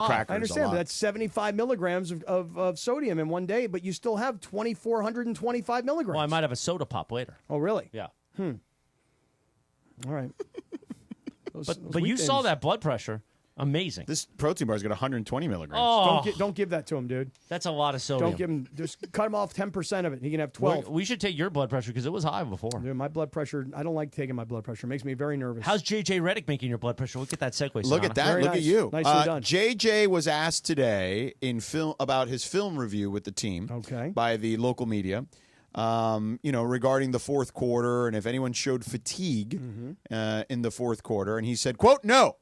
crackers. I understand, but that's 75 milligrams of sodium in one day, but you still have 2,425 milligrams. Well, I might have a soda pop later. Oh, really? Yeah. All right. But you saw that blood pressure. Amazing. This protein bar's got 120 milligrams. Oh, Don't give that to him, dude. that's a lot of sodium. Don't give him. Just cut him off 10% of it. He can have 12. We should take your blood pressure because it was high before. Dude, my blood pressure. I don't like taking my blood pressure. It makes me very nervous. How's JJ Redick making your blood pressure? Look at that segue. Look at that. Very Look nice. at you. Nicely done. JJ was asked today in film about his film review with the team by the local media. Regarding the fourth quarter and if anyone showed fatigue in the fourth quarter. And he said, quote, no.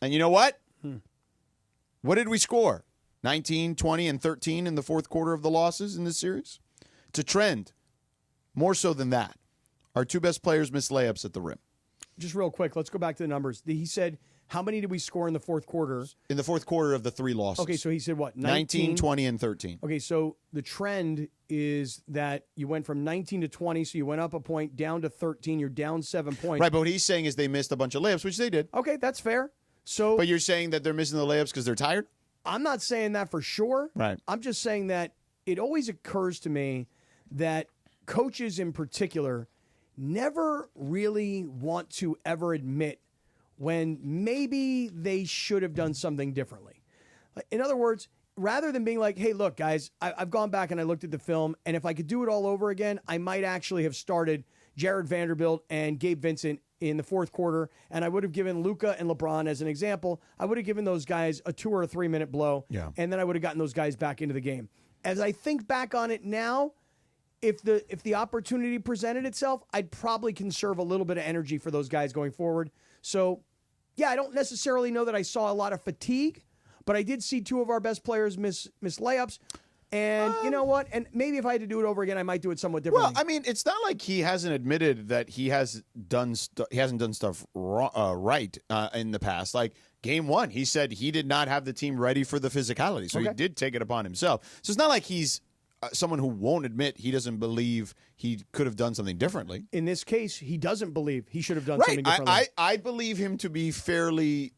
And you know what? What did we score? 19, 20, and 13 in the fourth quarter of the losses in this series? It's a trend. More so than that. Our two best players missed layups at the rim. Just real quick, let's go back to the numbers. He said, how many did we score in the fourth quarter? In the fourth quarter of the three losses. Okay, so he said what? 19, 20, and 13. Okay, so the trend is that you went from 19 to 20, so you went up a point, down to 13, you're down 7 points. Right, but what he's saying is they missed a bunch of layups, which they did. Okay, that's fair. So, but you're saying that they're missing the layups because they're tired? I'm not saying that for sure. Right. I'm just saying that it always occurs to me that coaches in particular never really want to ever admit when maybe they should have done something differently. In other words, rather than being like, hey, look, guys, I've gone back and I looked at the film, and if I could do it all over again, I might actually have started Jared Vanderbilt and Gabe Vincent in the fourth quarter, and I would have given Luka and LeBron as an example. I would have given those guys a 2 or 3 minute blow, and then I would have gotten those guys back into the game. As I think back on it now, if the opportunity presented itself, I'd probably conserve a little bit of energy for those guys going forward. So, yeah, I don't necessarily know that I saw a lot of fatigue, but I did see two of our best players miss layups. And you know what? And maybe if I had to do it over again, I might do it somewhat differently. Well, I mean, it's not like he hasn't admitted that he hasn't done stuff right in the past. Like game one, he said he did not have the team ready for the physicality, so he did take it upon himself. So it's not like he's someone who won't admit he doesn't believe he could have done something differently. In this case, he doesn't believe he should have done something differently. I believe him to be fairly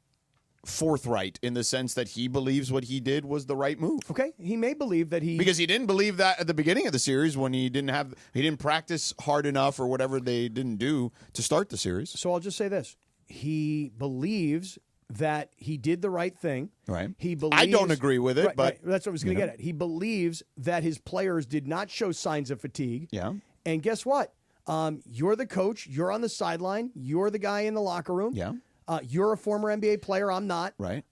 forthright in the sense that he believes what he did was the right move. Okay, he may believe that because he didn't believe that at the beginning of the series when he didn't practice hard enough or whatever they didn't do to start the series. So I'll just say this: he believes that he did the right thing. Right. He believes. I don't agree with it, but that's what I was going to get at. He believes that his players did not show signs of fatigue. Yeah. And guess what? You're the coach. You're on the sideline. You're the guy in the locker room. Yeah. You're a former NBA player. I'm not. Right.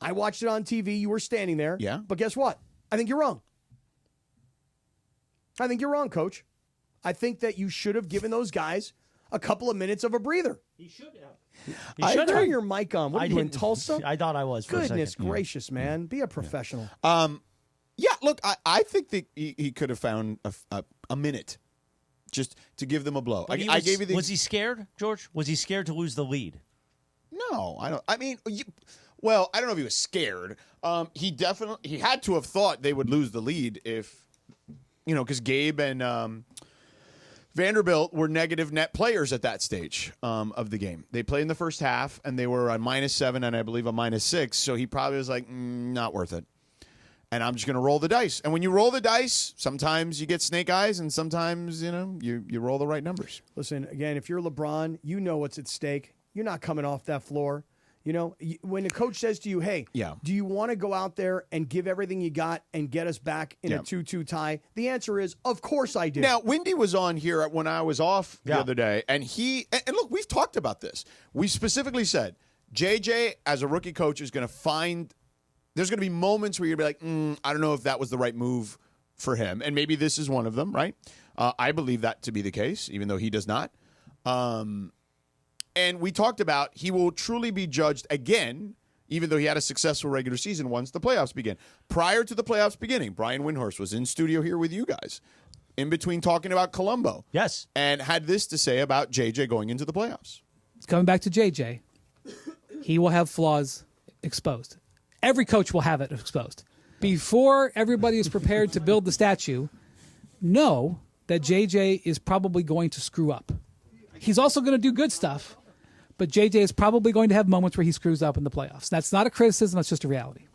I watched it on TV. You were standing there. Yeah. But guess what? I think you're wrong. I think you're wrong, Coach. I think that you should have given those guys a couple of minutes of a breather. He should have. I turn your mic on. What are you in Tulsa? I thought I was. For Goodness a second. gracious, man! Be a professional. Yeah. Look, I think that he could have found a minute just to give them a blow. I gave you the. Was he scared, George? Was he scared to lose the lead? No, I don't. I mean, well, I don't know if he was scared. He had to have thought they would lose the lead if, because Gabe and Vanderbilt were negative net players at that stage of the game. They played in the first half, and they were on -7 and I believe a -6. So he probably was like, not worth it. And I'm just going to roll the dice. And when you roll the dice, sometimes you get snake eyes, and sometimes, you roll the right numbers. Listen, again, if you're LeBron, you know what's at stake. You're not coming off that floor. When the coach says to you, hey, do you want to go out there and give everything you got and get us back in a 2-2 tie? The answer is, of course I do. Now, Wendy was on here when I was off the other day, and look, we've talked about this. We specifically said, JJ, as a rookie coach, is going to find there's going to be moments where you're going to be like, I don't know if that was the right move for him. And maybe this is one of them, right? I believe that to be the case, even though he does not. And we talked about he will truly be judged again, even though he had a successful regular season once the playoffs begin. Prior to the playoffs beginning, Brian Windhorst was in studio here with you guys, in between talking about Colombo. Yes. And had this to say about JJ going into the playoffs. Coming back to JJ, he will have flaws exposed. Every coach will have it exposed. Before everybody is prepared to build the statue, know that JJ is probably going to screw up. He's also going to do good stuff. but JJ is probably going to have moments where he screws up in the playoffs. That's not a criticism. That's just a reality.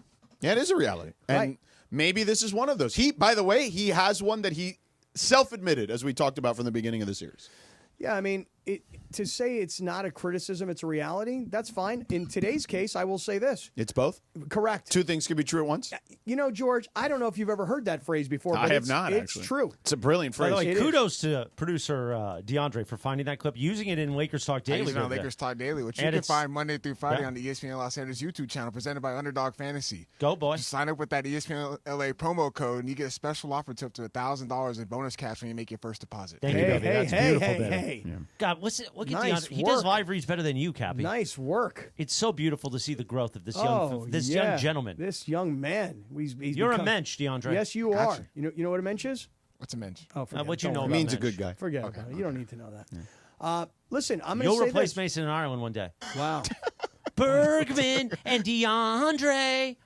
Yeah, it is a reality. And Right. maybe this is one of those. By the way, he has one that he self-admitted, as we talked about from the beginning of the series. Yeah, I mean, to say it's not a criticism, it's a reality, that's fine. In today's case, I will say this. It's both? Correct. Two things can be true at once? You know, George, I don't know if you've ever heard that phrase before. I but have it's, not, it's actually. true. It's a brilliant By phrase. the way, It kudos to producer DeAndre for finding that clip, using it in Lakers Talk I Daily. use it on the other day. Lakers Talk Daily, which And you can it's- find Monday through Friday Yeah. on the ESPN Los Angeles YouTube channel, presented by Underdog Fantasy. Go, boy. Just sign up with that ESPN LA promo code, and you get a special offer to up to $1,000 in bonus cash when you make your first deposit. Thank you, Hey, baby. hey, That's hey, beautiful, hey, baby. hey. God, look at Nice DeAndre. He does work. live reads better than you, Cappy. Nice work. It's so beautiful to see the growth of this Oh, young yeah. gentleman. This young man. He's You're become, a mensch, DeAndre. Yes, you Gotcha. are. You know what a mensch is? What's a mensch? Oh, forget what it. you Don't know worry about Means a mensch. good guy. Forget about it. You don't need to know that. Listen, I'm going to You'll say replace this. Mason in Ireland one day. Wow. Bergman and DeAndre.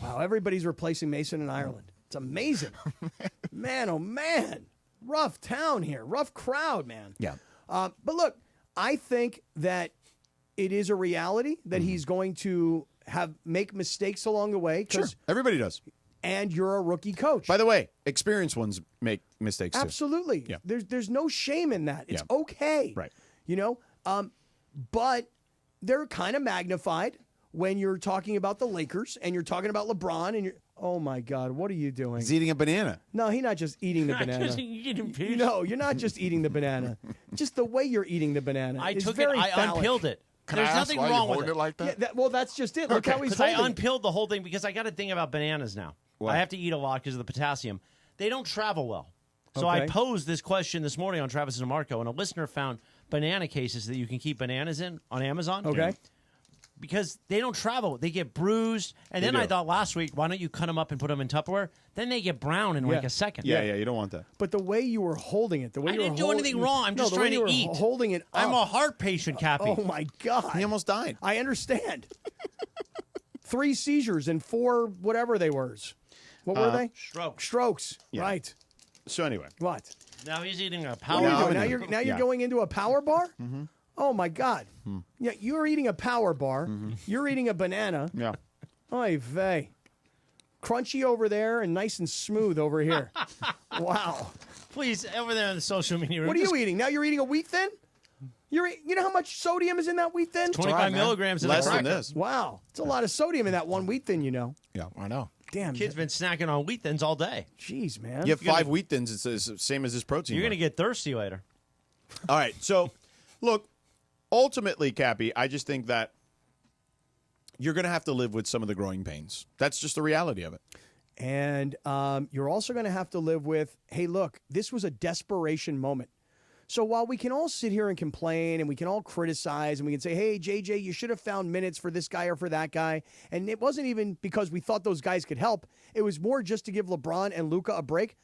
Wow, everybody's replacing Mason in Ireland. It's amazing. Man, oh, man. Rough town here. Rough crowd, man. Yeah. But look, I think that it is a reality that he's going to make mistakes along the way. Sure. Everybody does. And you're a rookie coach. By the way, experienced ones make mistakes too. Absolutely. Yeah. There's no shame in that. It's Yeah. okay. Right. You know? But they're kind of magnified when you're talking about the Lakers and you're talking about LeBron and you're, oh my God, what are you doing? He's eating a banana. No, he's not just eating the banana. No, you're not just eating the banana. Just the way you're eating the banana. I is took it. very I phallic. unpeeled it. Can There's I ask nothing why wrong you with holding it like that? Yeah, well, that's just it. Look how he's Because I holding it. unpeeled the whole thing because I got to think about bananas now. What? I have to eat a lot because of the potassium. They don't travel well. So I Okay. posed this question this morning on Travis and Marco, and a listener found banana cases that you can keep bananas in on Amazon. Okay. Because they don't travel. They get bruised. And then do. I thought last week, why don't you cut them up and put them in Tupperware? Then they get brown in like Yeah. a second. Yeah, you don't want that. But the way you were holding it, the way I you were didn't do holding- anything wrong. I'm No, just the way trying you to were eat. Holding it I'm up. a heart patient, Cappy. Oh my God. He almost died. I understand. 3 seizures and 4 whatever they were. What were they? Strokes. Strokes. Yeah. Right. So anyway, What? Now he's eating a What power. are you No, doing? no, Now no. you're Yeah. Hmm. going into a power bar? Oh my God. Yeah, you're eating a power bar. You're eating a banana. yeah. Oy vey. Crunchy over there and nice and smooth over here. Wow. Please, over there in the social media room. What are just you eating? Now you're eating a wheat thin? You know how much sodium is in that wheat thin? 25 right, man. milligrams in Less a than cracker. this. Wow. It's a lot of sodium in that one wheat thin, you know. Yeah. I know. Damn. Kid's been snacking on wheat thins all day. Jeez, man. You have 5 wheat thins. It's the same as this protein. You're bar. going to get thirsty later. All right. So, look, ultimately, Cappy, I just think that you're going to have to live with some of the growing pains. That's just the reality of it. And you're also going to have to live with, hey, look, this was a desperation moment. So while we can all sit here and complain and we can all criticize and we can say, hey, JJ, you should have found minutes for this guy or for that guy. And it wasn't even because we thought those guys could help. It was more just to give LeBron and Luka a break.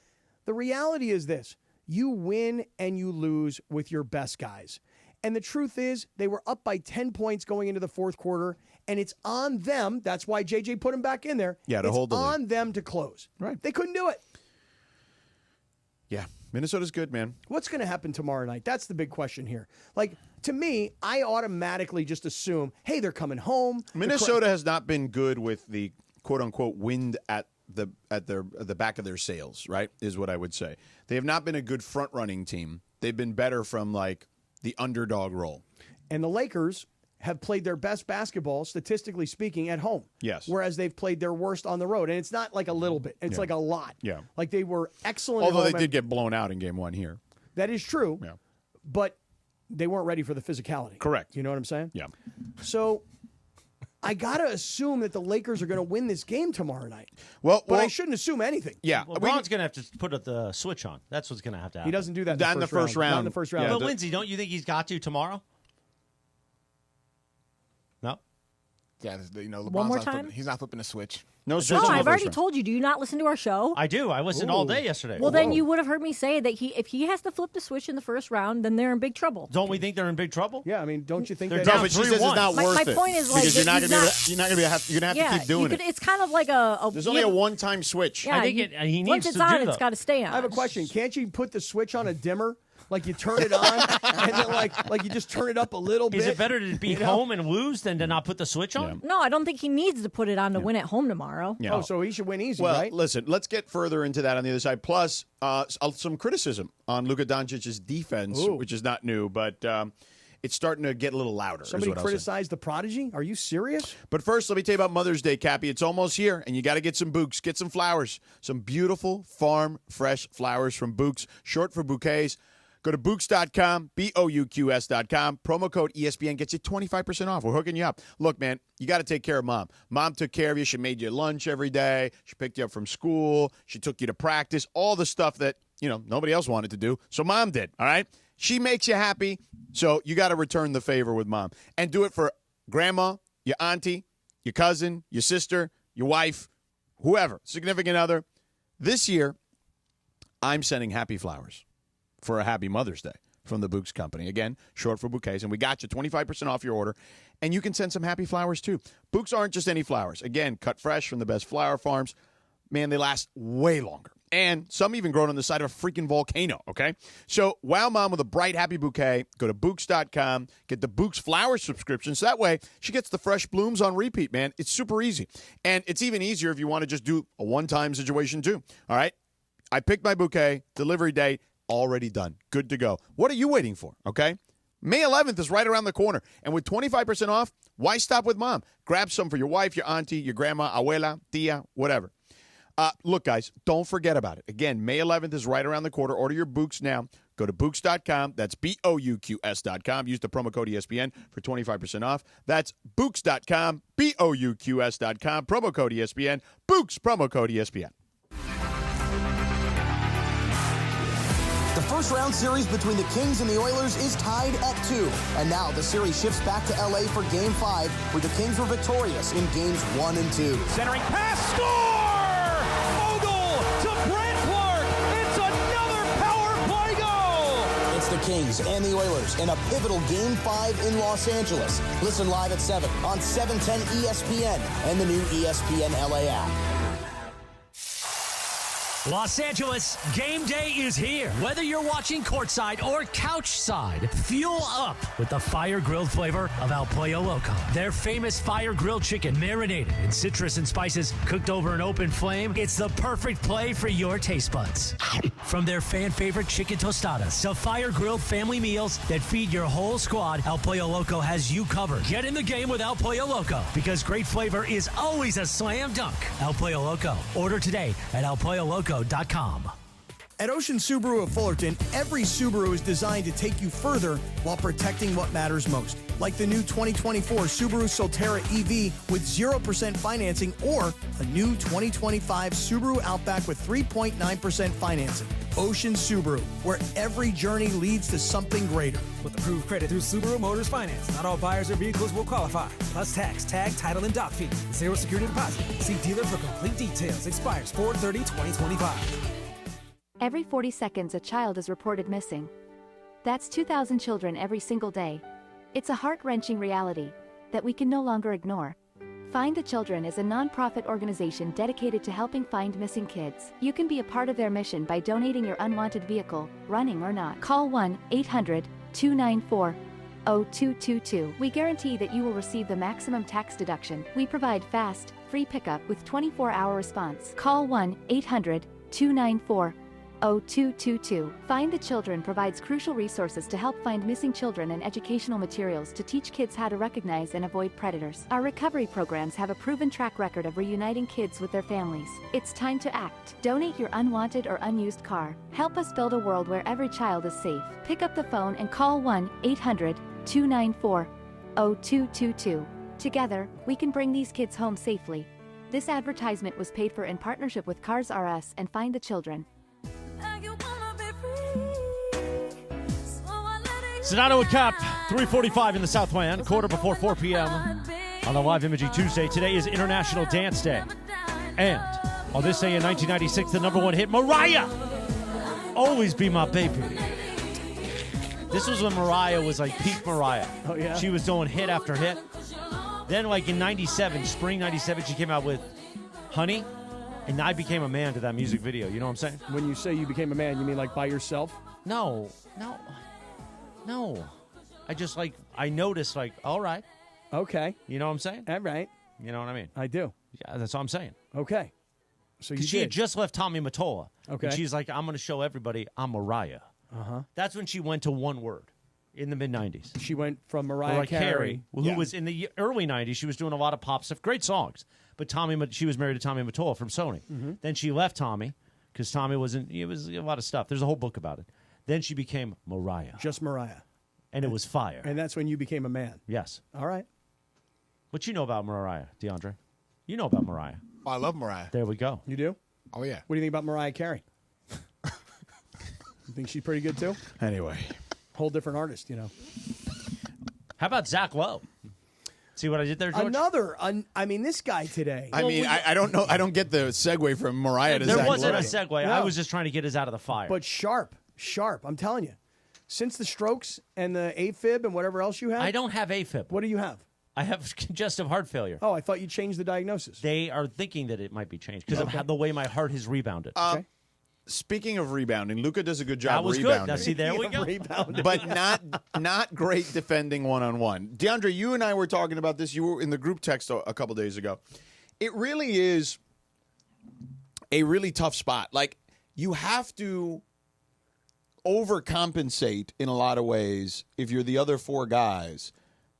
The reality is this. You win and you lose with your best guys. And the truth is they were up by 10 points going into the fourth quarter, and it's on them. That's why JJ put him back in there. Yeah, to it's hold the lead. on them to close. Right. They couldn't do it. Yeah. Minnesota's good, man. What's going to happen tomorrow night? That's the big question here. Like, to me, I automatically just assume, hey, they're coming home. Minnesota has not been good with the quote unquote wind at the back of their sails, right? Is what I would say. They have not been a good front running team. They've been better from like the underdog role. And the Lakers have played their best basketball, statistically speaking, at home. Yes. Whereas they've played their worst on the road. And it's not like a little bit. It's Yeah. like a lot. Yeah. Like they were excellent Although at they home. did get blown out in game 1 here. That is true. Yeah. But they weren't ready for the physicality. Correct. You know what I'm saying? Yeah. So I got to assume that the Lakers are going to win this game tomorrow night. Well, But I shouldn't assume anything. yeah. LeBron's going to have to put the switch on. That's what's going to have to happen. He doesn't do that Not in the first round. Not in the first round. Yeah, But the- Lindsay, don't you think he's got to tomorrow? No? Yeah, LeBron's One more not time? flipping, he's not flipping a switch. No No, switch in the I've first already round. told you. Do you not listen to our show? I do. I listened all day yesterday. Well, then you would have heard me say that if he has to flip the switch in the first round, then they're in big trouble. Don't we think they're in big trouble? Yeah, I mean, don't you think They're that? No, down but she says it's 3-1. not My- worth my it. point is, like, because you're not he's going to not- you're not going to have to Yeah, keep doing it. It's kind of like a There's only a one-time switch. Yeah, I think he needs once it's to on, do it's that. got to stay on. I have a question. Can't you put the switch on a dimmer Like you turn it on, and then like you just turn it up a little bit. Is it better to be home and lose than to not put the switch on? No, I don't think he needs to put it on to win at home tomorrow. Yeah. Oh, so he should win easy, Well, right? listen, let's get further into that on the other side. Plus, some criticism on Luka Doncic's defense, which is not new, but it's starting to get a little louder. Somebody criticized the prodigy? Are you serious? But first, let me tell you about Mother's Day, Cappy. It's almost here, and you got to get some bouquets. Get some flowers. Some beautiful, farm, fresh flowers from Bouquets, short for bouquets. Go to Bouquets.com, BOUQS.com. Promo code ESPN gets you 25% off. We're hooking you up. Look, man, you got to take care of Mom. Mom took care of you. She made you lunch every day. She picked you up from school. She took you to practice. All the stuff that, nobody else wanted to do. So Mom did, all right? She makes you happy, so you got to return the favor with Mom. And do it for Grandma, your auntie, your cousin, your sister, your wife, whoever, significant other. This year, I'm sending happy flowers for a happy Mother's Day from the Bouquets Company. Again, short for bouquets. And we got you 25% off your order. And you can send some happy flowers, too. Bouquets aren't just any flowers. Again, cut fresh from the best flower farms. Man, they last way longer. And some even grown on the side of a freaking volcano, okay? So wow Mom with a bright, happy bouquet. Go to Bouquets.com. Get the Bouquets flower subscription. So that way she gets the fresh blooms on repeat, man. It's super easy. And it's even easier if you want to just do a one-time situation, too. All right? I picked my bouquet. Delivery date. Already done. Good to go. What are you waiting for, okay? May 11th is right around the corner. And with 25% off, why stop with Mom? Grab some for your wife, your auntie, your grandma, abuela, tia, whatever. Look, guys, don't forget about it. Again, May 11th is right around the corner. Order your Bouquets now. Go to Bouquets.com. That's BOUQS.com. Use the promo code ESPN for 25% off. That's Bouquets.com, BOUQS.com. Promo code ESPN. Bouquets, promo code ESPN. The first round series between the Kings and the Oilers is tied at 2. And now the series shifts back to LA for Game 5, where the Kings were victorious in Games 1 and 2. Centering pass, score! Fogle to Brent Clark. It's another power play goal! It's the Kings and the Oilers in a pivotal Game 5 in Los Angeles. Listen live at 7 on 710 ESPN and the new ESPN LA app. Los Angeles, game day is here. Whether you're watching courtside or couch side, fuel up with the fire-grilled flavor of El Pollo Loco. Their famous fire-grilled chicken marinated in citrus and spices, cooked over an open flame. It's the perfect play for your taste buds. From their fan-favorite chicken tostadas to fire-grilled family meals that feed your whole squad, El Pollo Loco has you covered. Get in the game with El Pollo Loco, because great flavor is always a slam dunk. El Pollo Loco. Order today at elpolloloco.com. At Ocean Subaru of Fullerton, every Subaru is designed to take you further while protecting what matters most. Like the new 2024 Subaru Solterra EV with 0% financing, or a new 2025 Subaru Outback with 3.9% financing. Ocean Subaru, where every journey leads to something greater. With approved credit through Subaru Motors Finance, not all buyers or vehicles will qualify. Plus tax, tag, title, and dock fee. Zero security deposit. See dealer for complete details. Expires 4/30/2025. Every 40 seconds, a child is reported missing. That's 2,000 children every single day. It's a heart-wrenching reality that we can no longer ignore. Find the Children is a non-profit organization dedicated to helping find missing kids. You can be a part of their mission by donating your unwanted vehicle, running or not. Call 1-800-294-0222. We guarantee that you will receive the maximum tax deduction. We provide fast, free pickup with 24-hour response. Call 1-800-294-0222. Find the Children provides crucial resources to help find missing children and educational materials to teach kids how to recognize and avoid predators. Our recovery programs have a proven track record of reuniting kids with their families. It's time to act. Donate your unwanted or unused car. Help us build a world where every child is safe. Pick up the phone and call 1-800-294-0222. Together, we can bring these kids home safely. This advertisement was paid for in partnership with Cars R Us and Find the Children. Sedano Kap, 3:45 in the Southland, quarter before 4 p.m. on the Live Imaging Tuesday. Today is International Dance Day. And on this day in 1996, the #1 hit, Mariah, Always Be My Baby. This was when Mariah was like peak Mariah. Oh, yeah? She was doing hit after hit. Then like in 97, spring 97, she came out with Honey. And I became a man to that music video. You know what I'm saying? When you say you became a man, you mean like by yourself? No. I just I noticed all right. Okay. You know what I'm saying? All right. You know what I mean? I do. Yeah, that's all I'm saying. Okay. So you She had did. just left Tommy Mottola. Okay. And she's like, I'm going to show everybody I'm Mariah. That's when she went to one word in the mid-'90s. She went from Mariah Carey, who was in the early 90s. She was doing a lot of pop stuff, great songs. But she was married to Tommy Mottola from Sony. Then she left Tommy because Tommy it was a lot of stuff. There's a whole book about it. Then she became Mariah. Just Mariah. And it was fire. And that's when you became a man. Yes. All right. What you know about Mariah, DeAndre? You know about Mariah. Oh, I love Mariah. There we go. You do? Oh, yeah. What do you think about Mariah Carey? You think she's pretty good, too? Anyway. Whole different artist, How about Zach Lowe? See what I did there, George? This guy today. I don't know. I don't get the segue from Mariah to There Zach wasn't Lowe. a segue. No. I was just trying to get us out of the fire. But sharp. I'm telling you. Since the strokes and the AFib and whatever else you have. I don't have AFib. What do you have? I have congestive heart failure. Oh, I thought you changed the diagnosis. They are thinking that it might be changed because of the way my heart has rebounded. Okay. Speaking of rebounding, Luka does a good job That was rebounding. good. Now, see, there we go. But not great defending one-on-one. DeAndre, you and I were talking about this. You were in the group text a couple days ago. It really is a really tough spot. You have to overcompensate in a lot of ways if you're the other four guys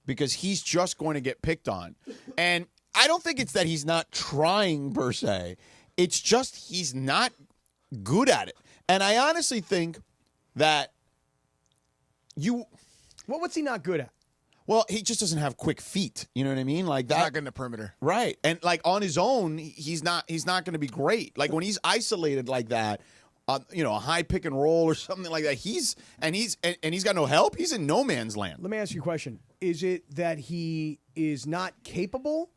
because he's just going to get picked on. And I don't think it's that he's not trying per se. It's just he's not good at it. And I honestly think that what's he not good at? Well, he just doesn't have quick feet. You know what I mean? Like that. He's not getting the perimeter. Right. And on his own, he's not going to be great. Like when he's isolated like that, a high pick and roll or something like that, he's got no help. He's in no man's land. Let me ask you a question. Is it that he is not capable,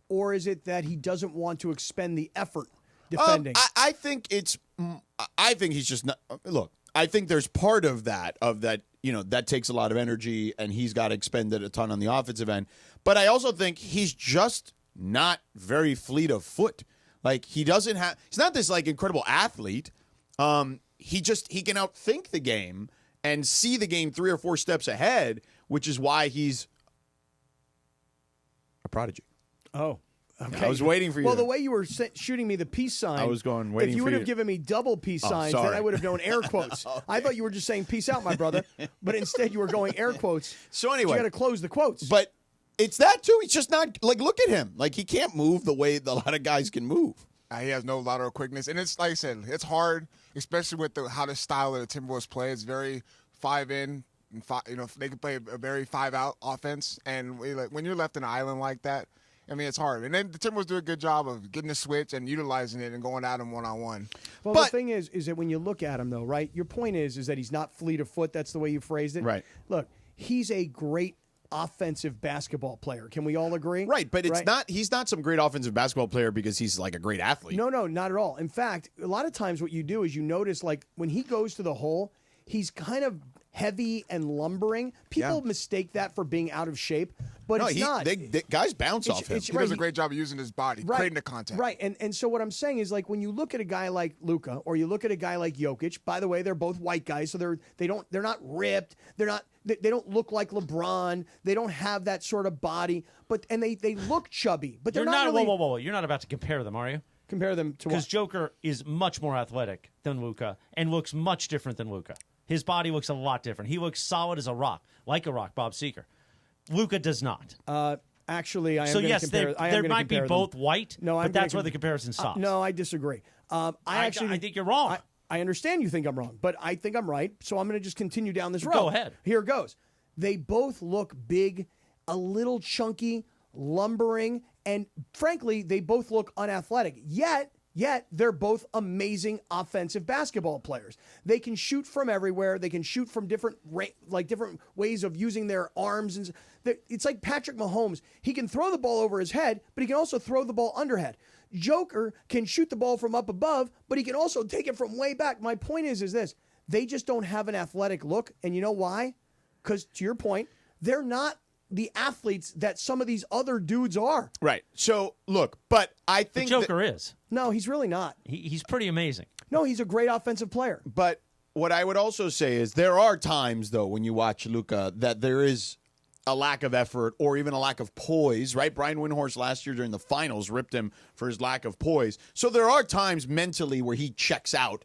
or is it that he doesn't want to expend the effort defending? I think he's just not. Look, I think there's part of that that takes a lot of energy, and he's got to expend it a ton on the offensive end. But I also think he's just not very fleet of foot. Like he's not this incredible athlete. He can outthink the game and see the game 3 or 4 steps ahead, which is why he's a prodigy. Oh. Okay. I was waiting for you. Well, the way you were shooting me the peace sign, I was going waiting if you for would you. have given me double peace signs, then sorry. I would have known air quotes. Okay. I thought you were just saying peace out, my brother, but instead you were going air quotes. So anyway, you got to close the quotes. But it's that too. He's just not look at him. He can't move the way a lot of guys can move. He has no lateral quickness, and it's like I said, it's hard, especially with how the style of the Timberwolves play. It's very 5 in, and 5. They can play a very 5 out offense, and when you're left in an island like that, it's hard. And then the Timberwolves do a good job of getting the switch and utilizing it and going at him one-on-one. Well, the thing is that when you look at him, though, right, your point is that he's not fleet of foot. That's the way you phrased it. Right. Look, he's a great offensive basketball player. Can we all agree? Right, but he's not some great offensive basketball player because he's a great athlete. No, not at all. In fact, a lot of times what you do is you notice when he goes to the hole, he's kind of heavy and lumbering. People mistake that for being out of shape, but it's not. Guys bounce off him. He does a great job of using his body, creating the contact. Right, and so what I'm saying is when you look at a guy like Luka or you look at a guy like Jokic, by the way, they're both white guys, so they're not ripped, they don't look like LeBron, they don't have that sort of body, and they look chubby, but they're not really. Whoa. You're not about to compare them, are you? Compare them to what? Because Joker is much more athletic than Luka and looks much different than Luka. His body looks a lot different. He looks solid as a rock, like a rock, Bob Seeger. Luka does not. Actually, I am so going to yes, compare. there might be both white, no, but that's where the comparison stops. No, I disagree. I think you're wrong. I understand you think I'm wrong, but I think I'm right, so I'm going to just continue down this road. Go ahead. Here it goes. They both look big, a little chunky, lumbering, and frankly, they both look unathletic. Yet they're both amazing offensive basketball players. They can shoot from everywhere. They can shoot from different ways of using their arms. And it's like Patrick Mahomes. He can throw the ball over his head, but he can also throw the ball underhead. Joker can shoot the ball from up above, but he can also take it from way back. My point is this. They just don't have an athletic look. And you know why? Because to your point, they're not the athletes that some of these other dudes are. Right. So, look, but I think the Joker is. No, he's really not. He's pretty amazing. No, he's a great offensive player. But what I would also say is there are times, though, when you watch Luka that there is a lack of effort or even a lack of poise, right? Brian Windhorst last year during the finals ripped him for his lack of poise. So there are times mentally where he checks out,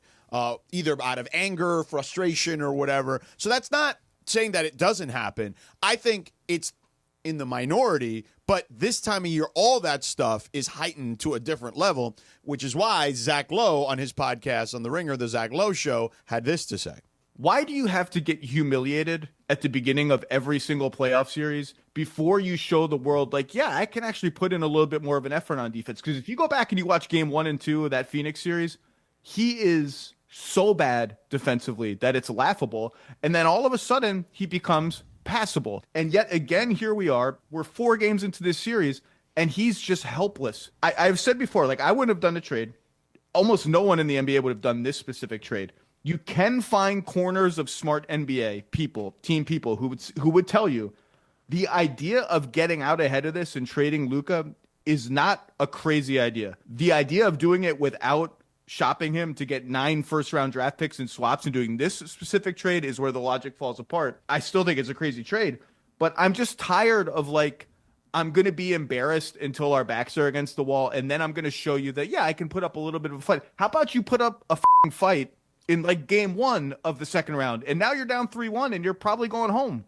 either out of anger, frustration, or whatever. So that's not saying that it doesn't happen. I think it's in the minority, but this time of year, all that stuff is heightened to a different level, which is why Zach Lowe on his podcast on The Ringer, The Zach Lowe Show, had this to say. Why do you have to get humiliated at the beginning of every single playoff series before you show the world, like, yeah, I can actually put in a little bit more of an effort on defense? Because if you go back and you watch game 1 and 2 of that Phoenix series, he is so bad defensively that it's laughable. And then all of a sudden, he becomes passable. And yet again, here we are. We're 4 games into this series, and he's just helpless. I've said before, like, I wouldn't have done the trade. Almost no one in the NBA would have done this specific trade. You can find corners of smart NBA people, team people, who would tell you the idea of getting out ahead of this and trading Luka is not a crazy idea. The idea of doing it without shopping him to get 9 first-round draft picks and swaps and doing this specific trade is where the logic falls apart. I still think it's a crazy trade, but I'm just tired of, like, I'm going to be embarrassed until our backs are against the wall, and then I'm going to show you that, yeah, I can put up a little bit of a fight. How about you put up a fight in, like, game 1 of the second round, and now you're down 3-1, and you're probably going home.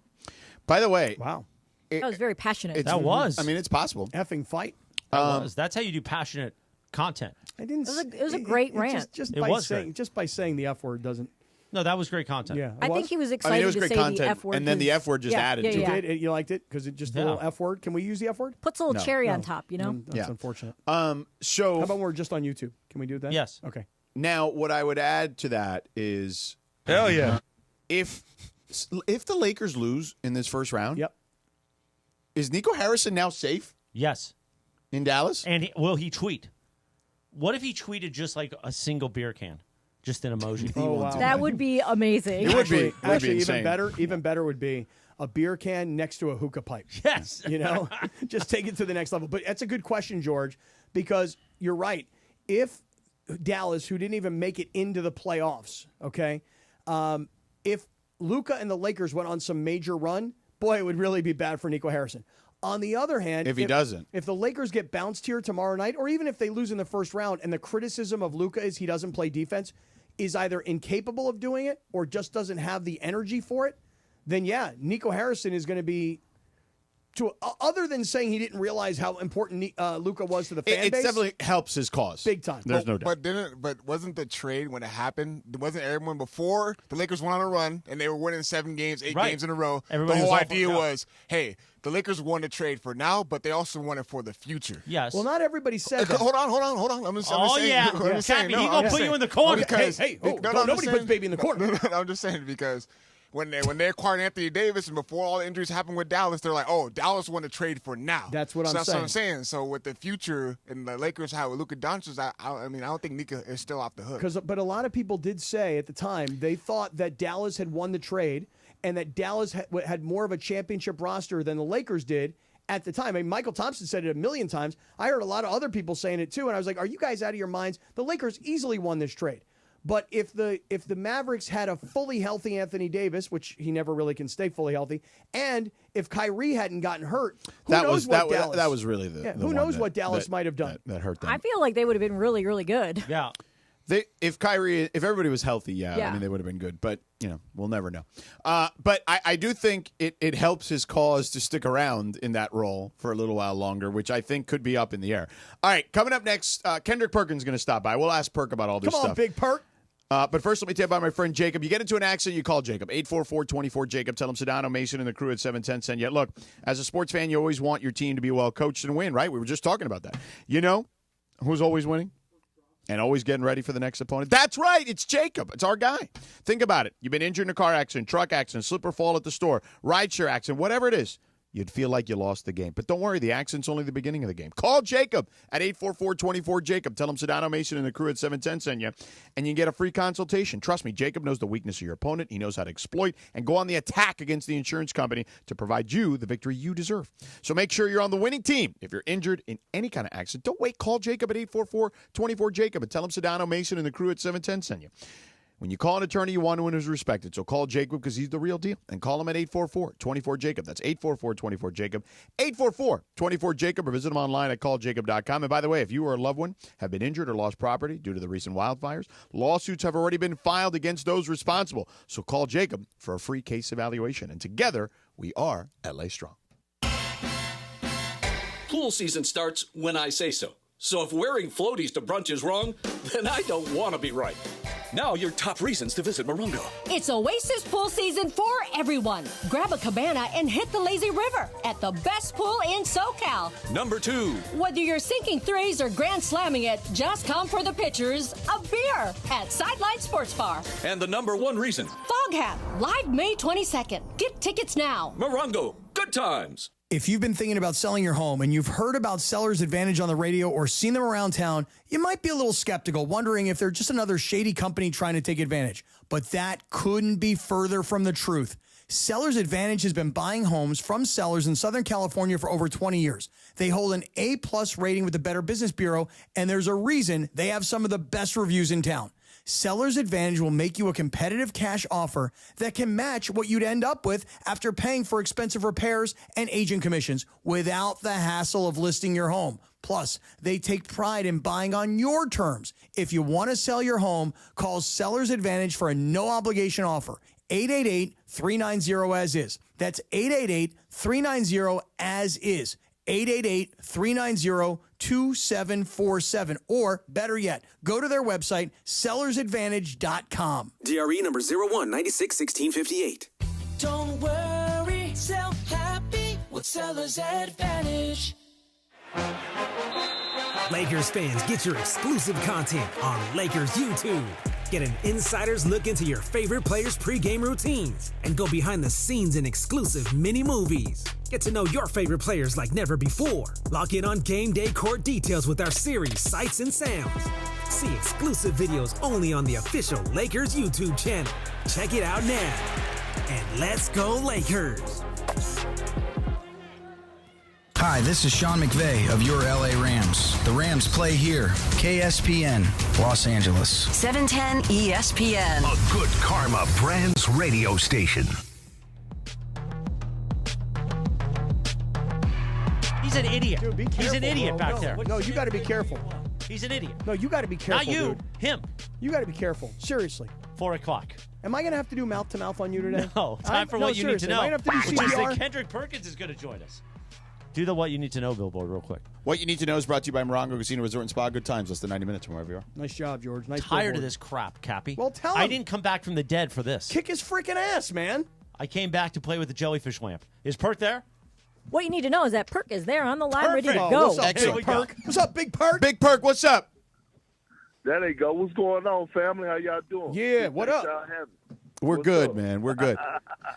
By the way, wow, that was very passionate. That was. I mean, it's possible. Effing fight. That's how you do passionate content. I didn't. It was a great rant. Just It by was saying, great. just by saying the F word doesn't. No, that was great content. Yeah, I think he was excited I mean, it was to great say content, the F word. and then the F word just added to You it. did. You liked it because it just a little F word. Can we use the F word? Puts a little No. cherry on top, you know? That's Yeah. unfortunate. So How about when we're just on YouTube? Can we do that? Yes. Okay. now what I would add to that is Hell yeah. if the Lakers lose in this first round, Yep. is Nico Harrison now safe Yes. in Dallas? And will he tweet? What if he tweeted just like a single beer can? Just an emoji. Oh wow. That would be amazing. It would be. Actually, insane. even better would be a beer can next to a hookah pipe. Yes. You know, just take it to the next level. But that's a good question, George, because you're right. If Dallas, who didn't even make it into the playoffs, okay, if Luka and the Lakers went on some major run, boy, it would really be bad for Nico Harrison. On the other hand, If he doesn't. if the Lakers get bounced here tomorrow night, or even if they lose in the first round, and the criticism of Luka is he doesn't play defense, is either incapable of doing it or just doesn't have the energy for it, then yeah, Nico Harrison is going to be, other than saying he didn't realize how important Luka was to the fan It base. definitely helps his cause. Big time. There's no doubt. But wasn't the trade when it happened? Wasn't everyone before the Lakers went on a run and they were winning 7 games, 8 Right. games in a row? Everybody the was whole all for- idea yeah. was, hey, the Lakers won the trade for now, but they also won it for the future. Yes. Well, not everybody said that. Hold on. I'm just saying. yeah. I'm just saying. Cappy, he I'm gonna just put you saying. in the corner. Because- Hey, I'm nobody just puts saying- baby in the corner. No, I'm just saying because when they acquired Anthony Davis and before all the injuries happened with Dallas, they're like, oh, Dallas won the trade for now. That's what I'm That's saying. what I'm saying. So with the future and the Lakers have with Luka Doncic, I mean, I don't think Nika is still off the hook. But a lot of people did say at the time they thought that Dallas had won the trade and that Dallas had more of a championship roster than the Lakers did at the time. I mean, Michael Thompson said it a million times. I heard a lot of other people saying it too, and I was like, are you guys out of your minds? The Lakers easily won this trade. But if the Mavericks had a fully healthy Anthony Davis, which he never really can stay fully healthy, and if Kyrie hadn't gotten hurt, who knows what Dallas? That was really the. Yeah, the who one knows that- what Dallas that- might have done? That hurt them. I feel like they would have been really, really good. Yeah. If everybody was healthy, yeah, Yeah. I mean, they would have been good. But, we'll never know. But I do think it helps his cause to stick around in that role for a little while longer, which I think could be up in the air. All right, coming up next, Kendrick Perkins is going to stop by. We'll ask Perk about all this Come on, stuff. Big Perk. But first, let me tell you about my friend Jacob. You get into an accident, you call Jacob. 844-24-JACOB. Tell him Sedano, Mason, and the crew at 710 send you. Look, as a sports fan, you always want your team to be well coached and win, right? We were just talking about that. You know who's always winning? And always getting ready for the next opponent? That's right. It's Jacob. It's our guy. Think about it. You've been injured in a car accident, truck accident, slip or fall at the store, rideshare accident, whatever it is. You'd feel like you lost the game. But don't worry, the accident's only the beginning of the game. Call Jacob at 844-24-JACOB. Tell him Sedano, Mason, and the crew at 710 send you, and you can get a free consultation. Trust me, Jacob knows the weakness of your opponent. He knows how to exploit and go on the attack against the insurance company to provide you the victory you deserve. So make sure you're on the winning team. If you're injured in any kind of accident, don't wait. Call Jacob at 844-24-JACOB and tell him Sedano, Mason, and the crew at 710 send you. When you call an attorney, you want one who's respected. So call Jacob because he's the real deal. And call him at 844-24-JACOB. That's 844-24-JACOB. 844-24-JACOB, or visit him online at calljacob.com. And by the way, if you or a loved one have been injured or lost property due to the recent wildfires, lawsuits have already been filed against those responsible. So call Jacob for a free case evaluation. And together, we are LA Strong. Pool season starts when I say so. So if wearing floaties to brunch is wrong, then I don't want to be right. Now your top reasons to visit Morongo. It's Oasis pool season for everyone. Grab a cabana and hit the lazy river at the best pool in SoCal. Number 2. Whether you're sinking threes or grand slamming it, just come for the pitchers of beer at Sideline Sports Bar. And the number 1 reason. Foghat, live May 22nd. Get tickets now. Morongo, good times. If you've been thinking about selling your home and you've heard about Seller's Advantage on the radio or seen them around town, you might be a little skeptical, wondering if they're just another shady company trying to take advantage. But that couldn't be further from the truth. Seller's Advantage has been buying homes from sellers in Southern California for over 20 years. They hold an A+ rating with the Better Business Bureau, and there's a reason they have some of the best reviews in town. Seller's Advantage will make you a competitive cash offer that can match what you'd end up with after paying for expensive repairs and agent commissions without the hassle of listing your home. Plus, they take pride in buying on your terms. If you want to sell your home, call Seller's Advantage for a no-obligation offer. 888-390-AS-IS. That's 888-390-AS-IS. 888-390-2747. Or, better yet, go to their website, sellersadvantage.com. DRE number 01961658. Don't worry, sell happy with Seller's Advantage. Lakers fans, get your exclusive content on Lakers YouTube. Get an insider's look into your favorite players' pregame routines and go behind the scenes in exclusive mini movies. Get to know your favorite players like never before. Lock in on game day court details with our series Sights and Sounds. See exclusive videos only on the official Lakers YouTube channel. Check it out now. And let's go Lakers. Hi, this is Sean McVay of your LA Rams. The Rams play here. KSPN, Los Angeles. 710 ESPN. A good karma brands radio station. He's an idiot. Dude, be careful, He's an idiot bro. back there. No, you got to be careful. He's an idiot. No, you got to be careful. Not you, dude. him. You got to be careful. Seriously. 4 o'clock. Am I going to have to do mouth-to-mouth on you today? No, time for what you need to know. Am I going to have to do Which is CPR? that Kendrick Perkins is going to join us. Do the what you need to know billboard real quick. What you need to know is brought to you by Morongo Casino Resort and Spa. Good times, less than 90 minutes from wherever you are. Nice job, George. Nice Tired billboard. of this crap, Cappy. Well, tell I him. didn't come back from the dead for this. Kick his freaking ass, man. I came back to play with the jellyfish lamp. Is Perk there? What you need to know is that Perk is there on the line, ready to Oh, go. what's up, Big Perk? What's up, Big Perk? Big Perk, what's up? There they go. What's going on, family? How y'all doing? Yeah, what up? Y'all having? We're What's good, up? man. We're good.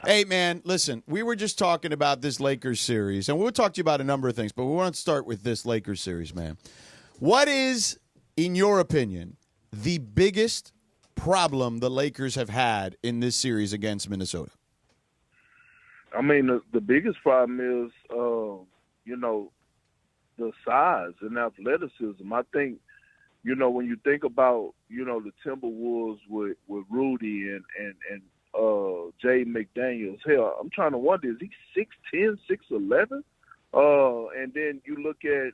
Hey, man, listen, we were just talking about this Lakers series, and we'll talk to you about a number of things, but we want to start with this Lakers series, man. What is, in your opinion, the biggest problem the Lakers have had in this series against Minnesota? I mean, the biggest problem is, the size and athleticism. I think, when you think about, the Timberwolves with Rudy and Jay McDaniels, hell, I'm trying to wonder, is he 6'10", 6'11"? And then you look at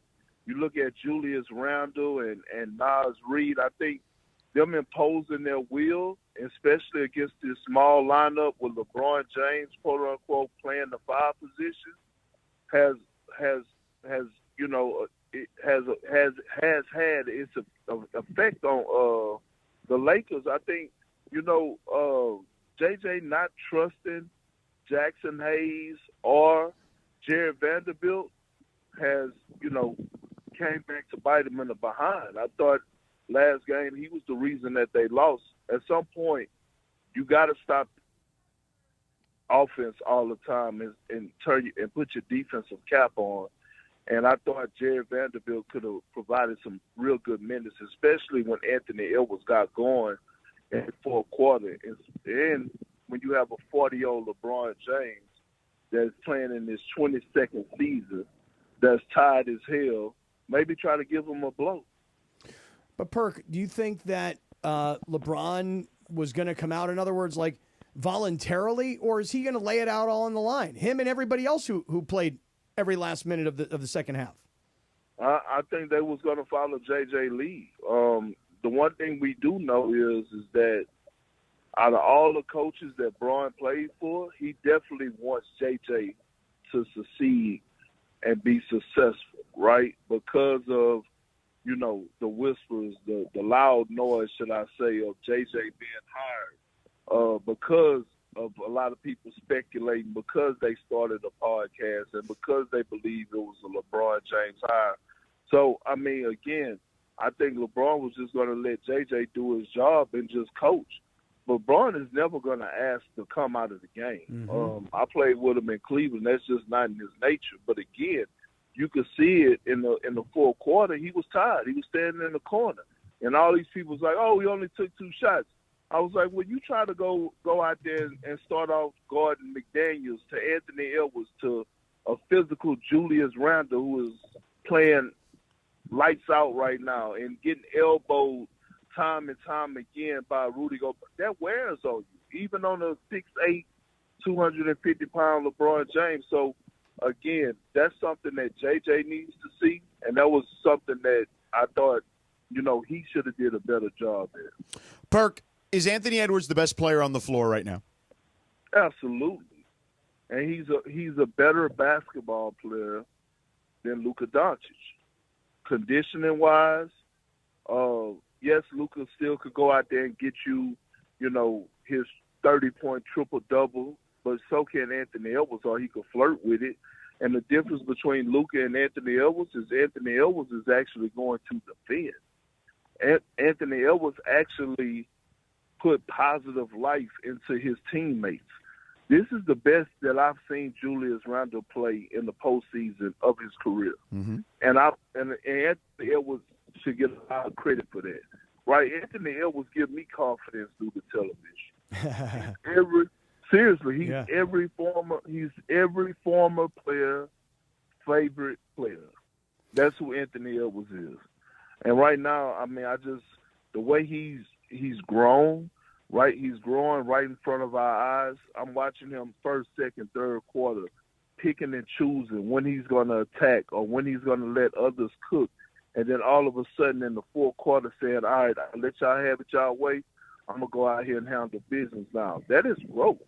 Julius Randle and Naz Reid. I think them imposing their will, especially against this small lineup with LeBron James, quote unquote, playing the 5 position, has had its effect on the Lakers. I think JJ not trusting Jackson Hayes or Jared Vanderbilt has came back to bite him in the behind. I thought last game he was the reason that they lost. At some point, you got to stop offense all the time and put your defensive cap on. And I thought Jared Vanderbilt could have provided some real good minutes, especially when Anthony Edwards got going in the fourth quarter. And when you have a 40-year-old LeBron James that's playing in his 22nd season, that's tired as hell, maybe try to give him a blow. But, Perk, do you think that LeBron was going to come out? In other words, like voluntarily, or is he going to lay it out all on the line? Him and everybody else who played every last minute of the second half. I think they was going to follow JJ lead. The one thing we do know is that out of all the coaches that Braun played for, he definitely wants JJ to succeed and be successful, right? Because of, you know, the whispers, the loud noise, should I say, of JJ being hired. Because of a lot of people speculating, because they started a podcast and because they believe it was a LeBron James hire. So, I mean, again, I think LeBron was just going to let JJ do his job and just coach. But Braun is never going to ask to come out of the game. Mm-hmm. I played with him in Cleveland. That's just not in his nature. But again, you could see it in the fourth quarter. He was tired. He was standing in the corner. And all these people was like, oh, he only took 2 shots. I was like, well, you try to go out there and start off guarding McDaniels to Anthony Edwards to a physical Julius Randle who is playing lights out right now and getting elbowed time and time again by Rudy Gobert. That wears on you, even on a 6'8", 250-pound LeBron James. So, again, that's something that JJ needs to see, and that was something that I thought, you know, he should have did a better job at. Perk, is Anthony Edwards the best player on the floor right now? Absolutely. And he's a better basketball player than Luka Doncic. Conditioning-wise, yes, Luka still could go out there and get you, you know, his 30-point triple-double, but so can Anthony Edwards, or he could flirt with it. And the difference between Luka and Anthony Edwards is Anthony Edwards is actually going to defend. Anthony Edwards actually put positive life into his teammates. This is the best that I've seen Julius Randle play in the postseason of his career. Mm-hmm. And Anthony Edwards should get a lot of credit for that. Right? Anthony Edwards gives me confidence through the television. He's every former player favorite player. That's who Anthony Edwards is. And right now, I mean, the way he's grown, right? He's growing right in front of our eyes. I'm watching him first, second, third quarter, picking and choosing when he's going to attack or when he's going to let others cook. And then all of a sudden in the fourth quarter saying, all right, I'll let y'all have it y'all way. I'm going to go out here and handle business now. That is growth.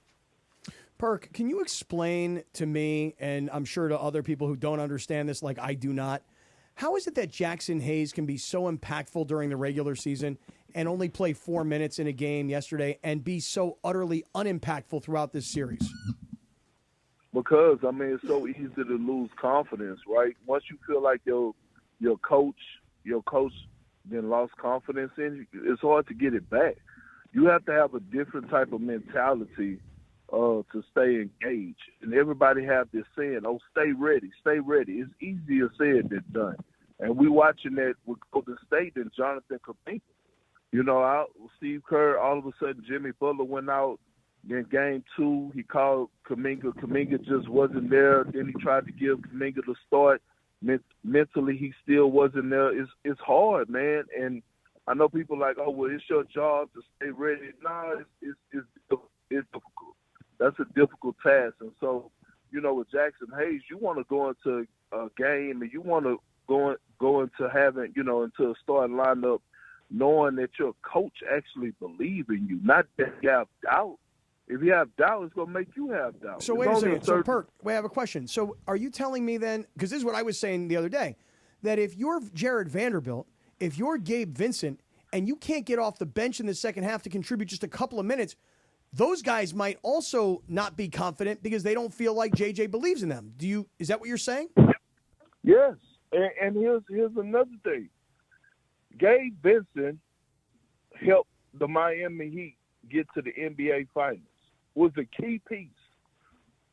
Perk, can you explain to me, and I'm sure to other people who don't understand this like I do not, how is it that Jackson Hayes can be so impactful during the regular season and only play 4 minutes in a game yesterday and be so utterly unimpactful throughout this series? Because, I mean, it's so easy to lose confidence, right? Once you feel like your coach then lost confidence in you, it's hard to get it back. You have to have a different type of mentality to stay engaged. And everybody have this saying, oh, stay ready, stay ready. It's easier said than done. And we watching that with Golden State and Jonathan Kuminga. You know, Steve Kerr, all of a sudden Jimmy Butler went out in game 2. He called Kuminga. Kuminga just wasn't there. Then he tried to give Kuminga the start. Mentally, he still wasn't there. It's hard, man. And I know people like, oh, well, it's your job to stay ready. No, it's difficult. That's a difficult task. And so, you know, with Jackson Hayes, you want to go into a game and you want to go into having, you know, into a starting lineup knowing that your coach actually believes in you, not that you have doubt. If you have doubt, it's going to make you have doubt. So wait a second. So, Perk, I have a question. So are you telling me then, because this is what I was saying the other day, that if you're Jared Vanderbilt, if you're Gabe Vincent, and you can't get off the bench in the second half to contribute just a couple of minutes, those guys might also not be confident because they don't feel like JJ believes in them. Is that what you're saying? Yes. And here's another thing. Gabe Vincent helped the Miami Heat get to the NBA Finals, was a key piece.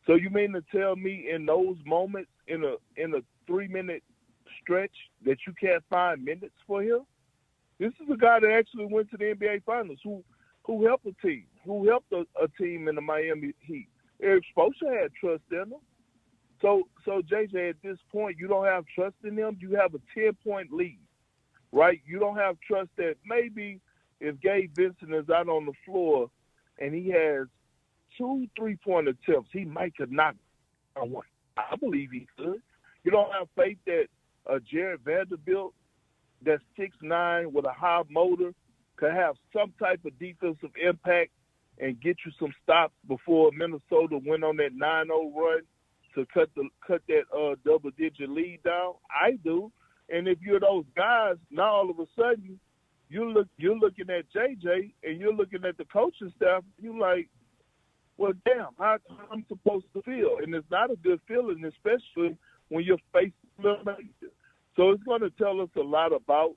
So you mean to tell me in those moments, in a 3-minute stretch, that you can't find minutes for him? This is a guy that actually went to the NBA Finals, who helped a team, who helped a team in the Miami Heat. Eric Spoelstra had trust in him. So JJ, at this point, you don't have trust in him. You have a 10-point lead, right? You don't have trust that maybe if Gabe Vincent is out on the floor and he has 2 3-point attempts, he might could knock out one. I believe he could. You don't have faith that Jared Vanderbilt, that's 6'9", with a high motor, could have some type of defensive impact and get you some stops before Minnesota went on that 9-0 run to cut that double-digit lead down? I do. And if you're those guys, now all of a sudden you're looking at JJ and you're looking at the coaching staff. You're like, well, damn, how I'm supposed to feel? And it's not a good feeling, especially when you're facing elimination. So it's going to tell us a lot about,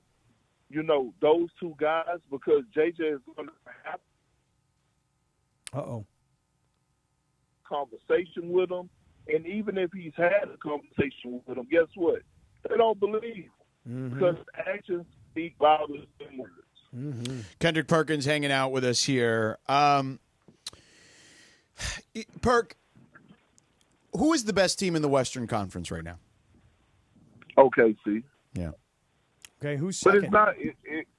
those two guys, because JJ is going to have conversation with them. And even if he's had a conversation with them, guess what? They don't believe because actions speak louder than words. Kendrick Perkins hanging out with us here. Perk, who is the best team in the Western Conference right now? OKC. Yeah. Okay, who's But second? it's not.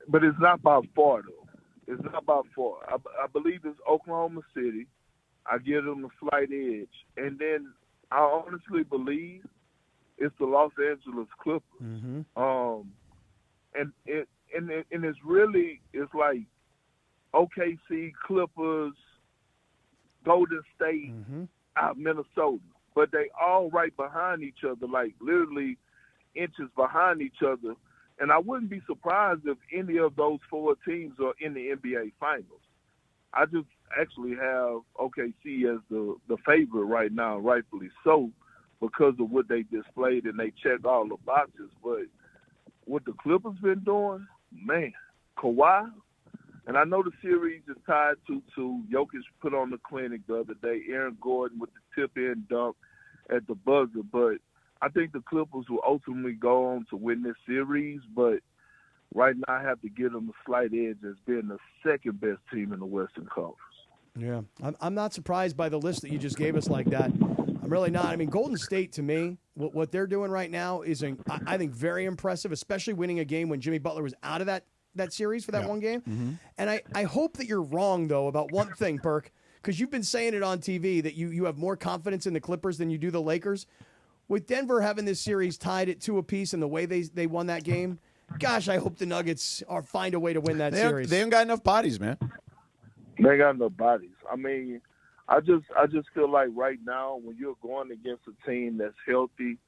But it's not by far though. It's not by far. I believe it's Oklahoma City. I give them a slight edge, and then I honestly believe it's the Los Angeles Clippers. And it's really like OKC, Clippers, Golden State, out Minnesota, but they all right behind each other, like literally inches behind each other. And I wouldn't be surprised if any of those 4 teams are in the NBA Finals. I just actually have OKC as the favorite right now, rightfully so, because of what they displayed and they check all the boxes. But what the Clippers been doing, man, Kawhi, and I know the series is tied to Jokic put on the clinic the other day, Aaron Gordon with the tip-in dunk at the buzzer, but I think the Clippers will ultimately go on to win this series, but right now I have to give them a slight edge as being the second best team in the Western Conference. Yeah, I'm not surprised by the list that you just gave us like that. I'm really not. I mean, Golden State, to me, what they're doing right now is, I think, very impressive, especially winning a game when Jimmy Butler was out of that series for that one game. And I hope that you're wrong, though, about one thing, Perk, because you've been saying it on TV that you have more confidence in the Clippers than you do the Lakers. With Denver having this series tied at 2 apiece and the way they won that game, gosh, I hope the Nuggets find a way to win that series. They ain't got enough bodies, man. They ain't got enough bodies. I mean, I just feel like right now when you're going against a team that's healthy,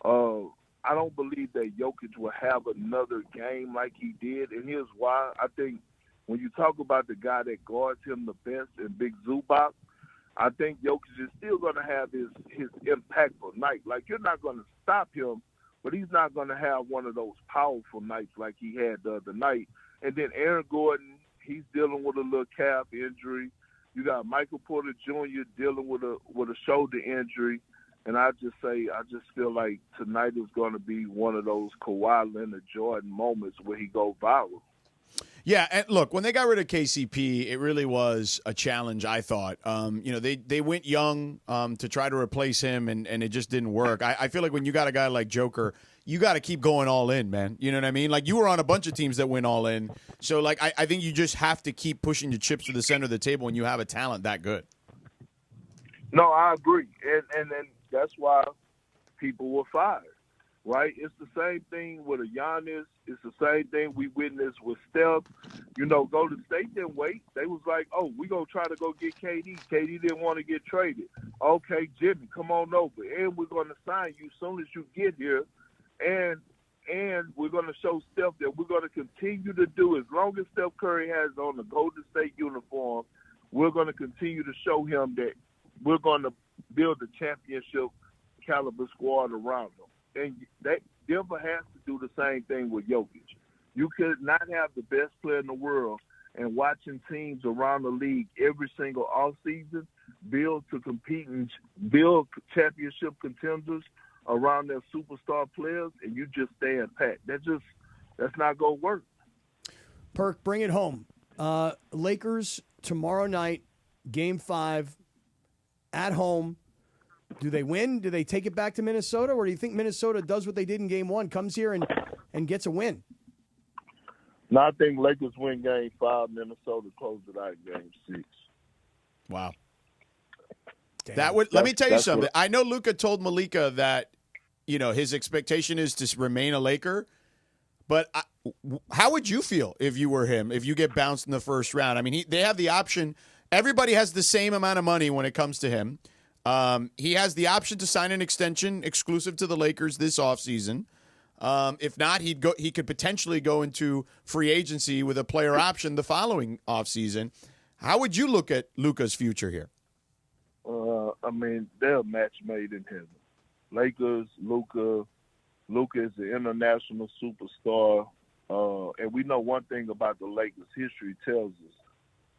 I don't believe that Jokic will have another game like he did. And here's why. I think when you talk about the guy that guards him the best in Big Zubac, I think Jokic is still going to have his impactful night. Like, you're not going to stop him, but he's not going to have one of those powerful nights like he had the other night. And then Aaron Gordon, he's dealing with a little calf injury. You got Michael Porter Jr. dealing with a shoulder injury. And I just feel like tonight is going to be one of those Kawhi Leonard Jordan moments where he go viral. Yeah, and look, when they got rid of KCP, it really was a challenge, I thought. They went young to try to replace him, and it just didn't work. I feel like when you got a guy like Joker, you got to keep going all in, man. You know what I mean? Like, you were on a bunch of teams that went all in. So, like, I think you just have to keep pushing your chips to the center of the table when you have a talent that good. No, I agree. And that's why people were fired. Right? It's the same thing with a Giannis. It's the same thing we witnessed with Steph. Golden State didn't wait. They was like, oh, we're going to try to go get KD. KD didn't want to get traded. Okay, Jimmy, come on over. And we're going to sign you as soon as you get here. And we're going to show Steph that we're going to continue to do, as long as Steph Curry has on the Golden State uniform, we're going to continue to show him that we're going to build a championship caliber squad around him. And Denver has to do the same thing with Jokic. You could not have the best player in the world and watching teams around the league every single offseason build to compete and build championship contenders around their superstar players, and you just stand pat. That's not going to work. Perk, bring it home. Lakers tomorrow night, Game 5, at home. Do they win? Do they take it back to Minnesota? Or do you think Minnesota does what they did in Game 1, comes here and gets a win? No, I think Lakers win Game 5. Minnesota close it out in Game 6. Wow. Damn. That would. Let me tell you That's something. what- I know Luka told Malika that his expectation is to remain a Laker. But how would you feel if you were him? If you get bounced in the first round? I mean, they have the option. Everybody has the same amount of money when it comes to him. He has the option to sign an extension exclusive to the Lakers this offseason. If not, he could potentially go into free agency with a player option the following offseason. How would you look at Luka's future here? I mean, they're a match made in heaven. Lakers, Luka is an international superstar. And we know one thing about the Lakers. History tells us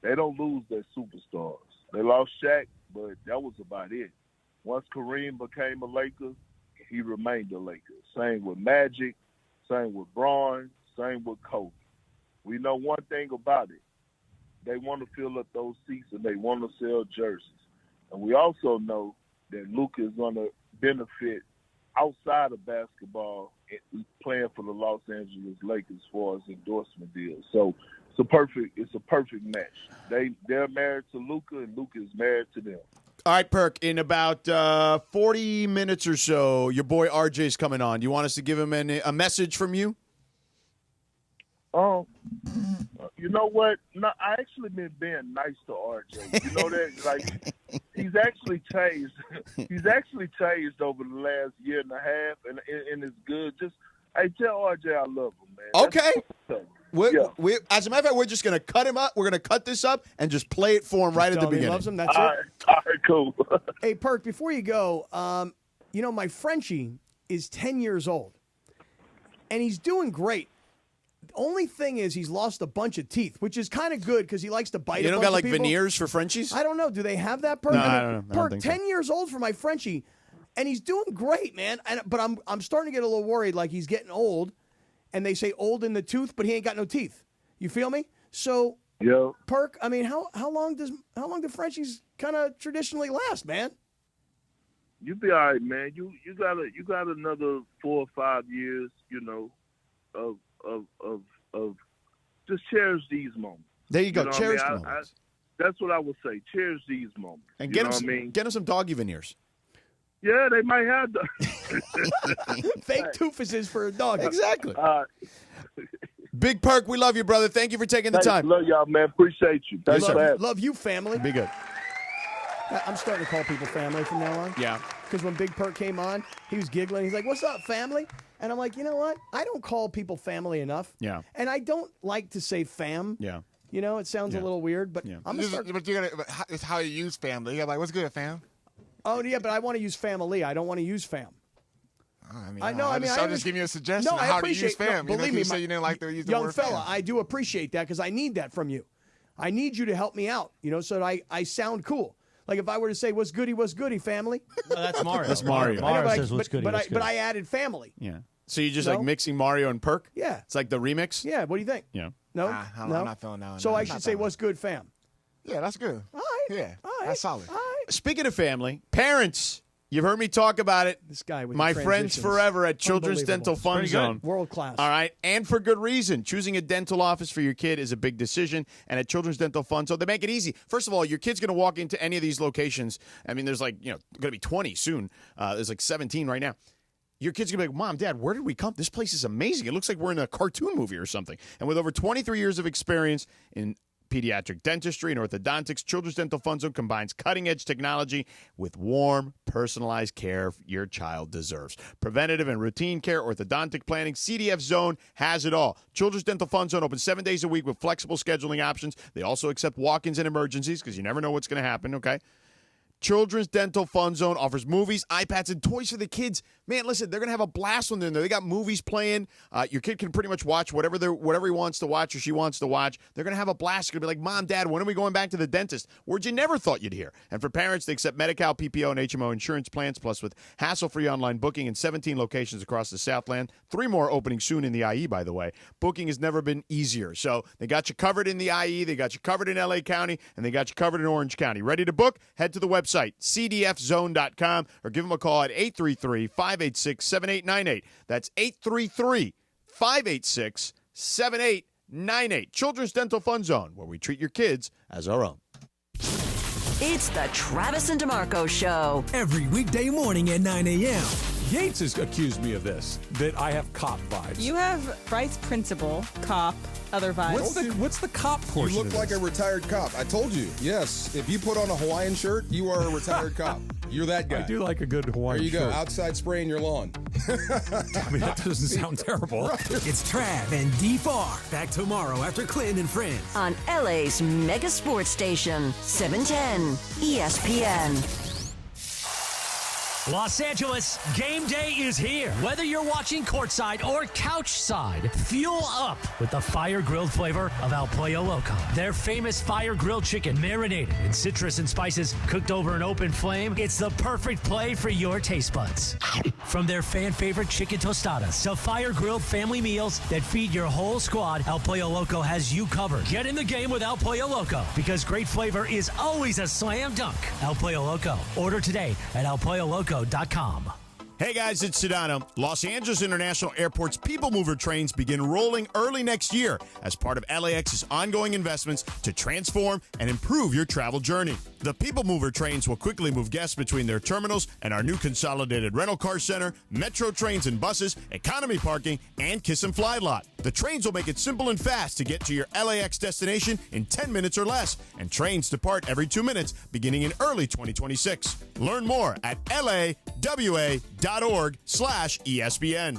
they don't lose their superstars. They lost Shaq, but that was about it. Once Kareem became a Laker, he remained a Laker. Same with Magic, same with Braun, same with Kobe. We know one thing about it. They want to fill up those seats and they want to sell jerseys. And we also know that Luka is going to benefit outside of basketball playing for the Los Angeles Lakers as far as endorsement deals. So it's a perfect match. They're married to Luka and Luka is married to them. All right, Perk, in about 40 minutes or so, your boy RJ's coming on. Do you want us to give him a message from you? You know what? No, I actually been being nice to RJ. You know that? Like, he's actually changed. He's actually changed over the last year and a half, and it's good. Just, hey, tell RJ I love him, man. Okay. We, as a matter of fact, we're just going to cut him up. We're going to cut this up and just play it for him right at the beginning. He loves him. That's All right, cool. Hey, Perk, before you go, my Frenchie is 10 years old, and he's doing great. The only thing is he's lost a bunch of teeth, which is kind of good because he likes to bite. You a don't bunch got like of people. veneers for Frenchies? I don't know. Do they have that, Perk? No, I don't know. I don't Perk, think 10 so. years old for my Frenchie, and he's doing great, man. But I'm starting to get a little worried, like he's getting old, and they say old in the tooth, but he ain't got no teeth. You feel me? So, yeah. Perk, I mean, how long do Frenchies kind of traditionally last, man? You be all right, man. You got another 4 or 5 years, of just cherish these moments. There you go. know Cherish what I the mean? moments. That's what I would say. Cherish these moments. And You get know him some doggy veneers. Yeah, they might have the fake toofuses for a dog. Exactly. Big Perk, we love you, brother. Thank you for taking the time. Love y'all, man. Appreciate you. Thanks for having me. Love you, family. Be good. I'm starting to call people family from now on. Yeah. Because when Big Perk came on, he was giggling. He's like, "What's up, family?" And I'm like, you know what? I don't call people family enough. Yeah. And I don't like to say fam. Yeah. It sounds a little weird, but I'm gonna start. But it's how you use family. You're like, what's good, fam? Oh yeah, but I want to use family. I don't want to use fam. I know. I'm just giving you a suggestion No, of I how to appreciate. use fam. No, believe me, you say you didn't like to use the young word fella, fam. I do appreciate that because I need that from you. I need you to help me out, so that I sound cool. Like if I were to say, what's goody, family? No, that's Mario. That's Mario. Mario but says what's goody, what's good. But I added family. Yeah. So you just No? like mixing Mario and Perk? Yeah. It's like the remix? Yeah, what do you think? Yeah. No? I'm no? not feeling that one. So No, I I'm should not say, feeling what's good, fam? Yeah, that's good. All right. Yeah, All right. that's solid. All right. Speaking of family, parents, you've heard me talk about it. This guy with My the friends transitions. forever at Children's Dental Unbelievable. Fun Pretty Zone. good. World class. All right, and for good reason. Choosing a dental office for your kid is a big decision, and at Children's Dental Fun Zone, they make it easy. First of all, your kid's going to walk into any of these locations. I mean, there's going to be 20 soon. There's like 17 right now. Your kid's going to be like, Mom, Dad, where did we come? This place is amazing. It looks like we're in a cartoon movie or something. And with over 23 years of experience in pediatric dentistry and orthodontics, Children's Dental Fun Zone combines cutting-edge technology with warm, personalized care your child deserves. Preventative and routine care, orthodontic planning, CDF Zone has it all. Children's Dental Fun Zone opens 7 days a week with flexible scheduling options. They also accept walk-ins and emergencies because you never know what's going to happen, okay? Children's Dental Fun Zone offers movies, iPads, and toys for the kids. Man, listen, they're going to have a blast when they're in there. They got movies playing. Your kid can pretty much watch whatever he wants to watch or she wants to watch. They're going to have a blast. They're going to be like, Mom, Dad, when are we going back to the dentist? Words you never thought you'd hear. And for parents, they accept Medi-Cal, PPO, and HMO insurance plans, plus with hassle-free online booking in 17 locations across the Southland. 3 more opening soon in the IE, by the way. Booking has never been easier. So they got you covered in the IE, they got you covered in LA County, and they got you covered in Orange County. Ready to book? Head to the website, cdfzone.com, or give them a call at 833-586-7898. That's 833-586-7898. 888-866-9898. Children's Dental Fun Zone, where we treat your kids as our own. It's the Travis and DeMarco Show. Every weekday morning at 9 a.m. Yates has accused me of this, that I have cop vibes. You have vice principal, cop, other vibes. What's the cop portion? You look like a retired cop. I told you. Yes, if you put on a Hawaiian shirt, you are a retired cop. You're that guy. I do like a good Hawaiian shirt. There you go, outside spraying your lawn. I mean, that doesn't sound terrible. It's Trav and D-Far. Back tomorrow after Clinton and Friends. On LA's mega sports station, 710 ESPN. Los Angeles, game day is here. Whether you're watching courtside or couch side, fuel up with the fire-grilled flavor of El Pollo Loco. Their famous fire-grilled chicken marinated in citrus and spices cooked over an open flame. It's the perfect play for your taste buds. From their fan-favorite chicken tostadas to fire-grilled family meals that feed your whole squad, El Pollo Loco has you covered. Get in the game with El Pollo Loco because great flavor is always a slam dunk. El Pollo Loco. Order today at elpolloloco.com. Hey guys, it's Sedano. Los Angeles International Airport's People Mover trains begin rolling early next year as part of LAX's ongoing investments to transform and improve your travel journey. The People Mover trains will quickly move guests between their terminals and our new consolidated rental car center, metro trains and buses, economy parking, and Kiss and Fly lot. The trains will make it simple and fast to get to your LAX destination in 10 minutes or less, and trains depart every 2 minutes beginning in early 2026. Learn more at lawa.org/ESPN.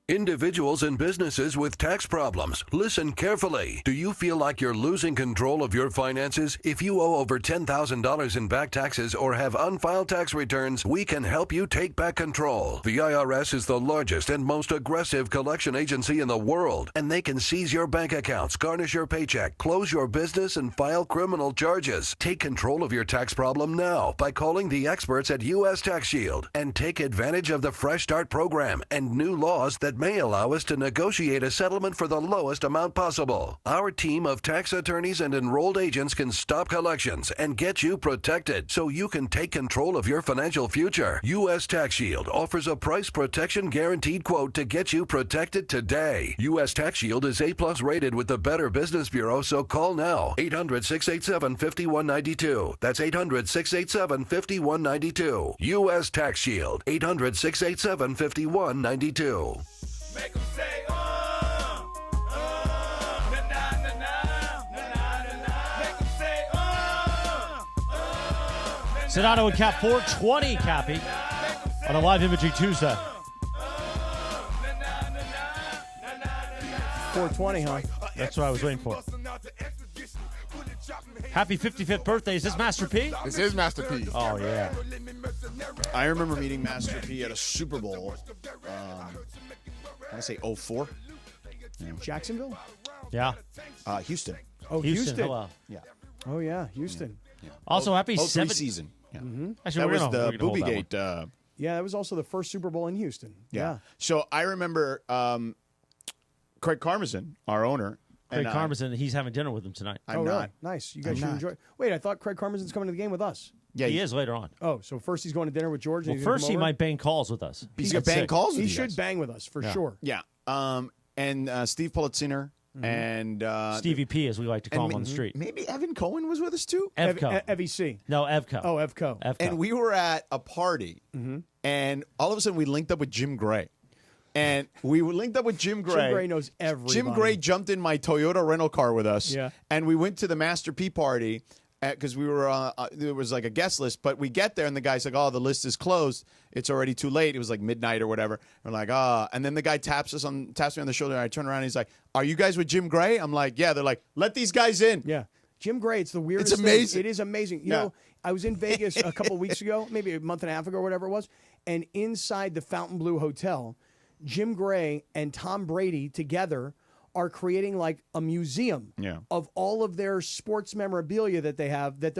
Individuals and businesses with tax problems, listen carefully. Do you feel like you're losing control of your finances? If you owe over $10,000 in back taxes or have unfiled tax returns, we can help you take back control. The IRS is the largest and most aggressive collection agency in the world, and they can seize your bank accounts, garnish your paycheck, close your business, and file criminal charges. Take control of your tax problem now by calling the experts at U.S. Tax Shield and take advantage of the Fresh Start program and new laws that may allow us to negotiate a settlement for the lowest amount possible. Our team of tax attorneys and enrolled agents can stop collections and get you protected so you can take control of your financial future. U.S. Tax Shield offers a price protection guaranteed quote to get you protected today. U.S. Tax Shield is A+ rated with the Better Business Bureau, so call now. 800-687-5192. That's 800-687-5192. U.S. Tax Shield. 800-687-5192. Make them say, na na na na, make them say, Sedano and Cap 420, Cappy, on a live imaging Tuesday. 420, huh? That's what I was waiting for. Happy 55th birthday. Is this Master P? This is Master P. Oh, yeah. I remember meeting Master P at a Super Bowl. I want to say 04. Jacksonville? Yeah. Houston. Oh, Houston. Hello. Yeah. Oh, yeah, Houston. Yeah. Also, happy 03 season. Yeah. Actually, That we're was gonna- the we're gonna hold that Booby Gate. Yeah, that was also the first Super Bowl in Houston. Yeah. So I remember Craig Karmazin, our owner. Craig and Karmazin, he's having dinner with him tonight. I'm Really? not. Nice. You guys I'm should not. enjoy. Wait, I thought Craig Karmazin's coming to the game with us. Yeah, he is later on. Oh, so first he's going to dinner with George. Well, and he's gonna first come he over? might bang calls with us. He's going to bang calls with He you should guys. bang with us for Yeah. sure. Yeah. And Steve Politziner and Stevie P, as we like to call and him on the street. Maybe Evan Cohen was with us too. Evco. EVC. No, Evco. Oh, Evco. Evco. And we were at a party, and all of a sudden we linked up with Jim Gray. And we were linked up with Jim Gray. Jim Gray knows everybody. Jim Gray jumped in my Toyota rental car with us. Yeah. And we went to the Master P party because we were there was like a guest list, but we get there and the guy's like, "Oh, the list is closed. It's already too late." It was like midnight or whatever. We're like, and then the guy taps me on the shoulder, and I turn around and he's like, "Are you guys with Jim Gray?" I'm like, "Yeah." They're like, "Let these guys in." Yeah. Jim Gray, it's the weirdest It's amazing. thing. It is amazing. You Yeah. know, I was in Vegas a couple weeks ago, maybe a month and a half ago or whatever it was, and inside the Fontainebleau Hotel, Jim Gray and Tom Brady together are creating like a museum of all of their sports memorabilia that they have that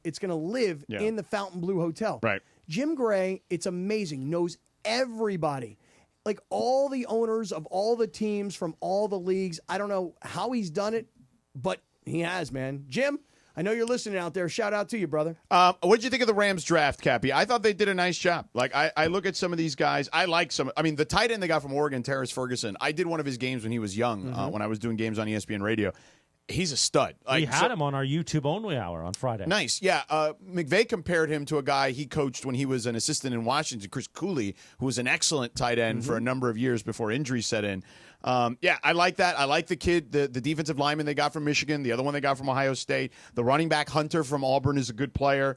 it's gonna live in the Fontainebleau Hotel. Right. Jim Gray, it's amazing, knows everybody. Like all the owners of all the teams from all the leagues. I don't know how he's done it, but he has, man. Jim, I know you're listening out there. Shout out to you, brother. What did you think of the Rams draft, Cappy? I thought they did a nice job. Like, I look at some of these guys. I like some. I mean, the tight end they got from Oregon, Terrence Ferguson. I did one of his games when he was young, when I was doing games on ESPN Radio. He's a stud. We had him on our YouTube only hour on Friday. Nice. Yeah. McVay compared him to a guy he coached when he was an assistant in Washington, Chris Cooley, who was an excellent tight end for a number of years before injuries set in. Yeah, I like that. I like the kid, the defensive lineman they got from Michigan, the other one they got from Ohio State. The running back Hunter from Auburn is a good player.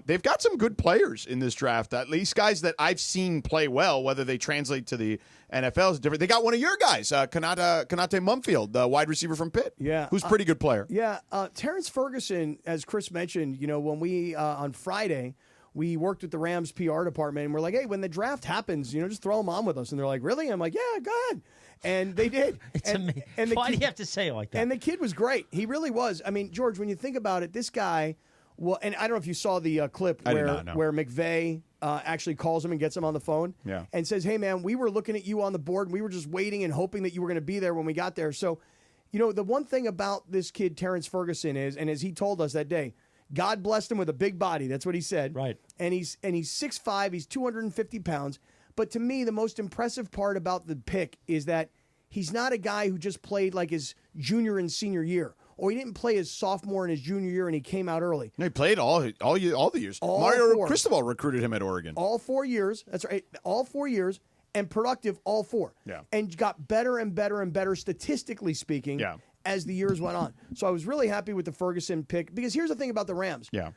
They've got some good players in this draft, at least guys that I've seen play well, whether they translate to the NFL is different. They got one of your guys, Kanate Mumfield, the wide receiver from Pitt, who's a pretty good player. Yeah, Terrence Ferguson, as Chris mentioned, when we, on Friday, we worked with the Rams PR department, and we're like, hey, when the draft happens, just throw him on with us. And they're like, really? I'm like, yeah, go ahead. And they did. And why do you have to say it like that? And the kid was great. He really was. I mean, George, when you think about it, this guy, well, and I don't know if you saw the clip where McVay actually calls him and gets him on the phone and says, hey, man, we were looking at you on the board, and we were just waiting and hoping that you were going to be there when we got there. So, the one thing about this kid, Terrence Ferguson, is, and as he told us that day, God blessed him with a big body. That's what he said. Right. And he's 6'5", he's 250 pounds. But to me, the most impressive part about the pick is that he's not a guy who just played like his junior and senior year, or he didn't play his sophomore and his junior year and he came out early. No, he played all the years. Mario Cristobal recruited him at Oregon. All 4 years. That's right. All 4 years, and productive all 4. Yeah. And got better and better and better, statistically speaking, as the years went on. So I was really happy with the Ferguson pick, because here's the thing about the Rams. Yeah.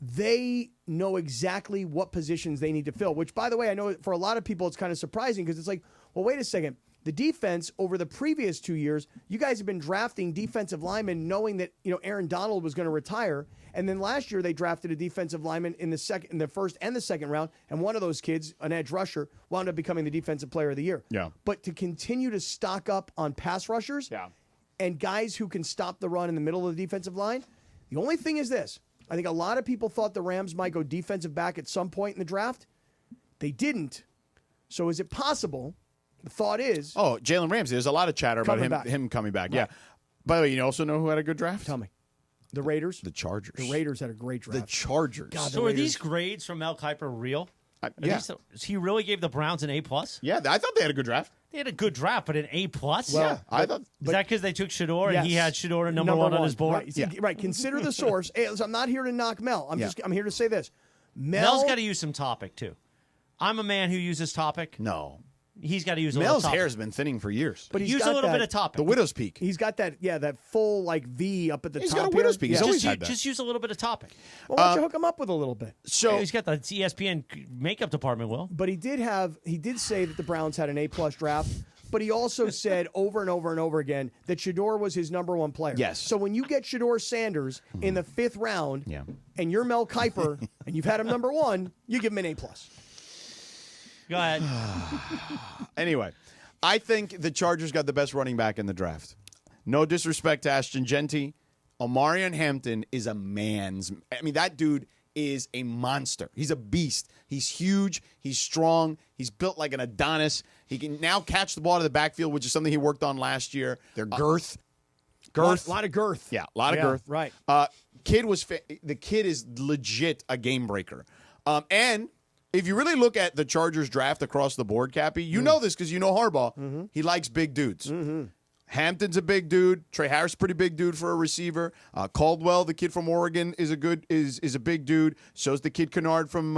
They know exactly what positions they need to fill, which, by the way, I know for a lot of people it's kind of surprising, because it's like, well, wait a second. The defense over the previous 2 years, you guys have been drafting defensive linemen knowing that, Aaron Donald was going to retire. And then last year they drafted a defensive lineman in the first and the second round. And one of those kids, an edge rusher, wound up becoming the defensive player of the year. Yeah. But to continue to stock up on pass rushers and guys who can stop the run in the middle of the defensive line, the only thing is this. I think a lot of people thought the Rams might go defensive back at some point in the draft. They didn't. So is it possible? The thought is... Oh, Jalen Ramsey. There's a lot of chatter about him coming back. Right. Yeah. By the way, you also know who had a good draft? Tell me. The Raiders? The Chargers. The Raiders had a great draft. The Chargers. God, so are these grades from Mel Kiper real? He really gave the Browns an A+? Yeah, I thought they had a good draft. They had a good draft, but an A+? Well, I thought... Is that because they took Shador and he had Shador at number one on his board? Right. Right. Consider the source. Hey, listen, I'm not here to knock Mel. I'm here to say this. Mel's got to use some topic, too. I'm a man who uses topic. No. He's got to use a little Mel's topic. hair's been thinning for years. But use a little bit of topic. The widow's peak. He's got that full V up at the top. He's got a widow's peak. He's always had that. Just use a little bit of topic. Well, why don't you hook him up with a little bit? So he's got the ESPN makeup department, Will. But he did say that the Browns had an A+ draft. But he also said over and over and over again that Shador was his number one player. Yes. So when you get Shador Sanders in the 5th round, and you're Mel Kiper, and you've had him number one, you give him an A+. Go ahead. Anyway, I think the Chargers got the best running back in the draft. No disrespect to Ashton Genty. Omarion Hampton is a man's... I mean, that dude is a monster. He's a beast. He's huge. He's strong. He's built like an Adonis. He can now catch the ball to the backfield, which is something he worked on last year. Their girth. A lot of girth. Yeah, a lot of girth. Right. The kid is legit a game breaker. And if you really look at the Chargers draft across the board, Cappy, you know this because you know Harbaugh. He likes big dudes. Hampton's a big dude. Trey Harris, pretty big dude for a receiver. Caldwell, the kid from Oregon, is a big dude. So's the kid Kennard from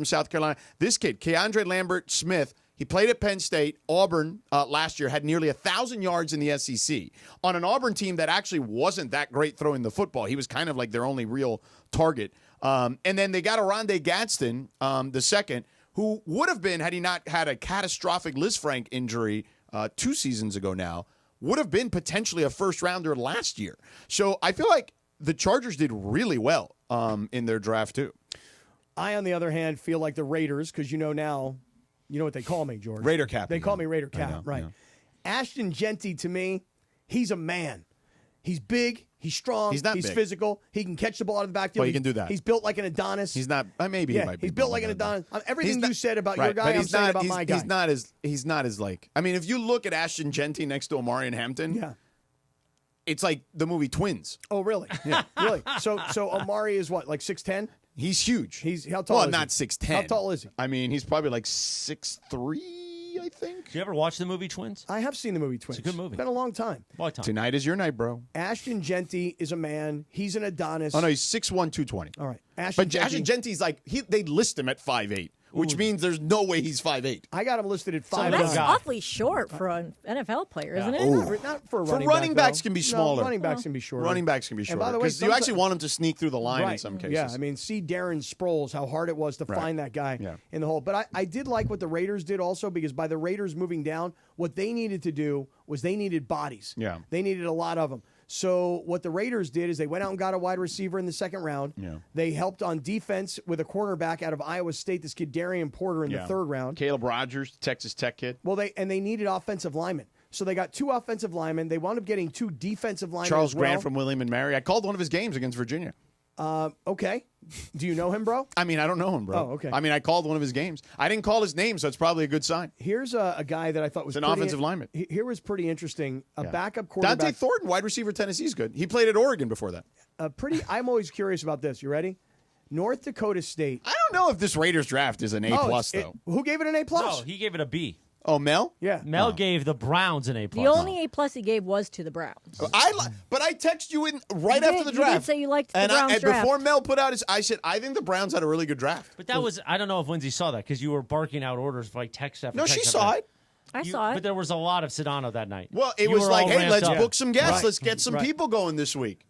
South Carolina. This kid, Keandre Lambert Smith, he played at Penn State. Auburn last year had nearly 1,000 yards in the SEC on an Auburn team that actually wasn't that great throwing the football. He was kind of like their only real target. And then they got Oronde Gadsden, the second, who would have been, had he not had a catastrophic Liz Frank injury 2 seasons ago now, would have been potentially a first-rounder last year. So I feel like the Chargers did really well in their draft, too. I, on the other hand, feel like the Raiders, because now, you know what they call me, George. Raider Cap. They call me Raider Cap, right. Ashton Genty, to me, he's a man. He's big. He's strong. He's not He's big. Physical. He can catch the ball out of the backfield. Well, he can do that. He's built like an Adonis. He's not. Maybe he might be. He's built like an Adonis. Everything you said about your guy, I'm saying about my guy. He's not as like. I mean, if you look at Ashton Genty next to Omarion Hampton, it's like the movie Twins. Oh, really? Yeah. Really? So Amari is what, like 6'10"? He's huge. He's how tall? Well, is not he? 6'10". How tall is he? I mean, he's probably like 6'3", I think. Did you ever watch the movie Twins? I have seen the movie Twins. It's a good movie. It's been a long time. Long time. Tonight is your night, bro. Ashton Genty is a man. He's an Adonis. Oh no, he's 6'1", 220. All right. Ashton Ashton Genty's like they list him at 5'8", which means there's no way he's 5'8". I got him listed at So 5'9". that's awfully short for an NFL player, isn't it? Not for a For running running back, backs though. can be No, smaller. running backs can be shorter. Running backs can be And shorter. by the way, Because you actually want him to sneak through the line right. in some cases. Yeah, I mean, see Darren Sproles, how hard it was to find that guy in the hole. But I did like what the Raiders did also, because by the Raiders moving down, what they needed to do was they needed bodies. Yeah. They needed a lot of them. So what the Raiders did is they went out and got a wide receiver in the second round. Yeah. They helped on defense with a cornerback out of Iowa State, this kid Darian Porter in the third round. Caleb Rogers, Texas Tech kid. Well, they needed offensive linemen. So they got 2 offensive linemen. They wound up getting 2 defensive linemen Charles as well. Grant from William and Mary. I called one of his games against Virginia. Okay. Do you know him, bro? I mean, I don't know him, bro. Oh, okay. I mean, I called one of his games. I didn't call his name, so it's probably a good sign. Here's a guy that I thought was It's an offensive lineman. Here was pretty interesting. A Yeah. backup quarterback. Dante Thornton, wide receiver, Tennessee's good. He played at Oregon before that. I'm always curious about this. You ready? North Dakota State. I don't know if this Raiders draft is an A plus though. Who gave it an A plus? No, he gave it a B. Oh, Mel? Yeah. Mel gave the Browns an A+. The only A+ he gave was to the Browns. But I text you in right You after did- the you draft. did say you liked the and Browns and draft. before Mel put out his, I said, I think the Browns had a really good draft. But that was, I don't know if Lindsay saw that because you were barking out orders for like text after No, text she after saw text. it. I saw it. But there was a lot of Sedano that night. Well, it You was were like, all hey, ramped let's up. book some guests. Right. Let's get some Right. people going this week.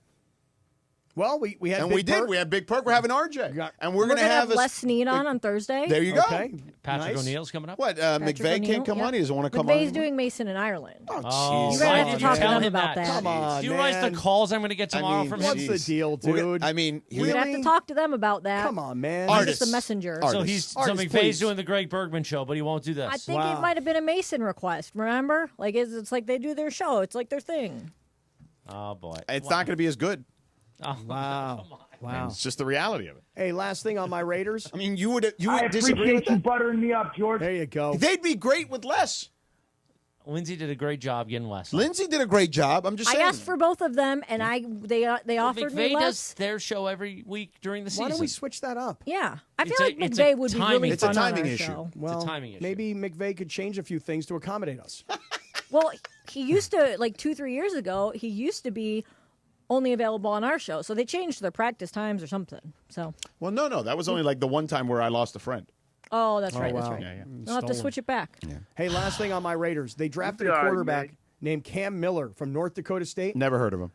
Well, we had And Big we did. Perk. We had Big Perk. We're having RJ. And we're We're going to gonna have Les Snead on Thursday. There you go. Okay. Patrick Nice. O'Neill's coming up. What? Patrick McVay can't O'Neil, come yeah. on. He doesn't want to come McVay's on. doing Mason in Ireland. Oh, You jeez. gotta why have to did talk you to tell them him about that? that. Come on, Do you realize the man. calls I'm going to get tomorrow from him? What's the deal, We're dude? I mean, You're gonna have to talk to them about that. Come on, man. He's Artists. just a messenger. Artists. So Artists, McVay's please. doing the Greg Bergman show, but he won't do this. I think it might have been a Mason request. Remember, like it's like they do their show. It's like their thing. Oh boy, it's not going to be as good. Oh, Wow. Wow. It's just the reality of it. Hey, last thing on my Raiders. I mean, you would I disagree with appreciate you that? buttering me up, George. There you go. They'd be great with less. Lindsay did a great job getting less. Lindsay did a great job. I'm just I saying. asked for both of them, and they offered me McVay less. does their show every week during the season. Why don't we switch that up? Yeah, I feel It's a- like it's a McVay would be timing- really It's a fun timing on our issue. show. Well, a timing issue. maybe McVay could change a few things to accommodate us. Well, he used to, like 2-3 years ago, he used to be only available on our show. So they changed their practice times or something. So, Well, no. That was only like the one time where I lost a friend. oh, that's right. wow. That's right. Yeah, yeah. I'll have to Stolen. switch it back. Hey, last thing on my Raiders. They drafted You'll a be all right, quarterback man. named Cam Miller from North Dakota State. Never heard of him.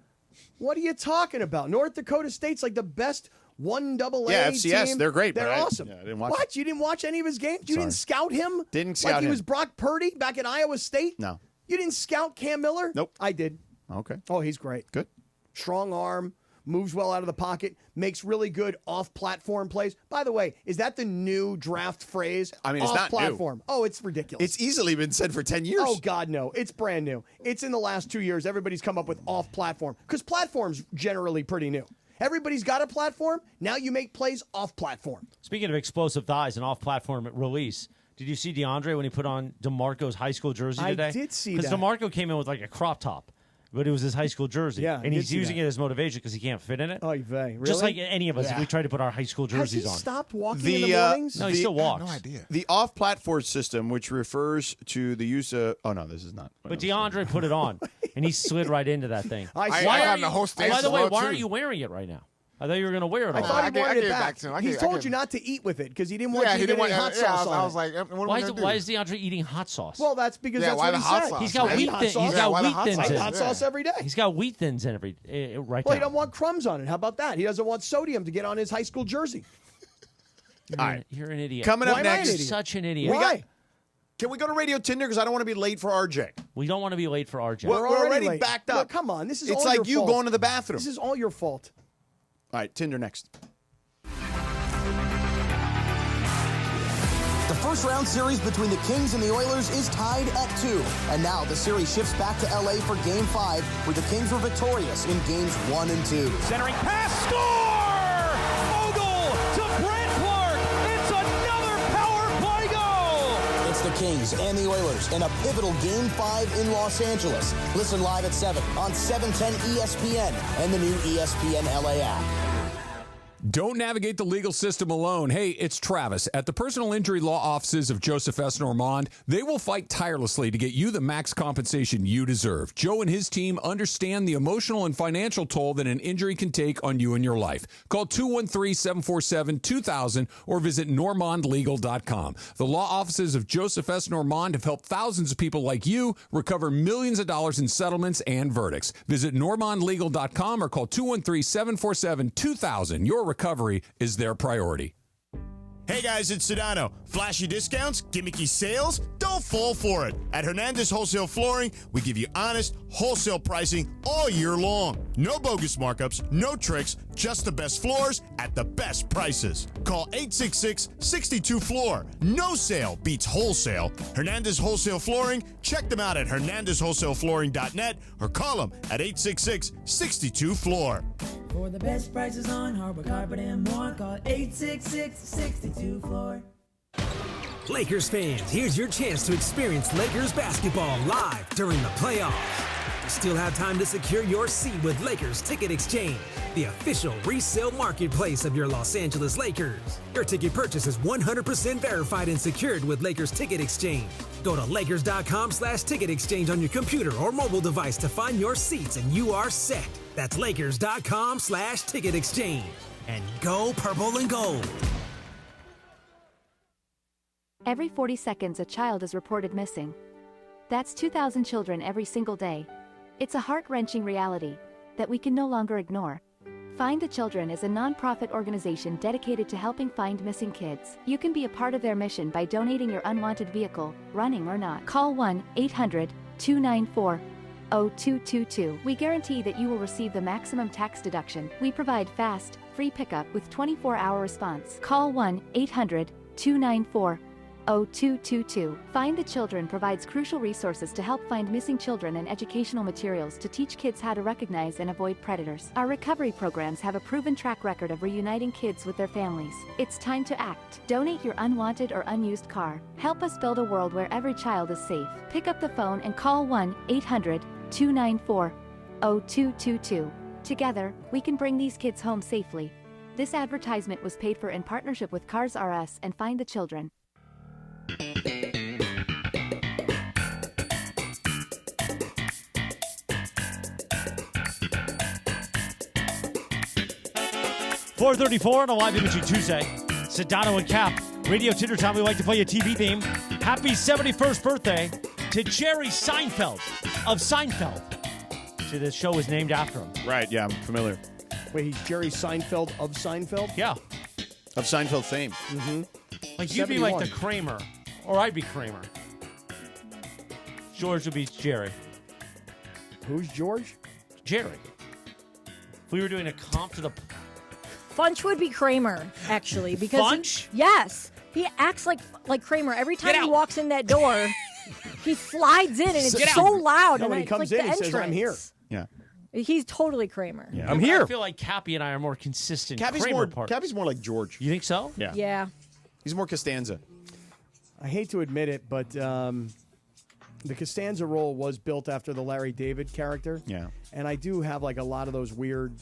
What are you talking about? North Dakota State's like the best 1AA Yeah, FCS, team. they're great, but They're I- awesome. yeah, I didn't watch what? it. You didn't watch any of his games? You didn't scout him? Didn't scout like he him. was Brock Purdy back at Iowa State? No. You didn't scout Cam Miller? Nope. I did. Okay. Oh, he's great. Good. Strong arm, moves well out of the pocket, makes really good off-platform plays. By the way, is that the new draft phrase? I mean, it's not new. off-platform. Oh, it's ridiculous. It's easily been said for 10 years. Oh, God, no. It's brand new. It's in the last 2 years. Everybody's come up with off-platform because platform's generally pretty new. Everybody's got a platform. Now you make plays off-platform. Speaking of explosive thighs and off-platform release, did you see DeAndre when he put on DeMarco's high school jersey I today? did see Because that. DeMarco came in with like a crop top, but it was his high school jersey. Yeah, I and did he's see using that. it as motivation because he can't fit in it. Oh, really? Just like any of us, if Yeah. we try to put our high school Has he jerseys on. stopped walking in the The, mornings? No, he still walks. No idea. The off-platform system, which refers to the use of... Oh, no, this is not. But DeAndre put it on, and he slid right into that thing. I I Why got are in the you- whole stage By the way, slow, why too. aren't you wearing it right now? I thought you were going to wear it I all. thought I he get- I wanted get it it back. back to him. I He's get- I told get- you not to eat with it because he didn't want Yeah, you he to get didn't any want. hot Yeah, sauce I on was it. like, what are we Why gonna do? is DeAndre eating hot sauce? Well, that's because Yeah, that's why what the he hot said. sauce? He's got I eat wheat hot thins. sauce. He's Yeah, got why the wheat hot thins. sauce? I in eat it. hot Yeah. sauce every day. He's got wheat thins in right Well, he now. doesn't want crumbs on it. How about that? He doesn't want sodium to get on his high school jersey. You're an idiot. Coming up Why am I an next... idiot? Such an idiot. Why? Can we go to Radio Tinder? Because I don't want to be late for RJ. We don't want to be late for RJ. We're already late. backed up. Look, come on. This is It's all like your you fault. going to the bathroom. This is all your fault. All right, Tinder next. The first round series between the Kings and the Oilers is tied at 2. And now the series shifts back to LA for Game 5, where the Kings were victorious in Games 1 and 2. Centering pass, score! Ogle to Brent Clark. It's another power play goal. It's the Kings and the Oilers in a pivotal Game 5 in Los Angeles. Listen live at 7 on 710 ESPN and the new ESPN LA app. Don't navigate the legal system alone. Hey, it's Travis. At the personal injury law offices of Joseph S. Normand, they will fight tirelessly to get you the max compensation you deserve. Joe and his team understand the emotional and financial toll that an injury can take on you and your life. Call 213-747-2000 or visit normandlegal.com. The law offices of Joseph S. Normand have helped thousands of people like you recover millions of dollars in settlements and verdicts. Visit normandlegal.com or call 213-747-2000. Your recovery is their priority. Hey guys, it's Sedano. Flashy discounts, gimmicky sales? Don't fall for it. At Hernandez Wholesale Flooring, we give you honest, wholesale pricing all year long. No bogus markups, no tricks, just the best floors at the best prices. Call 866-62-FLOOR. No sale beats wholesale. Hernandez Wholesale Flooring, check them out at hernandezwholesaleflooring.net or call them at 866-62-FLOOR. For the best prices on hardwood carpet and more, call 866-62-FLOOR. Lakers fans, here's your chance to experience Lakers basketball live during the playoffs. You still have time to secure your seat with Lakers Ticket Exchange, the official resale marketplace of your Los Angeles Lakers. Your ticket purchase is 100% verified and secured with Lakers Ticket Exchange. Go to Lakers.com/ticket exchange on your computer or mobile device to find your seats, and you are set. That's Lakers.com/ticket exchange. And go purple and gold. Every 40 seconds, a child is reported missing. That's 2,000 children every single day. It's a heart-wrenching reality that we can no longer ignore. Find the Children is a non-profit organization dedicated to helping find missing kids. You can be a part of their mission by donating your unwanted vehicle, running or not. Call 1-800-294-0222. We guarantee that you will receive the maximum tax deduction. We provide fast, free pickup with 24-hour response. Call 1-800-294-0222. Find the Children provides crucial resources to help find missing children and educational materials to teach kids how to recognize and avoid predators. Our recovery programs have a proven track record of reuniting kids with their families. It's time to act. Donate your unwanted or unused car. Help us build a world where every child is safe. Pick up the phone and call 1-800-294-0222. Together, we can bring these kids home safely. This advertisement was paid for in partnership with Cars R Us and Find the Children. 4:34 on a live imaging Tuesday. Sedano and Kap. Radio Tinder time. We like to play a TV theme. Happy 71st birthday to Jerry Seinfeld of Seinfeld. See, this show was named after him. Right, yeah, I'm familiar. Wait, he's Jerry Seinfeld of Seinfeld? Yeah. Of Seinfeld fame. Mm-hmm. Like, you'd be like the Kramer, or I'd be Kramer. George would be Jerry. Who's George? Jerry. If we were doing a comp to the... Funch would be Kramer, actually. Because Funch? Yes. He acts like Kramer. Every time he walks in that door, he slides in, and it's so loud. No, and when he comes like in, the he says, I'm here. Yeah. He's totally Kramer. Yeah. I'm here. I feel like Cappy and I are more consistent Kramer partners. Cappy's more like George. You think so? Yeah. Yeah. He's more Costanza. I hate to admit it, but the Costanza role was built after the Larry David character. Yeah. And I do have like a lot of those weird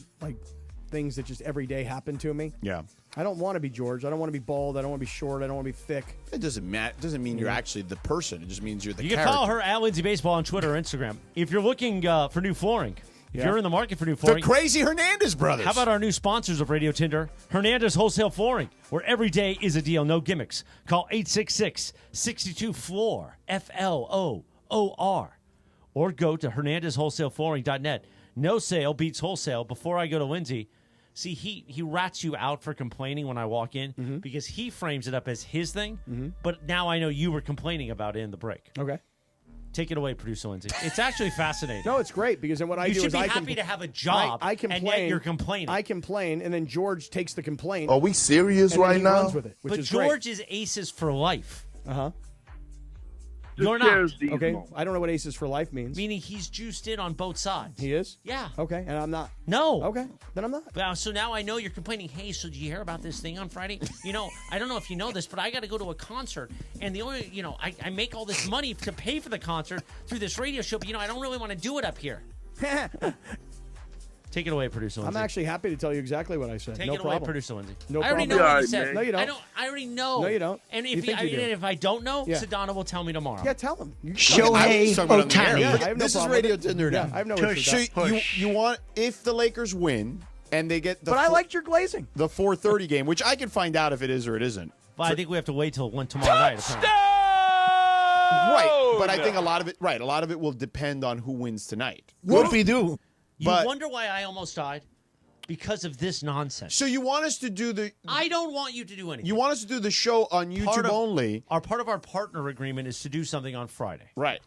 things that just every day happen to me. Yeah. I don't want to be George. I don't want to be bald. I don't want to be short. I don't want to be thick. It doesn't matter. It doesn't mean you're actually the person. It just means you're the You character. can follow her at Lindsay Baseball on Twitter or Instagram. If you're looking for new flooring, if you're in the market for new flooring. The Crazy Hernandez brothers. How about our new sponsors of Radio Tinder? Hernandez Wholesale Flooring, where every day is a deal, no gimmicks. Call 866-62-FLOOR, F-L-O-O-R. Or go to hernandezwholesaleflooring.net. No sale beats wholesale. Before I go to Lindsay, see, he rats you out for complaining when I walk in because he frames it up as his thing, but now I know you were complaining about it in the break. Okay. Take it away, producer Lindsay. It's actually fascinating. No, it's great because then what I do is You should be happy to have a job, I complain, and yet you're complaining. I complain, and then George takes the complaint. Are we serious and then right he now? runs with it, which But is George is aces for life. Uh-huh. You're shares not. these Okay, moments. I don't know what Aces for Life means. Meaning he's juiced in on both sides. He is? Yeah. Okay, and I'm not. No. Okay, then I'm not. Well, so now I know you're complaining. Hey, so did you hear about this thing on Friday? I don't know if you know this, but I got to go to a concert, and the only, I make all this money to pay for the concert through this radio show, but I don't really want to do it up here. Take it away, producer Lindsay. I'm actually happy to tell you exactly what I said. Take no it problem. away, producer Lindsay. No I already problem. know All what right, you said. man. No, you don't. I already know. No, you don't. And You think you do. if I don't know, Yeah. Sedano will tell me tomorrow. Yeah, tell him. Shohei Ohtani. Yeah, I have no This is problem Radio with it. Tinder now. Yeah, I have no issue with So that. you want, if the Lakers win and they get the But I liked your glazing. the 4:30 game, which I can find out if it is or it isn't. But I think we have to wait till one tomorrow night. apparently. Right, but I think a lot of it will depend on who wins tonight. Whoopie-doo. You But- wonder why I almost died? Because of this nonsense. So you want us to do the? I don't want you to do anything. You want us to do the show on YouTube only? Part of our partner agreement is to do something on Friday. Right.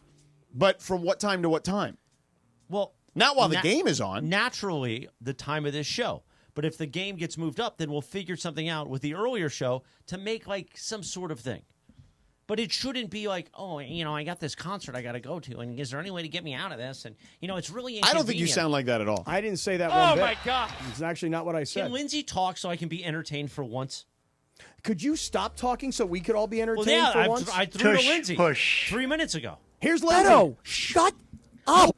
But from what time to what time? Well, not while the game is on. Naturally, the time of this show. But if the game gets moved up, then we'll figure something out with the earlier show to make like some sort of thing. But it shouldn't be like, I got this concert I got to go to, and is there any way to get me out of this? And, it's really inconvenient. I don't think you sound like that at all. I didn't say that one bit. Oh, my God. It's actually not what I said. Can Lindsay talk so I can be entertained for once? Could you stop talking so we could all be entertained Well, yeah, for once? I threw to Lindsay 3 minutes ago. Here's Lindsay. Shut up.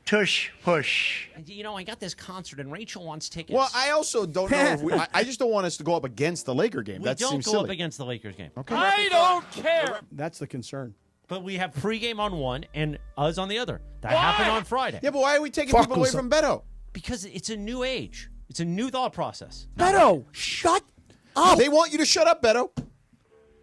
Tush push. I got this concert, and Rachel wants tickets. Well, I also don't know. If I just don't want us to go up against the Laker game. We That don't seems go silly. up against the Lakers game. Okay. I don't care. That's the concern. But we have pregame on one and us on the other. That happened on Friday. Yeah, but why are we taking people away from Beto? Because it's a new age. It's a new thought process. Beto, shut up. They want you to shut up, Beto.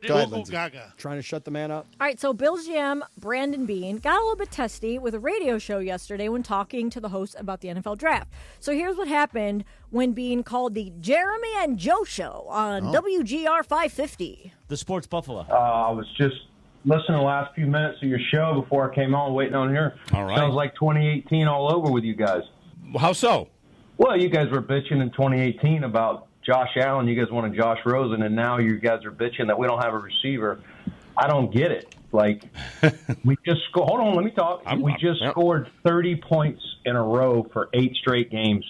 Go ahead, Lindsay. Trying to shut the man up. All right, so Bills GM Brandon Beane got a little bit testy with a radio show yesterday when talking to the host about the NFL draft. So here's what happened when Beane called the Jeremy and Joe show on WGR 550. The Sports Buffalo. I was just listening to the last few minutes of your show before I came on, waiting on here. All right. Sounds like 2018 all over with you guys. How so? Well, you guys were bitching in 2018 about Josh Allen. You guys wanted Josh Rosen, and now you guys are bitching that we don't have a receiver. I don't get it. Like, we just hold on, let me talk. We just scored 30 points in a row for 8 straight games.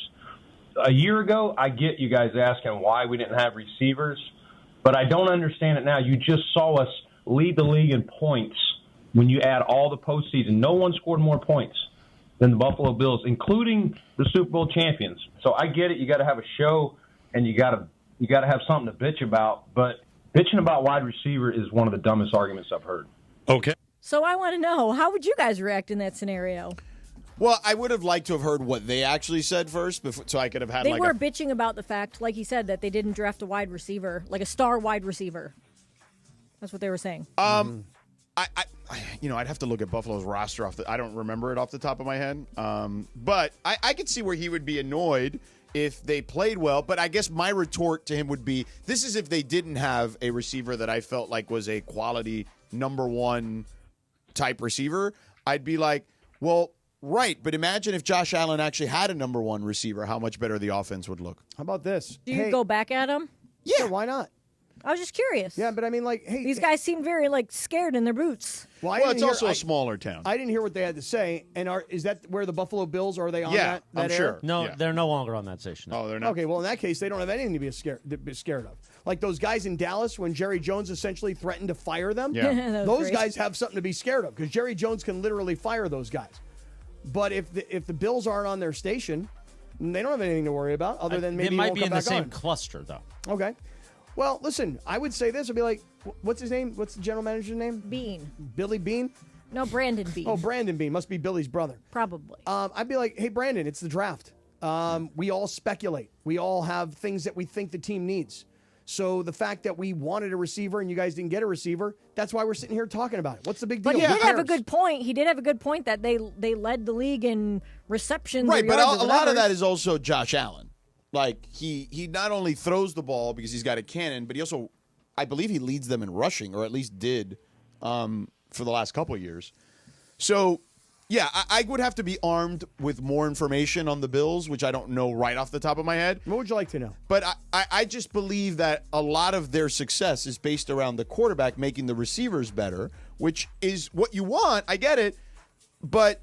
A year ago, I get you guys asking why we didn't have receivers, but I don't understand it now. You just saw us lead the league in points when you add all the postseason. No one scored more points than the Buffalo Bills, including the Super Bowl champions. So I get it. You got to have a show, and you got to have something to bitch about. But bitching about wide receiver is one of the dumbest arguments I've heard. Okay. So I want to know, how would you guys react in that scenario? Well, I would have liked to have heard what they actually said first, so I could have had They were bitching about the fact, like he said, that they didn't draft a wide receiver, like a star wide receiver. That's what they were saying. I'd have to look at Buffalo's roster I don't remember it off the top of my head. But I could see where he would be annoyed if they played well. But I guess my retort to him would be, this is if they didn't have a receiver that I felt like was a quality number one type receiver. I'd be like, well, right. But imagine if Josh Allen actually had a number one receiver, how much better the offense would look. How about this? Do you go back at him? Yeah, why not? I was just curious. Yeah, but I mean, like, hey, these guys seem very scared in their boots. Well, it's also a smaller town. I didn't hear what they had to say. And is that where the Buffalo Bills are? They on Yeah, that I'm air? sure. No, Yeah. they're no longer on that station. Oh, they're not. Okay, well, in that case, they don't have anything to be scared of. Like those guys in Dallas when Jerry Jones essentially threatened to fire them. Yeah. That was Those great. guys have something to be scared of because Jerry Jones can literally fire those guys. But if the Bills aren't on their station, they don't have anything to worry about other than maybe they he might won't be come in the back same on. cluster, though. Okay. Well, listen, I would say this. I'd be like, what's his name? What's the general manager's name? Beane. Billy Beane? No, Brandon Beane. Oh, Brandon Beane. Must be Billy's brother. Probably. I'd be like, hey, Brandon, it's the draft. We all speculate. We all have things that we think the team needs. So the fact that we wanted a receiver and you guys didn't get a receiver, that's why we're sitting here talking about it. What's the big deal? But he Who did have a cares? good point. He did have a good point that they led the league in receptions. Right, or but yards or a lot of whatever. that is also Josh Allen. Like, he not only throws the ball because he's got a cannon, but he also, I believe he leads them in rushing, or at least did for the last couple of years. So, yeah, I would have to be armed with more information on the Bills, which I don't know right off the top of my head. What would you like to know? But I just believe that a lot of their success is based around the quarterback making the receivers better, which is what you want. I get it. But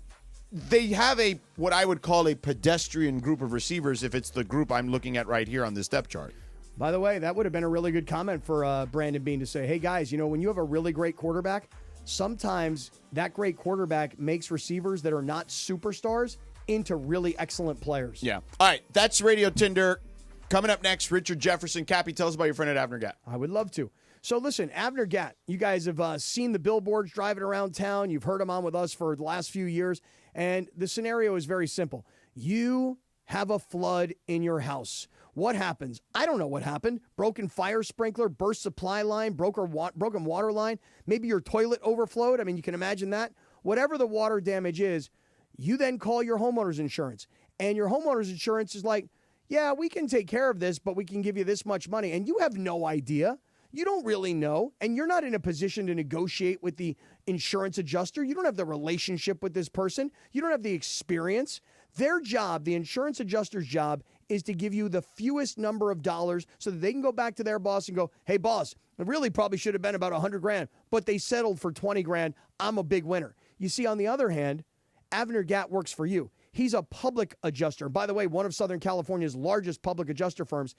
they have what I would call a pedestrian group of receivers if it's the group I'm looking at right here on this depth chart. By the way, that would have been a really good comment for Brandon Beane to say, hey, guys, when you have a really great quarterback, sometimes that great quarterback makes receivers that are not superstars into really excellent players. Yeah. All right, that's Radio Tinder. Coming up next, Richard Jefferson. Cappy, tell us about your friend at Avner Gatt. I would love to. So listen, Avner Gatt, you guys have seen the billboards driving around town. You've heard them on with us for the last few years. And the scenario is very simple. You have a flood in your house. What happens? I don't know what happened. Broken fire sprinkler, burst supply line, broken water line. Maybe your toilet overflowed. I mean, you can imagine that. Whatever the water damage is, you then call your homeowner's insurance. And your homeowner's insurance is like, yeah, we can take care of this, but we can give you this much money. And you have no idea. You don't really know, and you're not in a position to negotiate with the insurance adjuster. You don't have the relationship with this person. You don't have the experience. Their job, the insurance adjuster's job, is to give you the fewest number of dollars so that they can go back to their boss and go, hey, boss, it really probably should have been about $100,000, but they settled for $20,000. I'm a big winner. You see, on the other hand, Avner Gatt works for you. He's a public adjuster. By the way, one of Southern California's largest public adjuster firms.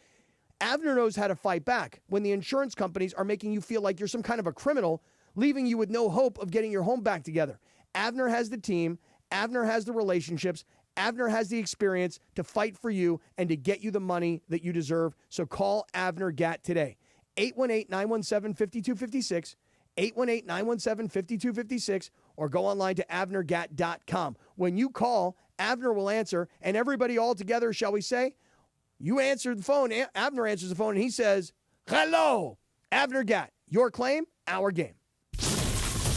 Avner knows how to fight back when the insurance companies are making you feel like you're some kind of a criminal, leaving you with no hope of getting your home back together. Avner has the team. Avner has the relationships. Avner has the experience to fight for you and to get you the money that you deserve. So call Avner Gatt today. 818-917-5256, 818-917-5256, or go online to avnergatt.com. When you call, Avner will answer, and everybody all together, shall we say, you answer the phone, Avner answers the phone, and he says, hello, Avner Gatt. Your claim, our game.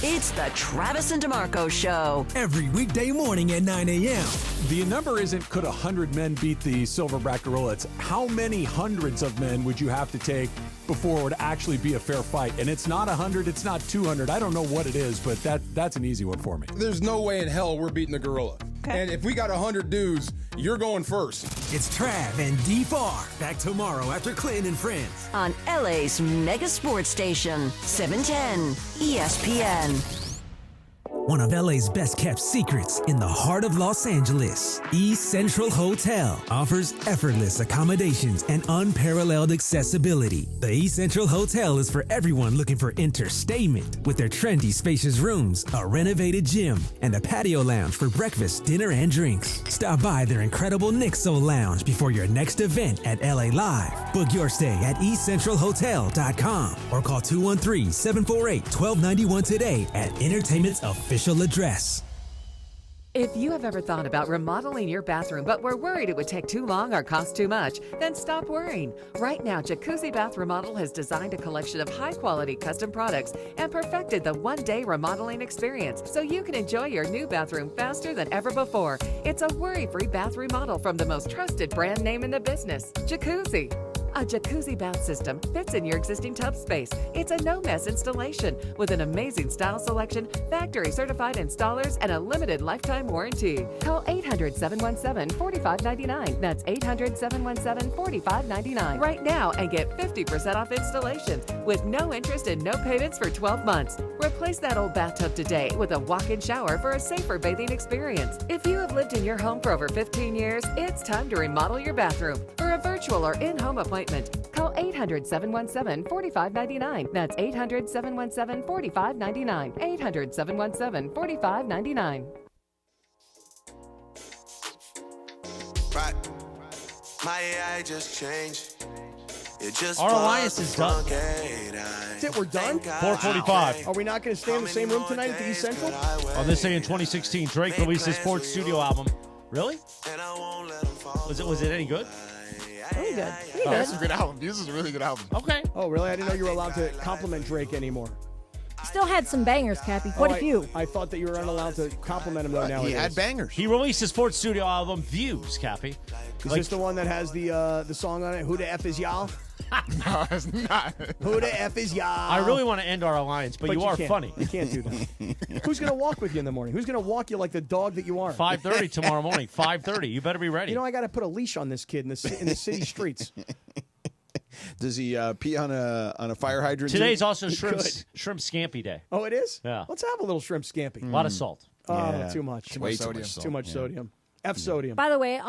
It's the Travis and DeMarco Show. Every weekday morning at 9 a.m. The number isn't could 100 men beat the silverback gorilla. It's how many hundreds of men would you have to take before it would actually be a fair fight? And it's not 100, it's not 200. I don't know what it is, but that's an easy one for me. There's no way in hell we're beating the gorilla. And if we got 100 dudes, you're going first. It's Trav and D-Far. Back tomorrow after Clinton and Friends. On LA's mega sports station, 710 ESPN. One of LA's best kept secrets in the heart of Los Angeles, East Central Hotel offers effortless accommodations and unparalleled accessibility. The East Central Hotel is for everyone looking for entertainment with their trendy, spacious rooms, a renovated gym, and a patio lounge for breakfast, dinner, and drinks. Stop by their incredible Nixo Lounge before your next event at LA Live. Book your stay at eastcentralhotel.com or call 213-748-1291 today at Entertainment's official address. If you have ever thought about remodeling your bathroom but were worried it would take too long or cost too much, then stop worrying. Right now, Jacuzzi Bath Remodel has designed a collection of high-quality custom products and perfected the one-day remodeling experience so you can enjoy your new bathroom faster than ever before. It's a worry-free bath remodel from the most trusted brand name in the business, Jacuzzi. A jacuzzi bath system fits in your existing tub space. It's a no-mess installation with an amazing style selection, factory-certified installers, and a limited lifetime warranty. Call 800-717-4599. That's 800-717-4599 right now and get 50% off installations with no interest and no payments for 12 months. Replace that old bathtub today with a walk-in shower for a safer bathing experience. If you have lived in your home for over 15 years, it's time to remodel your bathroom. For a virtual or in-home appointment, call 800-717-4599. That's 800-717-4599. 800-717-4599. Right. My AI just changed. Our alliance is done. That's it, we're done? 4:45. Are we not going to stay in the same room tonight at the East Central? On this day in 2016, Drake released his fourth studio album. Really? Was it any good? Really good. Oh, that's a good album. This is a really good album. Okay. Oh, really? I didn't know you were allowed to compliment Drake anymore. Still had some bangers, Cappy. Quite a few. I thought that you were unallowed to compliment him, though, nowadays. He had bangers. He released his fourth studio album, Views, Cappy. Is this the one that has the song on it, Who the F is y'all? No, it's not. Who the F is y'all? I really want to end our alliance, but you are can't. funny. You can't do that. Who's going to walk with you in the morning? Who's going to walk you like the dog that you are? 5:30 tomorrow morning. 5:30. You better be ready. You know, I got to put a leash on this kid in the city streets. Does he pee on a fire hydrant? Today's too? also shrimp scampi day. Oh, it is? Yeah. Let's have a little shrimp scampi. A lot of salt. Oh, Yeah. too much. Too much sodium. Too much sodium. F sodium. By the way,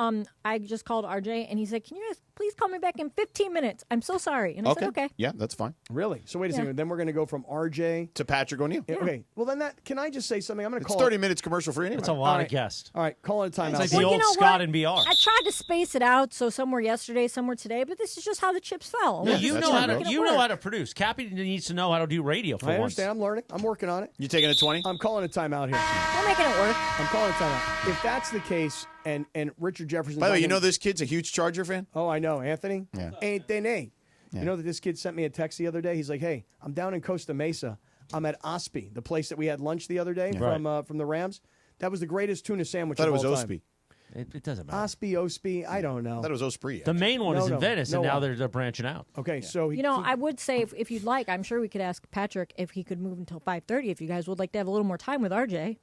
I just called RJ and he said, "Can you guys please call me back in 15 minutes? I'm so sorry." And I said, "Okay." Yeah, that's fine. Really? So wait a Yeah. second. Then we're going to go from RJ to Patrick O'Neal. Yeah, okay. Well, then can I just say something? I'm going to It's call 30 minutes commercial free anyway. It's a lot of guests. All right, call it a timeout. It's like the old Scott and BR. I tried to space it out, so somewhere yesterday, somewhere today, but this is just how the chips fell. No, you know how to produce. Cappy needs to know how to do radio for I once. understand. I'm learning. I'm working on it. You taking a 20? I'm calling a timeout here. We're making it work. I'm calling a timeout. If that's the case, and Richard Jefferson. By the way, you know this kid's a huge Charger fan? Oh, I know. Anthony? Yeah. Anthony. Yeah. You know that this kid sent me a text the other day? He's like, hey, I'm down in Costa Mesa. I'm at Ospi, the place that we had lunch the other day from the Rams. That was the greatest tuna sandwich I thought of it was all time. Ospie. It doesn't matter. Ospi, I don't know. I thought it was Osprey. The main one is in Venice, and now no. they're branching out. Okay, so You know, I would say if you'd like, I'm sure we could ask Patrick if he could move until 5:30 if you guys would like to have a little more time with RJ.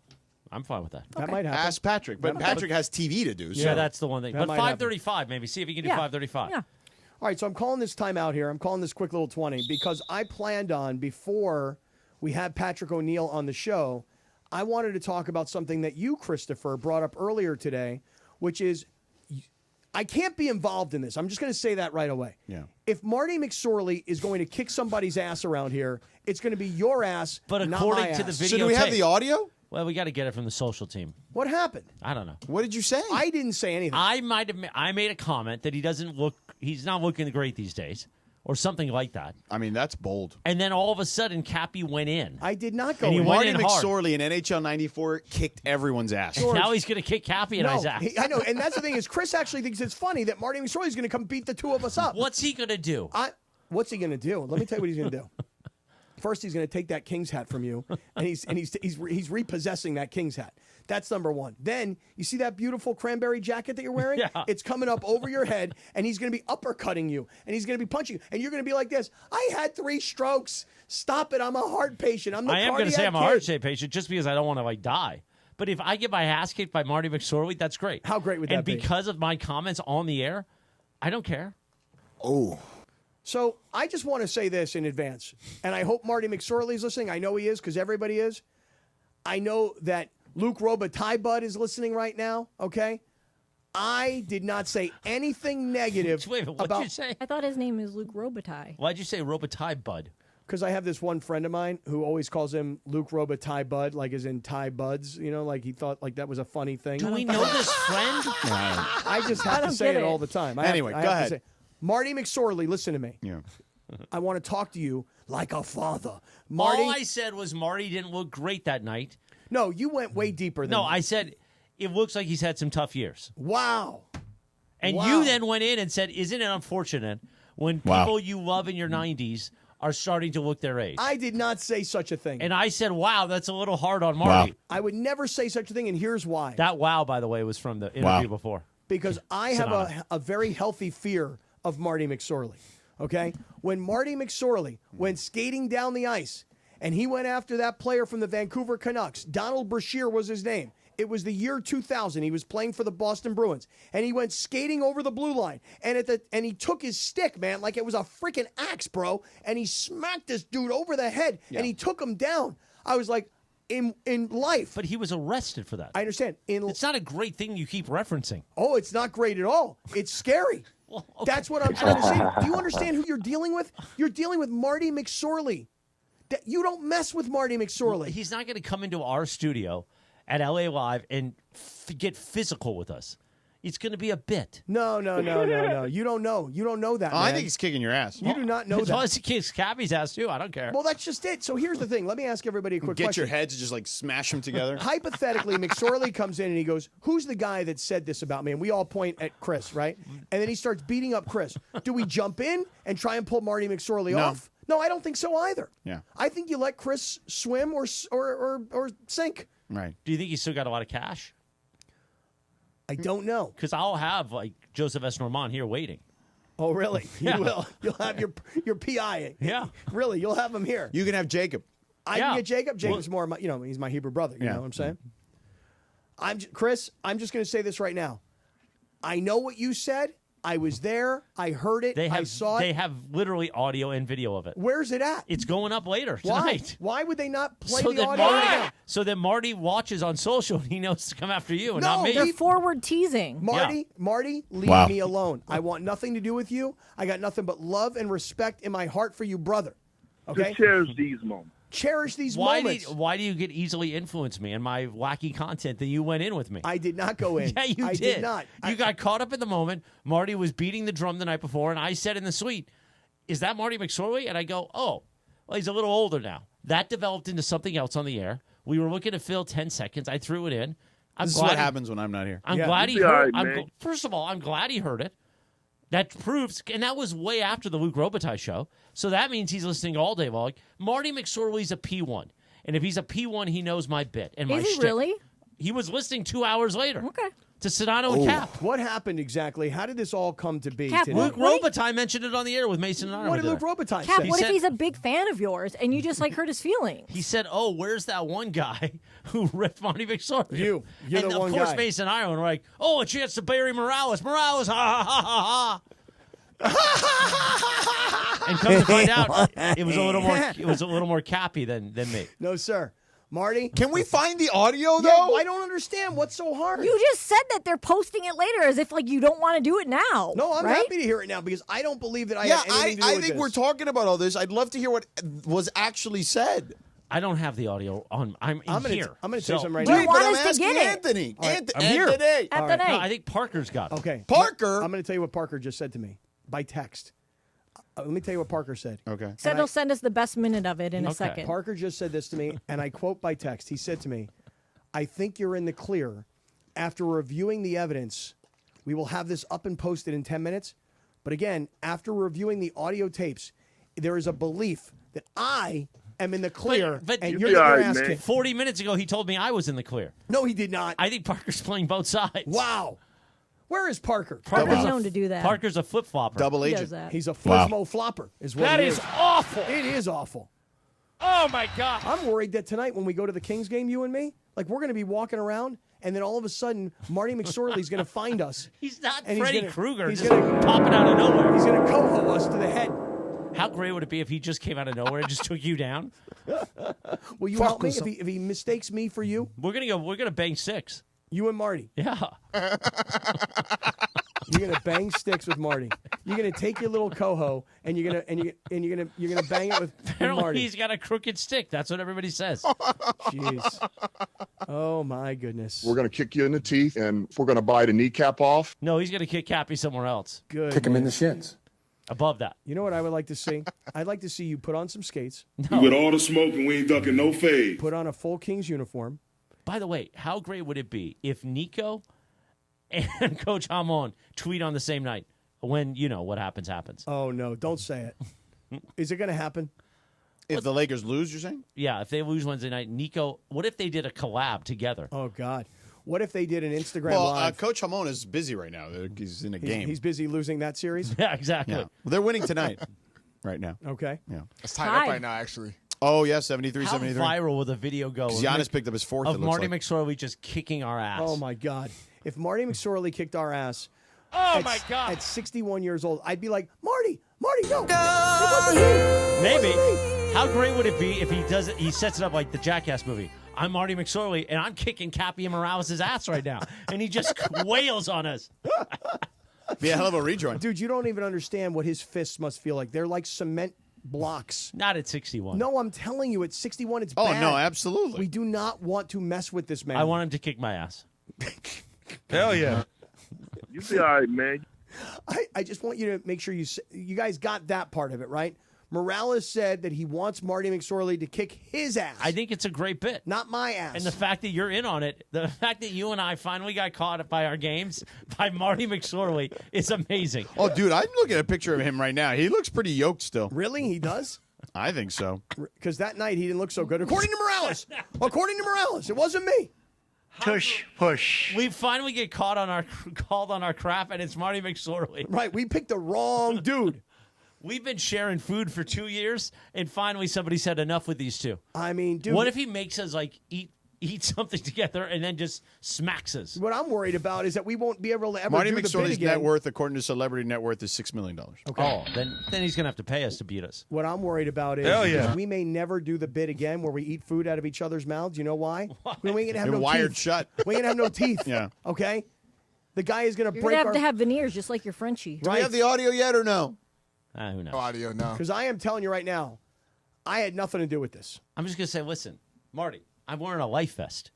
I'm fine with that. That might happen. Ask Patrick. But Patrick has TV to do. So. Yeah, that's the one thing. That But might happen. 5:35, maybe. See if he can do Yeah. 5:35. Yeah. All right, so I'm calling this timeout here. I'm calling this quick little 20 because I planned on, before we had Patrick O'Neal on the show, I wanted to talk about something that you, Christopher, brought up earlier today, which is I can't be involved in this. I'm just going to say that right away. Yeah. If Marty McSorley is going to kick somebody's ass around here, it's going to be your ass, But not according my to the ass. video, So do we have the audio? Well, we got to get it from the social team. What happened? I don't know. What did you say? I didn't say anything. I made a comment that he's not looking great these days, or something like that. I mean, that's bold. And then all of a sudden, Cappy went in. I did not go And he in. went Marty in hard. McSorley in NHL 94 kicked everyone's ass. Now he's going to kick Cappy in his ass. I know, and that's the thing is Chris actually thinks it's funny that Marty McSorley is going to come beat the two of us up. What's he going to do? What's he going to do? Let me tell you what he's going to do. First, he's going to take that King's hat from you, and he's repossessing that King's hat. That's number one. Then you see that beautiful cranberry jacket that you're wearing? Yeah. It's coming up over your head, and he's going to be uppercutting you, and he's going to be punching you, and you're going to be like this. I had 3 strokes. Stop it. I'm a heart patient. I'm the I am going to cardiac say I'm a kid. heart shape patient just because I don't want to die. But if I get my ass kicked by Marty McSorley, that's great. How great would that be? And because of my comments on the air, I don't care. Oh. So I just want to say this in advance, and I hope Marty McSorley is listening. I know he is because everybody is. I know that Luke Robitaille is listening right now, okay? I did not say anything negative Wait, what'd about you say? I thought his name is Luke Robitaille. Why'd you say Robitaille, bud? because I have this one friend of mine who always calls him Luke Robitaille Bud, like as in Thai buds, you know, like he thought like that was a funny thing. Do we know this friend? I just have to say it all the time. Anyway, go ahead. Marty McSorley, listen to me. Yeah. I want to talk to you like a father. Marty, All I said was Marty didn't look great that night. No, you went way deeper than No, that. I said it looks like he's had some tough years. Wow. And Wow. you then went in and said, isn't it unfortunate when people you love in your 90s are starting to look their age? I did not say such a thing. And I said, wow, that's a little hard on Marty. I would never say such a thing, and here's why. That wow, by the way, was from the interview before. Because I have a very healthy fear of Marty McSorley. Okay? When Marty McSorley went skating down the ice and he went after that player from the Vancouver Canucks, Donald Brashear was his name. It was the year 2000. He was playing for the Boston Bruins, and he went skating over the blue line. And he took his stick, man, like it was a freaking axe, bro. And he smacked this dude over the head, and he took him down. I was like, in life. But he was arrested for that. I understand. It's not a great thing you keep referencing. Oh, it's not great at all. It's scary. That's what I'm trying to say. Do you understand who you're dealing with? You're dealing with Marty McSorley. You don't mess with Marty McSorley. He's not going to come into our studio at LA Live and get physical with us. It's going to be a bit. No. You don't know. You don't know that, I man. think he's kicking your ass. You do not know As long that. as he kicks Cappy's ass, too. I don't care. Well, that's just it. So here's the thing. Let me ask everybody a quick Get question. your heads and just like smash them together. Hypothetically, McSorley comes in and he goes, who's the guy that said this about me? And we all point at Chris, right? And then he starts beating up Chris. Do we jump in and try and pull Marty McSorley off? No, I don't think so either. Yeah. I think you let Chris swim or sink. Right. Do you think he's still got a lot of cash? I don't know. Because I'll have like Joseph S. Normand here waiting. Oh, really? Yeah. You will. You'll have your PI. Yeah. Really, you'll have him here. You can have Jacob. I can get Jacob. Jacob's more, he's my Hebrew brother. You know what I'm saying? Chris, I'm just going to say this right now. I know what you said, I was there. I heard it. I saw it. They have literally audio and video of it. Where's it at? It's going up later Why? tonight. Why would they not play So the that audio? Marty, so that Marty watches on social and he knows to come after you and not me. They're forward teasing. Marty, leave Wow. me alone. I want nothing to do with you. I got nothing but love and respect in my heart for you, brother. Okay? Just cherish these moments. Cherish these Why moments. why do you get easily influenced me and my wacky content that you went in with me? I did not go in. Yeah, you I did. did not. You got caught up in the moment. Marty was beating the drum the night before, and I said in the suite, "Is that Marty McSorley?" And I go, "Oh, well, he's a little older now." That developed into something else on the air. We were looking to fill 10 seconds. I threw it in. This is what happens when I'm not here. I'm glad he heard. First of all, I'm glad he heard it. That proves, and that was way after the Luke Robitaille show. So that means he's listening all day long. Marty McSorley's a P1. And if he's a P1, he knows my bit and my Is he shtick. really? He was listening 2 hours later. Okay. To Sedano and Cap. What happened exactly? How did this all come to be Cap, today? Luke Robitaille mentioned it on the air with Mason and I. What did over Luke there. Robitaille Cap, say? what He if said- he's a big fan of yours and you just hurt his feelings? He said, "Oh, where's that one guy who ripped Marty McSorley?" You're and the of one course, guy. Mason and I were like, "Oh, a chance to bury Morales. Morales, ha ha ha ha ha." And come to find out, it was a little more Cappy than me. No, sir. Marty? Can we find the audio, Yeah, though? I don't understand. What's so hard? You just said that they're posting it later as if you don't want to do it now. No, I'm right? happy to hear it now because I don't believe that I Yeah, had anything to do I with think this. we're talking about all this. I'd love to hear what was actually said. I don't have the audio on. I'm gonna here. I'm gonna tell you something right Do now. you want but I'm us to asking get it? Anthony. All right, Anthony. I'm here. Anthony. All right. No, I think Parker's got it. Okay. Parker? I'm going to tell you what Parker just said to me by text. Let me tell you what Parker said. Okay. Said he'll send us the best minute of it in a Okay. second. Parker just said this to me, and I quote by text. He said to me, "I think you're in the clear. After reviewing the evidence, we will have this up and posted in 10 minutes. But again, after reviewing the audio tapes, there is a belief that I am in the clear, But and you'll you're be all right, asking." man. 40 minutes ago, he told me I was in the clear. No, he did not. I think Parker's playing both sides. Wow. Where is Parker? Parker's known to do that. Parker's a flip flopper. Double He does agent. that. He's a Flismo flopper, is what That he is awful. It is awful. Oh my God. I'm worried that tonight when we go to the Kings game, you and me, we're going to be walking around, and then all of a sudden, Marty McSorley's going to find us. He's not And he's Freddy gonna- Krueger he's just gonna- popping out of nowhere. He's going to coho us to the head. How great would it be if he just came out of nowhere and just took you down? Will you help me if he mistakes me for you? We're gonna bang six. You and Marty. Yeah. You're gonna bang sticks with Marty. You're gonna take your little coho and you're gonna bang it with Apparently Marty. he's got a crooked stick. That's what everybody says. Jeez. Oh my goodness. We're going to kick you in the teeth, and we're going to bite a kneecap off. No, he's gonna kick Cappy somewhere else. Good. Kick him in the shins. Above that. You know what I would like to see? I'd like to see you put on some skates, With all the smoke and we ain't ducking no fade. put on a full Kings uniform. By the way, how great would it be if Nico and Coach Hamon tweet on the same night? When what happens. Oh no! Don't say it. Is it going to happen? If the Lakers lose, you're saying? Yeah, if they lose Wednesday night, Nico. What if they did a collab together? Oh God! What if they did an Instagram Well, live? Coach Hamon is busy right now. He's in a game. He's busy losing that series. Yeah, exactly. Yeah. Well, they're winning tonight, right now. Okay. Yeah. It's tied up right now, actually. Oh, yeah, How 73-73. viral will the video go? Giannis picked up his fourth, of it looks Marty like. McSorley just kicking our ass. Oh my God! If Marty McSorley kicked our ass, my God! at 61 years old, I'd be like, Marty, no, it wasn't me. Maybe. How great would it be if he does it? He sets it up like the Jackass movie. I'm Marty McSorley, and I'm kicking Cappy and Morales' ass right now, and he just wails on us. Be a hell of a rejoin. Dude, you don't even understand what his fists must feel like. They're like cement blocks. Not at 61. No, I'm telling you, at 61, it's Oh, bad. no, absolutely. We do not want to mess with this man. I want him to kick my ass. Hell yeah. You be all right, man. I just want you to make sure you guys got that part of it, right? Morales said that he wants Marty McSorley to kick his ass. I think it's a great bit. Not my ass. And the fact that you're in on it, the fact that you and I finally got caught by our games by Marty McSorley is amazing. Oh, dude, I'm looking at a picture of him right now. He looks pretty yoked still. Really? He does? I think so. Because that night he didn't look so good. According to Morales. It wasn't me. Tush, push. We finally get called on our crap, and it's Marty McSorley. Right, we picked the wrong dude. We've been sharing food for 2 years, and finally somebody said enough with these two. I mean, dude. What if he makes us eat eat something together and then just smacks us. What I'm worried about is that we won't be able to ever Marty do the bid McSorley's again. net worth, according to Celebrity Net Worth, is $6 million. Okay. Oh, then he's going to have to pay us to beat us. What I'm worried about is Hell yeah. we may never do the bid again where we eat food out of each other's mouths. You know why? We ain't gonna have They're no wired teeth. shut. We ain't gonna have no teeth. Yeah. Okay. The guy is gonna You're break gonna have our. to have veneers just like your Frenchie. Do we have the audio yet or no? Who knows? No audio, no. Because I am telling you right now, I had nothing to do with this. I'm just going to say, listen, Marty, I'm wearing a life vest.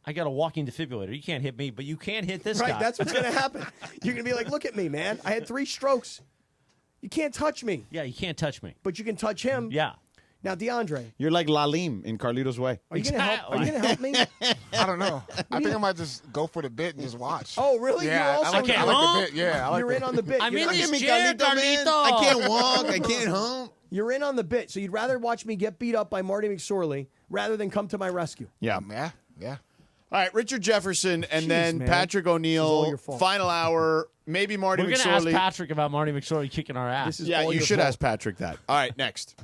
I got a walking defibrillator. You can't hit me, but you can hit this Right, guy. that's what's going to happen. You're going to be like, look at me, man. I had 3 strokes. You can't touch me. Yeah, you can't touch me. But you can touch him. Yeah. Now, DeAndre. You're like Lalim in Carlito's Way. Are you going to help? Are you going to help me? I don't know. I think I might just go for the bit and just watch. Oh, really? Yeah, You're also I like the bit. Yeah, I like You're in on the bit. I'm You're in not- this chair, Carlito. I can't walk. I can't hump. You're in on the bit, so you'd rather watch me get beat up by Marty McSorley rather than come to my rescue. Yeah. Yeah. All right, Richard Jefferson and Jeez, then man. Patrick This is all O'Neal. your fault. Final hour. Maybe Marty We're going to ask McSorley. Patrick about Marty McSorley kicking our ass. This is Yeah, all you your should fault. ask Patrick that. All right, next.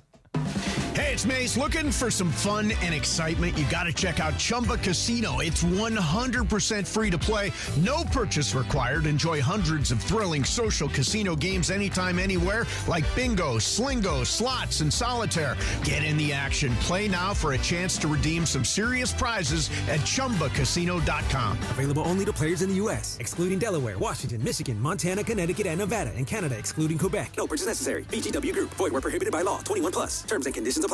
Hey, it's Mace. Looking for some fun and excitement? You got to check out Chumba Casino. It's 100% free to play. No purchase required. Enjoy hundreds of thrilling social casino games anytime, anywhere, like bingo, slingo, slots, and solitaire. Get in the action. Play now for a chance to redeem some serious prizes at ChumbaCasino.com. Available only to players in the U.S., excluding Delaware, Washington, Michigan, Montana, Connecticut, and Nevada, and Canada, excluding Quebec. No purchase necessary. VGW Group. Void where prohibited by law. 21 plus. Terms and conditions apply.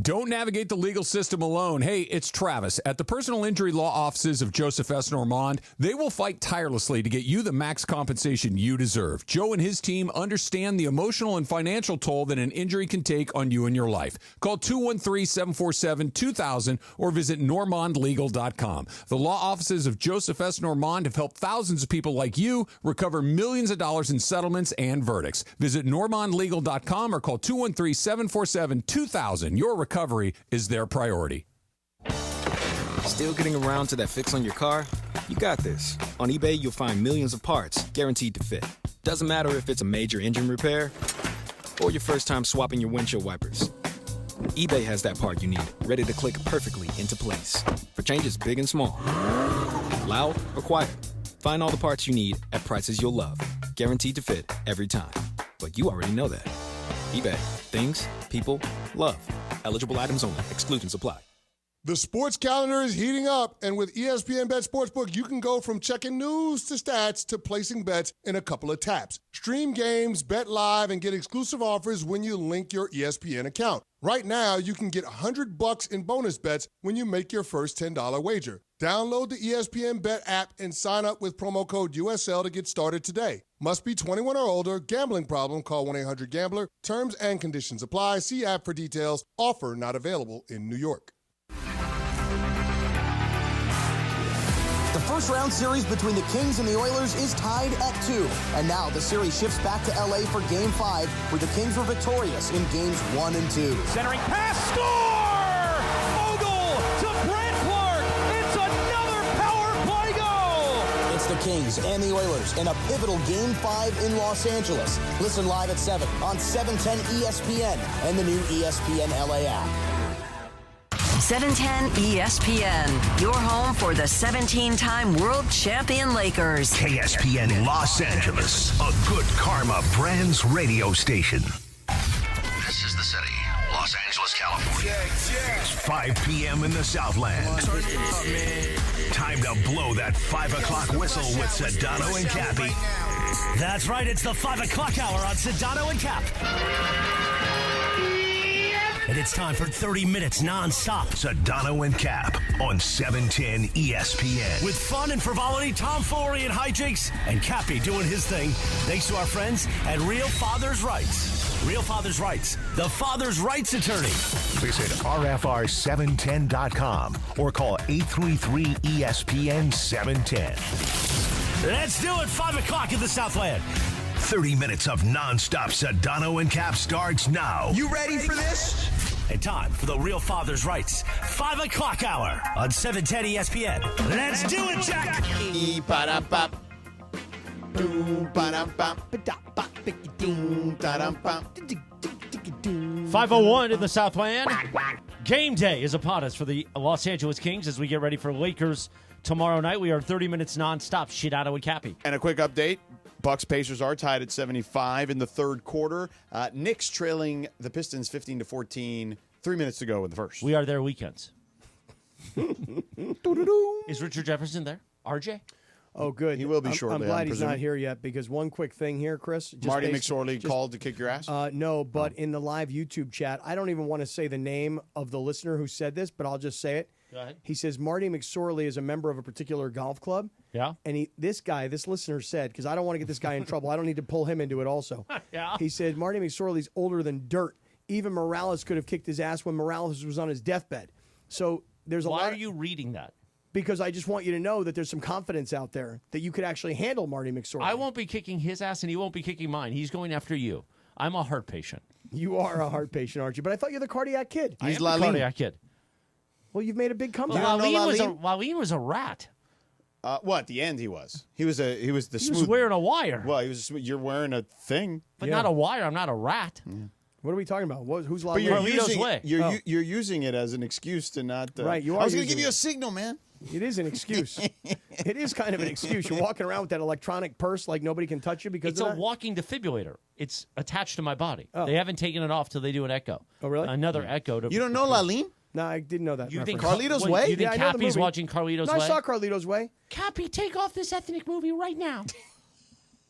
Don't navigate the legal system alone. Hey, it's Travis. At the personal injury law offices of Joseph S. Normand, they will fight tirelessly to get you the max compensation you deserve. Joe and his team understand the emotional and financial toll that an injury can take on you and your life. Call 213-747-2000 or visit normandlegal.com. The law offices of Joseph S. Normand have helped thousands of people like you recover millions of dollars in settlements and verdicts. Visit normandlegal.com or call 213-747-2000. Your recovery is their priority. Still getting around to that fix on your car? You got this. On eBay, you'll find millions of parts guaranteed to fit. Doesn't matter if it's a major engine repair or your first time swapping your windshield wipers. eBay has that part you need, ready to click perfectly into place. For changes big and small, loud or quiet, find all the parts you need at prices you'll love. Guaranteed to fit every time. But you already know that. eBay. Things, people, love. Eligible items only. Exclusions apply. The sports calendar is heating up, and with ESPN Bet Sportsbook, you can go from checking news to stats to placing bets in a couple of taps. Stream games, bet live, and get exclusive offers when you link your ESPN account. Right now, you can get $100 in bonus bets when you make your first $10 wager. Download the ESPN Bet app and sign up with promo code USL to get started today. Must be 21 or older. Gambling problem? Call 1-800-GAMBLER. Terms and conditions apply. See app for details. Offer not available in New York. The first round series between the Kings and the Oilers is tied at 2. And now the series shifts back to LA for Game 5, where the Kings were victorious in Games 1 and 2. Centering pass, score! Fogle to Brent Clark. It's another power play goal. It's the Kings and the Oilers in a pivotal Game 5 in Los Angeles. Listen live at 7 on 710 ESPN and the new ESPN LA app. 710 ESPN, your home for the 17-time world champion Lakers. KSPN Los Angeles, a Good Karma Brands radio station. This is the city, Los Angeles, California. It's 5 p.m. in the Southland. Time to blow that 5 o'clock whistle with Sedano and Cappy. That's right, it's the 5 o'clock hour on Sedano and Cap. And it's time for 30 minutes non-stop. Sedano and Cap on 710 ESPN. With fun and frivolity, tomfoolery and hijinks, and Cappy doing his thing, thanks to our friends at Real Father's Rights. Real Father's Rights, the father's rights attorney. Visit RFR710.com or call 833-ESPN-710. Let's do it, 5 o'clock in the Southland. 30 minutes of non-stop Sedano and Cap starts now. You ready for this? And time for the Real Father's Rights 5 o'clock hour on 710 ESPN. Let's do it, Jack! 5:01 in the Southland. Game day is upon us for the Los Angeles Kings as we get ready for Lakers tomorrow night. We are 30 minutes nonstop. Sedano and Cappy. And a quick update. Bucks Pacers are tied at 75 in the third quarter. Knicks trailing the Pistons 15-14. 3 minutes to go in the first. We are there weekends. Is Richard Jefferson there? RJ? Oh, good. He will be shortly. I'm glad he's not here yet because one quick thing here, Chris. Marty McSorley called to kick your ass? No, but in the live YouTube chat, I don't even want to say the name of the listener who said this, but I'll just say it. Go ahead. He says Marty McSorley is a member of a particular golf club. Yeah. And this listener said, because I don't want to get this guy in trouble, I don't need to pull him into it also. Yeah. He said Marty McSorley's older than dirt. Even Morales could have kicked his ass when Morales was on his deathbed. So there's a lot. Why are you reading that? Because I just want you to know that there's some confidence out there that you could actually handle Marty McSorley. I won't be kicking his ass, and he won't be kicking mine. He's going after you. I'm a heart patient. You are a heart patient, aren't you? But I thought you're the cardiac kid. He's the cardiac kid. Well, you've made a big comeback. Waleed was a rat. Well, at the end he was. He was the smooth. He was wearing a wire. Well, you're wearing a thing, but not a wire. I'm not a rat. Yeah. What are we talking about? Who's But you're Carlito's you're using it as an excuse to not. Right. You are. I was going to using give you a it. signal, man. It is an excuse. It is kind of an excuse. You're walking around with that electronic purse like nobody can touch you because It's of a that? walking defibrillator. It's attached to my body. Oh. They haven't taken it off till they do an echo. Oh, really? Another echo. To You don't know Laline? No, I didn't know that. You think reference. Carlito's Way? You think Yeah, I know the Cappy's movie. watching Carlito's No, Way? I saw Carlito's Way. Cappy, take off this ethnic movie right now.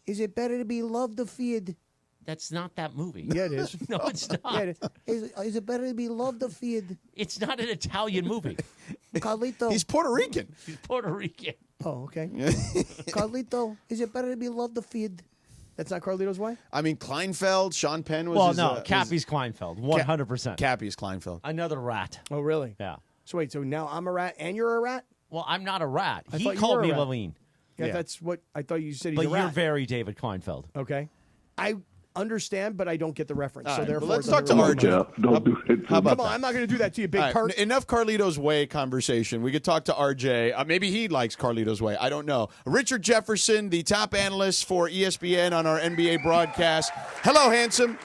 Is it better to be loved or feared? That's not that movie. Yeah, it is. No, it's not. Yeah, is it better to be loved or feared? It's not an Italian movie. Carlito. He's Puerto Rican. He's Puerto Rican. Oh, okay. Carlito, is it better to be loved or feared? That's not Carlito's Way? I mean, Kleinfeld, Sean Penn was. Well, his, no, Cappy's Kleinfeld, 100%. Cappy's Kleinfeld. Another rat. Oh, really? Yeah. So wait, so now I'm a rat and you're a rat? Well, I'm not a rat. I He thought you called were a me rat. Laline. Yeah, that's what I thought you said. He's But a you're rat. very David Kleinfeld. Okay. I understand, but I don't get the reference. All So right, therefore, well, let's it's talk to under- RJ. Don't do it. How about Come on, that? I'm not going to do that to you, big All right, Kurt. enough Carlito's Way conversation. We could talk to RJ. Maybe he likes Carlito's Way. I don't know. Richard Jefferson, the top analyst for ESPN on our NBA broadcast. Hello, handsome.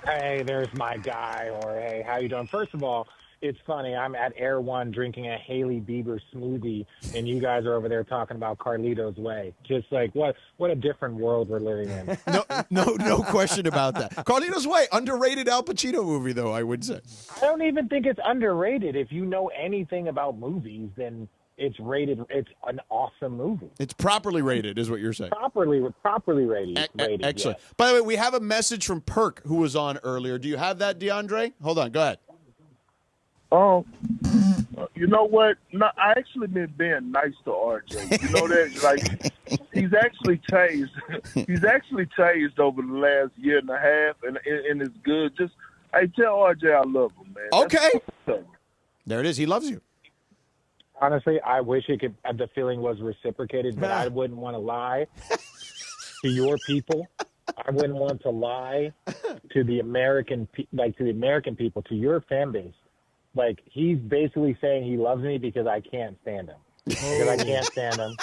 Hey, there's my guy. Or hey, how you doing? First of all, it's funny. I'm at Air One drinking a Haley Bieber smoothie, and you guys are over there talking about Carlito's Way. Just like what a different world we're living in. No question about that. Carlito's Way, underrated Al Pacino movie, though, I would say. I don't even think it's underrated. If you know anything about movies, then it's rated. It's an awesome movie. It's properly rated, is what you're saying. Properly rated. Excellent. yes. By the way, we have a message from Perk, who was on earlier. Do you have that, DeAndre? Hold on. Go ahead. You know what? No, I actually been being nice to RJ. You know that, like, he's actually changed. He's actually changed over the last year and a half, and it's good. Just, hey, tell RJ I love him, man. Okay. That's There it is. He loves you. Honestly, I wish the feeling was reciprocated, but I wouldn't want to lie to your people. I wouldn't want to lie to the American people, to your fan base. Like, he's basically saying he loves me because I can't stand him. Because I can't stand him.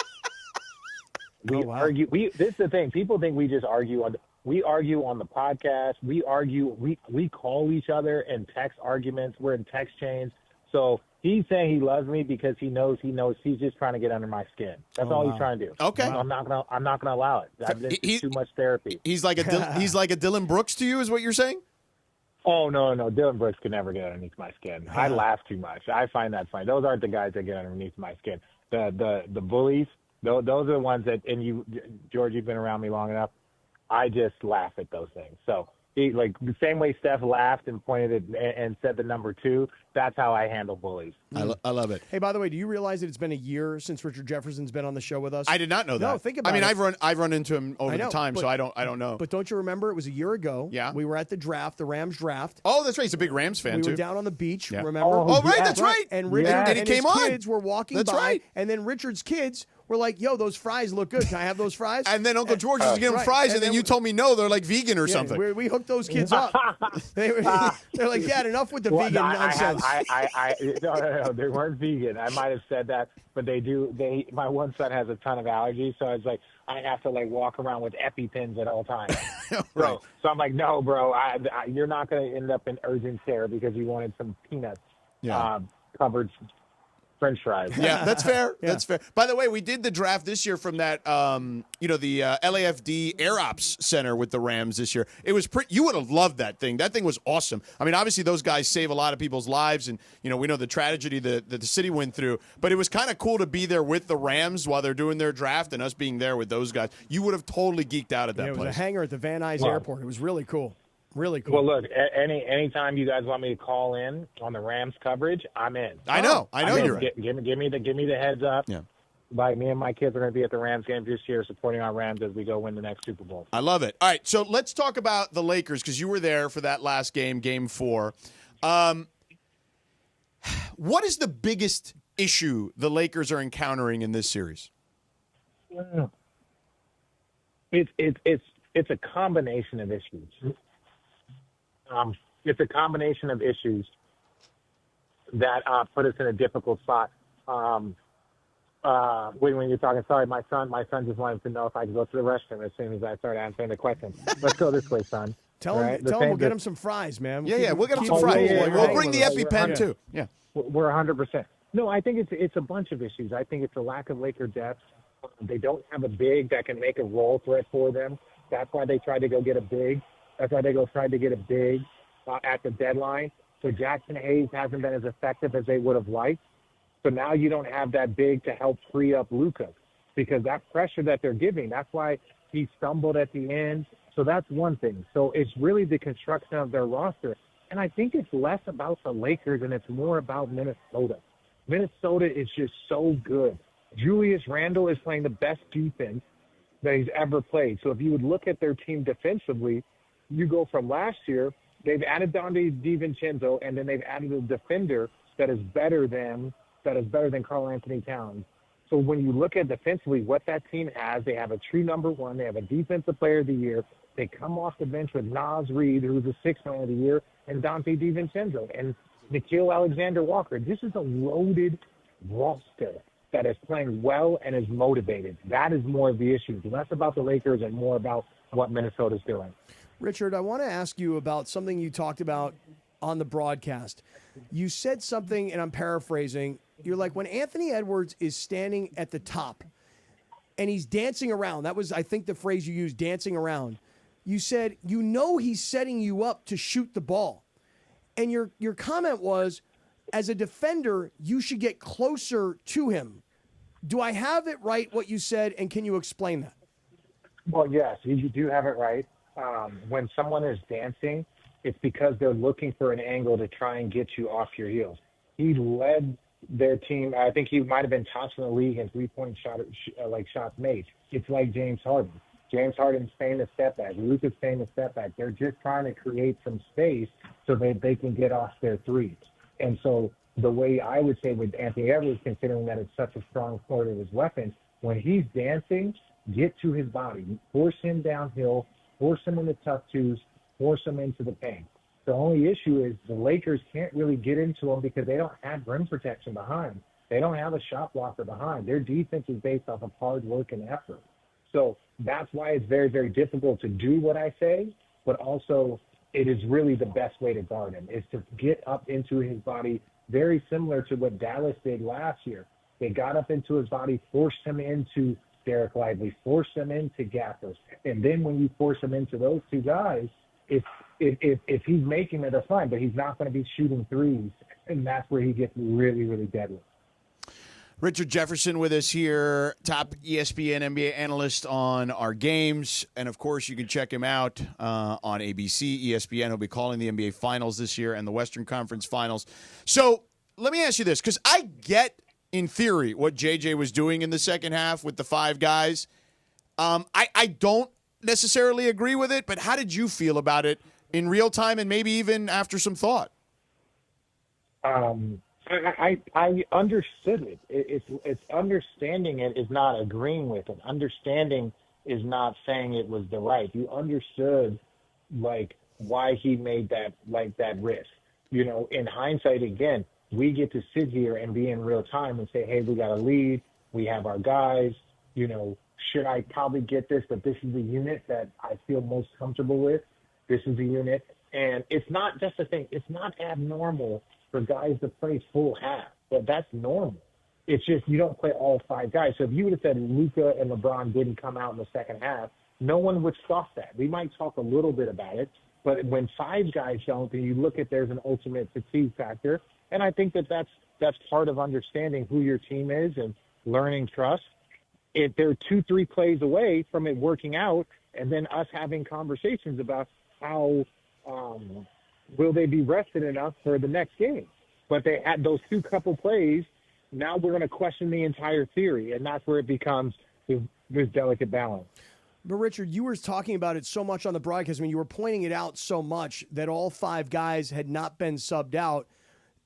We argue. This is the thing. People think we just argue we argue on the podcast. We argue. We call each other and text arguments. We're in text chains. So he's saying he loves me because he knows he's just trying to get under my skin. That's all he's trying to do. Okay. I'm not gonna allow it. It's too much therapy. He's like a Dylan Brooks to you, is what you're saying? Oh, no. Dylan Brooks could never get underneath my skin. I laugh too much. I find that funny. Those aren't the guys that get underneath my skin. The bullies, those are the ones that, and you, George, you've been around me long enough. I just laugh at those things. So, like the same way Steph laughed and pointed and said the number 2, that's how I handle bullies. I love it. Hey, by the way, do you realize that it's been a year since Richard Jefferson's been on the show with us? I did not know that. No, think about it. I mean, I've run into him over the time, but- so I don't know. But don't you remember? It was a year ago. Yeah. We were at the draft, the Rams draft. Oh, that's right. He's a big Rams fan, We too. were down on the beach, Yeah. remember? Oh, right, that's right. And Richard And he and came his on. kids were walking That's by, right. and then Richard's kids were like, yo, those fries look good. Can I have those fries? And then Uncle George was getting fries, and then you told me no, they're like vegan or something. We hooked those kids up. They're like, Dad, enough with the vegan nonsense. No, they weren't vegan. I might have said that, but they do. My one son has a ton of allergies, so I was like, I have to like walk around with EpiPens at all times. Bro, so I'm like, no, bro, you're not going to end up in urgent care because you wanted some peanuts covered French fries. Yeah, that's fair. That's fair. By the way, we did the draft this year from that, the LAFD Air Ops Center with the Rams this year. It was pretty. You would have loved that thing. That thing was awesome. I mean, obviously those guys save a lot of people's lives, and we know the tragedy that the city went through. But it was kind of cool to be there with the Rams while they're doing their draft, and us being there with those guys. You would have totally geeked out at that place. It was a hangar at the Van Nuys Airport. It was really cool. Really cool. Well, look, anytime you guys want me to call in on the Rams coverage, I'm in. I know you're in. Give me the heads up. Yeah. Like, me and my kids are going to be at the Rams game this year supporting our Rams as we go win the next Super Bowl. I love it. All right, so let's talk about the Lakers because you were there for that last game, Game 4. What is the biggest issue the Lakers are encountering in this series? It's a combination of issues. It's a combination of issues that put us in a difficult spot. When you're talking, sorry, my son just wanted to know if I could go to the restroom as soon as I started answering the question. Let's go this way, son. Tell him we'll get him some fries, man. We'll get him some fries. We'll bring the EpiPen too. Yeah, we're 100%. No, I think it's a bunch of issues. I think it's a lack of Laker depth. They don't have a big that can make a role threat for them. That's why they tried to go get a big. That's why they tried to get a big at the deadline. So Jackson Hayes hasn't been as effective as they would have liked. So now you don't have that big to help free up Luka because that pressure that they're giving, that's why he stumbled at the end. So that's one thing. So it's really the construction of their roster. And I think it's less about the Lakers and it's more about Minnesota. Minnesota is just so good. Julius Randle is playing the best defense that he's ever played. So if you would look at their team defensively, you go from last year, they've added Donte DiVincenzo, and then they've added a defender that is better than Karl Anthony Towns. So when you look at defensively what that team has, they have a true number one. They have a defensive player of the year. They come off the bench with Naz Reid, who's the sixth man of the year, and Donte DiVincenzo and Nickeil Alexander-Walker. This is a loaded roster that is playing well and is motivated. That is more of the issue. Less about the Lakers and more about what Minnesota's doing. Richard, I want to ask you about something you talked about on the broadcast. You said something, and I'm paraphrasing. You're like, when Anthony Edwards is standing at the top and he's dancing around, that was, I think, the phrase you used, dancing around. You said, he's setting you up to shoot the ball. And your comment was, as a defender, you should get closer to him. Do I have it right, what you said, and can you explain that? Well, yes, you do have it right. When someone is dancing, it's because they're looking for an angle to try and get you off your heels. He led their team. I think he might have been tops in the league in three-point shots made. It's like James Harden. James Harden's staying a step back. Luka's staying a step back. They're just trying to create some space so that they can get off their threes. And so the way I would say with Anthony Edwards, considering that it's such a strong part of his weapons, when he's dancing, get to his body, force him downhill, force him into tough twos, force him into the paint. The only issue is the Lakers can't really get into him because they don't have rim protection behind. They don't have a shot blocker behind. Their defense is based off of hard work and effort. So that's why it's very, very difficult to do what I say, but also it is really the best way to guard him, is to get up into his body, very similar to what Dallas did last year. They got up into his body, forced him into Derek Lively, forced him into Gaffers. And then when you force him into those two guys, if he's making it, that's fine, but he's not going to be shooting threes, and that's where he gets really, really deadly. Richard Jefferson with us here, top ESPN NBA analyst on our games. And, of course, you can check him out on ABC, ESPN. He'll be calling the NBA Finals this year and the Western Conference Finals. So let me ask you this, because I get, in theory, what JJ was doing in the second half with the five guys. I don't necessarily agree with it, but how did you feel about it in real time and maybe even after some thought? I understood it. It's understanding it is not agreeing with it. Understanding is not saying it was the right. You understood like why he made that risk. In hindsight, again, we get to sit here and be in real time and say, hey, we got a lead. We have our guys. Should I probably get this? But this is the unit that I feel most comfortable with. This is the unit. And it's not just a thing. It's not abnormal for guys to play full half, but that's normal. It's just you don't play all 5 guys. So if you would have said Luka and LeBron didn't come out in the second half, no one would scoff that. We might talk a little bit about it, but when 5 guys don't, then you look at there's an ultimate fatigue factor, and I think that's part of understanding who your team is and learning trust. If they're 2-3 plays away from it working out, and then us having conversations about how will they be rested enough for the next game. But they had those 2 couple plays. Now we're going to question the entire theory, and that's where it becomes this delicate balance. But, Richard, you were talking about it so much on the broadcast. I mean, you were pointing it out so much that all 5 guys had not been subbed out.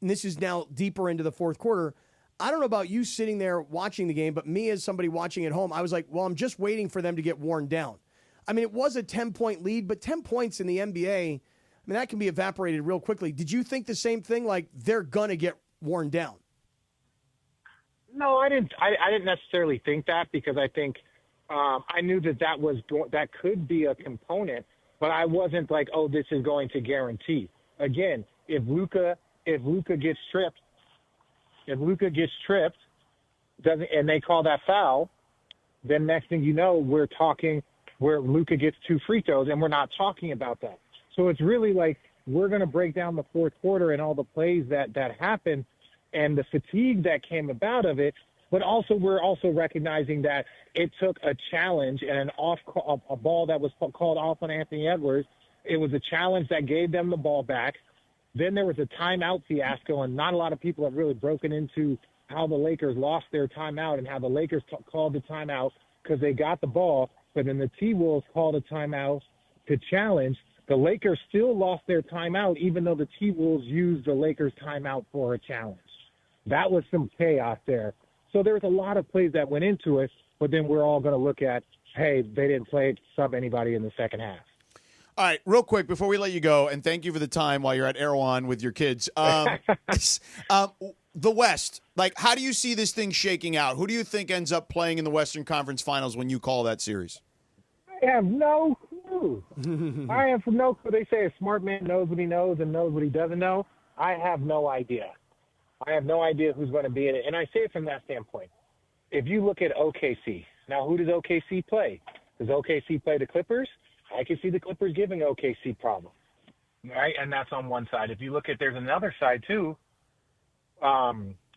And this is now deeper into the fourth quarter. I don't know about you sitting there watching the game, but me as somebody watching at home, I was like, well, I'm just waiting for them to get worn down. I mean, it was a 10-point lead, but 10 points in the NBA, I mean, that can be evaporated real quickly. Did you think the same thing, like they're going to get worn down? No, I didn't. I didn't necessarily think that because I think I knew that could be a component, but I wasn't like, oh, this is going to guarantee. Again, if Luka gets tripped, and they call that foul, then next thing you know, we're talking where Luka gets 2 free throws, and we're not talking about that. So it's really like we're going to break down the fourth quarter and all the plays that happened and the fatigue that came about of it. But also we're also recognizing that it took a challenge and a ball that was called off on Anthony Edwards. It was a challenge that gave them the ball back. Then there was a timeout fiasco, and not a lot of people have really broken into how the Lakers lost their timeout and how the Lakers called the timeout because they got the ball, but then the T-Wolves called a timeout to challenge. The Lakers still lost their timeout, even though the T-Wolves used the Lakers' timeout for a challenge. That was some chaos there. So there was a lot of plays that went into it, but then we're all going to look at, hey, they didn't sub anybody in the second half. All right, real quick before we let you go, and thank you for the time while you're at Erewhon with your kids. The West, like, how do you see this thing shaking out? Who do you think ends up playing in the Western Conference Finals when you call that series? I have no clue. I have no clue. They say a smart man knows what he knows and knows what he doesn't know. I have no idea. I have no idea who's going to be in it. And I say it from that standpoint. If you look at OKC, now who does OKC play? Does OKC play the Clippers? I can see the Clippers giving OKC problems, right? And that's on one side. If you look at, there's another side too,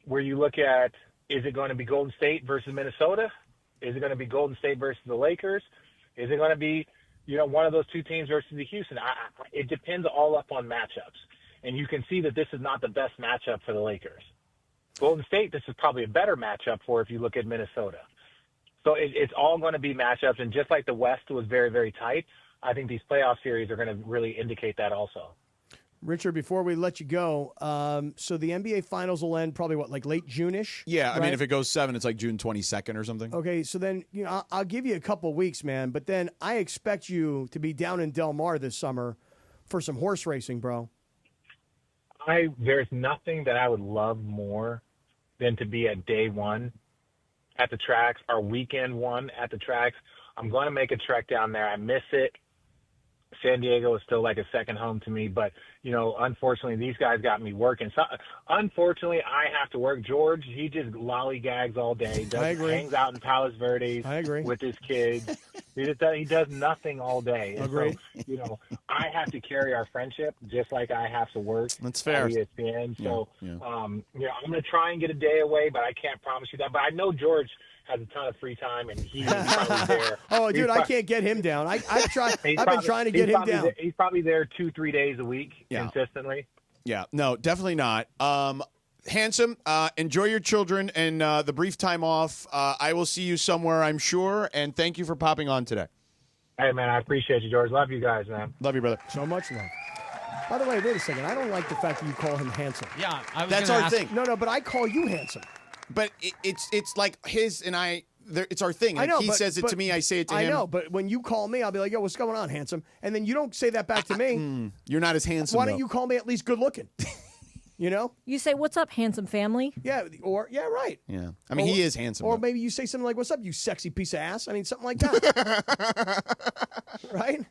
where you look at, is it going to be Golden State versus Minnesota? Is it going to be Golden State versus the Lakers? Is it going to be, one of those 2 teams versus the Houston? It depends all up on matchups. And you can see that this is not the best matchup for the Lakers. Golden State, this is probably a better matchup for if you look at Minnesota. So it's all going to be matchups. And just like the West was very, very tight, I think these playoff series are going to really indicate that also. Richard, before we let you go, so the NBA Finals will end probably, like late June-ish? Yeah, I right? mean, if it goes 7, it's like June 22nd or something. Okay, so then I'll give you a couple weeks, man, but then I expect you to be down in Del Mar this summer for some horse racing, bro. There's nothing that I would love more than to be at day one at the tracks or weekend one at the tracks. I'm going to make a trek down there. I miss it. San Diego is still like a second home to me, but unfortunately these guys got me working. So unfortunately I have to work. George, he just lollygags all day. Hangs out in Palos Verdes with his kids. He does nothing all day. Agreed. So, I have to carry our friendship just like I have to work. That's fair. At ESPN. So, yeah. I'm going to try and get a day away, but I can't promise you that. But I know George has a ton of free time, and he's probably there. Oh, dude, I can't get him down. I've been trying to get him down. He's probably there 2-3 days a week consistently. Yeah, no, definitely not. Handsome, enjoy your children and the brief time off. I will see you somewhere, I'm sure, and thank you for popping on today. Hey, man, I appreciate you, George. Love you guys, man. Love you, brother. So much love. By the way, wait a second. I don't like the fact that you call him handsome. Yeah, That's our thing. No, but I call you handsome. But it's like his and I. It's our thing. I know. He says it to me. I say it to him. I know, but when you call me, I'll be like, "Yo, what's going on, handsome?" And then you don't say that back to me. You're not as handsome. Why don't you call me at least good looking? You know? You say, "What's up, handsome family?" Yeah, right. Yeah. I mean, he is handsome. Or maybe you say something like, "What's up, you sexy piece of ass?" I mean, something like that. Right?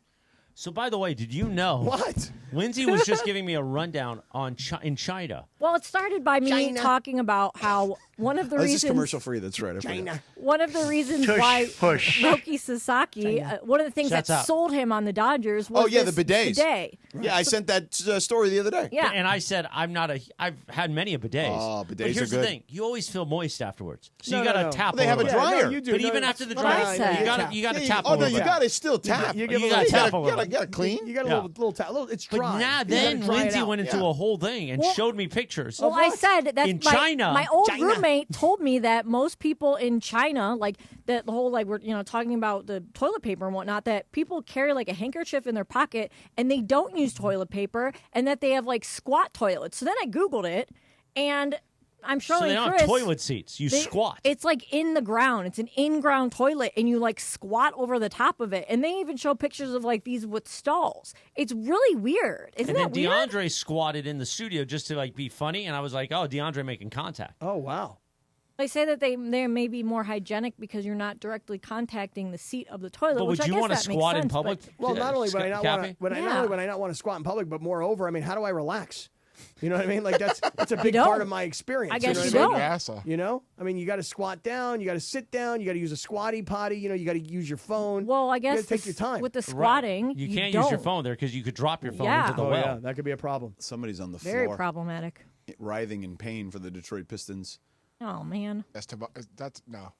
So, by the way, did you know what Lindsay was just giving me a rundown on in China? Well, it started by me talking about how one of the This reasons is commercial free. That's right. one of the reasons Tush, why push. Roki Sasaki, one of the things Shuts that up. sold him on the Dodgers was the this bidets. bidet. Yeah, I sent that story the other day. Yeah. And I said, I've had many a bidets. Oh, bidets But here's are the good. thing. You always feel moist afterwards. So No, you got to no. tap They have a little bit. dryer. No, you do. But No, even that's after the what I dryer, said. you got to Yeah, tap a oh, little no, you bit. got to still tap. You give You a gotta little tap a little bit. You got to clean. You got a Yeah. little tap. It's But dry. now You then gotta dry it Lindsay out. went into a whole thing and showed me pictures. Well, I said that in China. My old roommate told me that most people in China, like the whole we're talking about the toilet paper and whatnot, that people carry like a handkerchief in their pocket and they don't use toilet paper, and that they have like squat toilets. So then I Googled it, and I'm showing So they don't Chris. have toilet seats. You squat. It's like in the ground. It's an in-ground toilet, and you like squat over the top of it. And they even show pictures of like these with stalls. It's really weird. Isn't And then that weird? DeAndre squatted in the studio just to like be funny, and I was like, "Oh, DeAndre making contact." Oh wow! They say that they may be more hygienic because you're not directly contacting the seat of the toilet. But which would I you guess want to that makes squat in sense, public? but- Well, not only would I not want Cappy? to, not only would I not want to squat in public, but moreover, I mean, how do I relax? You know what I mean? Like that's a big don't. part of my experience. I guess you you know what don't. I mean? Your ass off. You know, I mean, you got to squat down, you got to sit down, you got to use a squatty potty. You know, you got to use your phone. Well, I You guess gotta take your time with the squatting, You can't use your don't. phone there because you could drop your phone Yeah. into the Oh well. yeah, that could be a problem. Somebody's on the Very floor, problematic. writhing in pain for the Detroit Pistons. Oh man, That's no.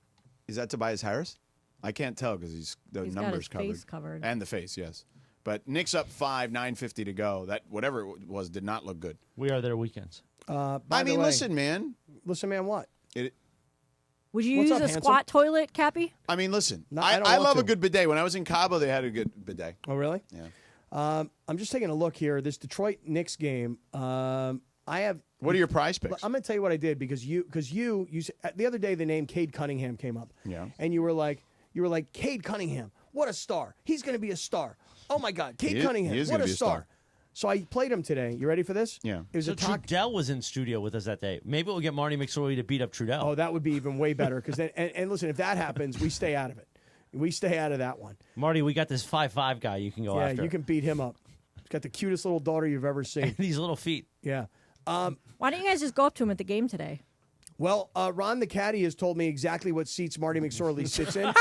Is that Tobias Harris? I can't tell because He's numbers got his covered. face covered. And the face, yes. But Knicks up 5, 9:50 to go. That whatever it was did not look good. We are there weekends. By I the mean, way- listen, man. Listen, man, what? would you What's use up, a handsome? squat toilet, Cappy? I mean, listen. No, I don't I want love to. a good bidet. When I was in Cabo, they had a good bidet. Oh really? Yeah. I'm just taking a look here. This Detroit Knicks game. I have. What are your prize picks? I'm going to tell you what I did because you the other day the name Cade Cunningham came up. Yeah. And you were like Cade Cunningham, what a star! He's going to be a star. Oh my God, Cade Cunningham, he is what gonna a be a star. star. So I played him today. You ready for this? Yeah. It was So a talk. Trudell was in studio with us that day. Maybe we'll get Marty McSorley to beat up Trudell. Oh, that would be even way better because then and listen, if that happens, we stay out of it. We stay out of that one. Marty, we got this 5'5" guy you can go Yeah, after. you can beat him up. He's got the cutest little daughter you've ever seen. These little feet. Yeah. Why don't you guys just go up to him at the game today? Well, Ron the caddy has told me exactly what seats Marty McSorley sits in.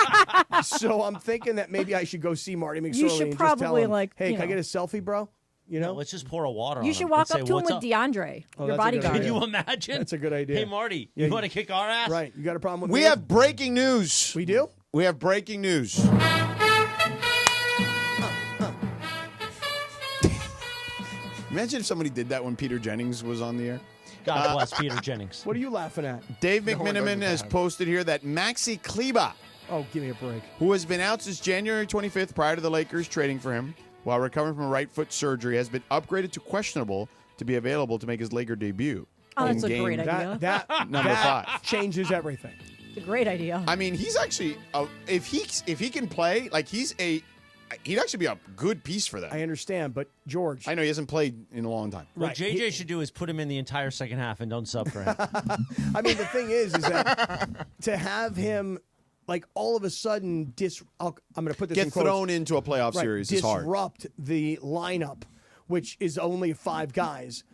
So I'm thinking that maybe I should go see Marty McSorley You should and just tell probably, him, like, hey, you can I know. get a selfie, bro? You know? Let's just pour a water on You him should and walk say, up to him "What's with up?" DeAndre, Oh, your that's a good bodyguard. Can idea. you imagine? That's a good idea. Hey, Marty, Yeah, you want to kick our ass? Right. You got a problem with We me? have breaking news. We do? We have breaking news. Imagine if somebody did that when Peter Jennings was on the air. God bless Peter Jennings. What are you laughing at? Dave No one McMiniman does has that. posted here that Maxi Kleba, Oh, give me a break. who has been out since January 25th prior to the Lakers trading for him while recovering from a right foot surgery, has been upgraded to questionable to be available to make his Laker debut. Oh, in that's a game great idea. That number that 5. changes everything. It's a great idea. I mean, he's actually if he can play, like he'd actually be a good piece for them. I understand, but George. I know he hasn't played in a long time. What Right. JJ should do is put him in the entire second half and don't sub for him. I mean, the thing is that to have him, like, all of a sudden, I'm going to put this in Get quotes. thrown into a playoff Right, series is hard. disrupt the lineup, which is only 5 guys.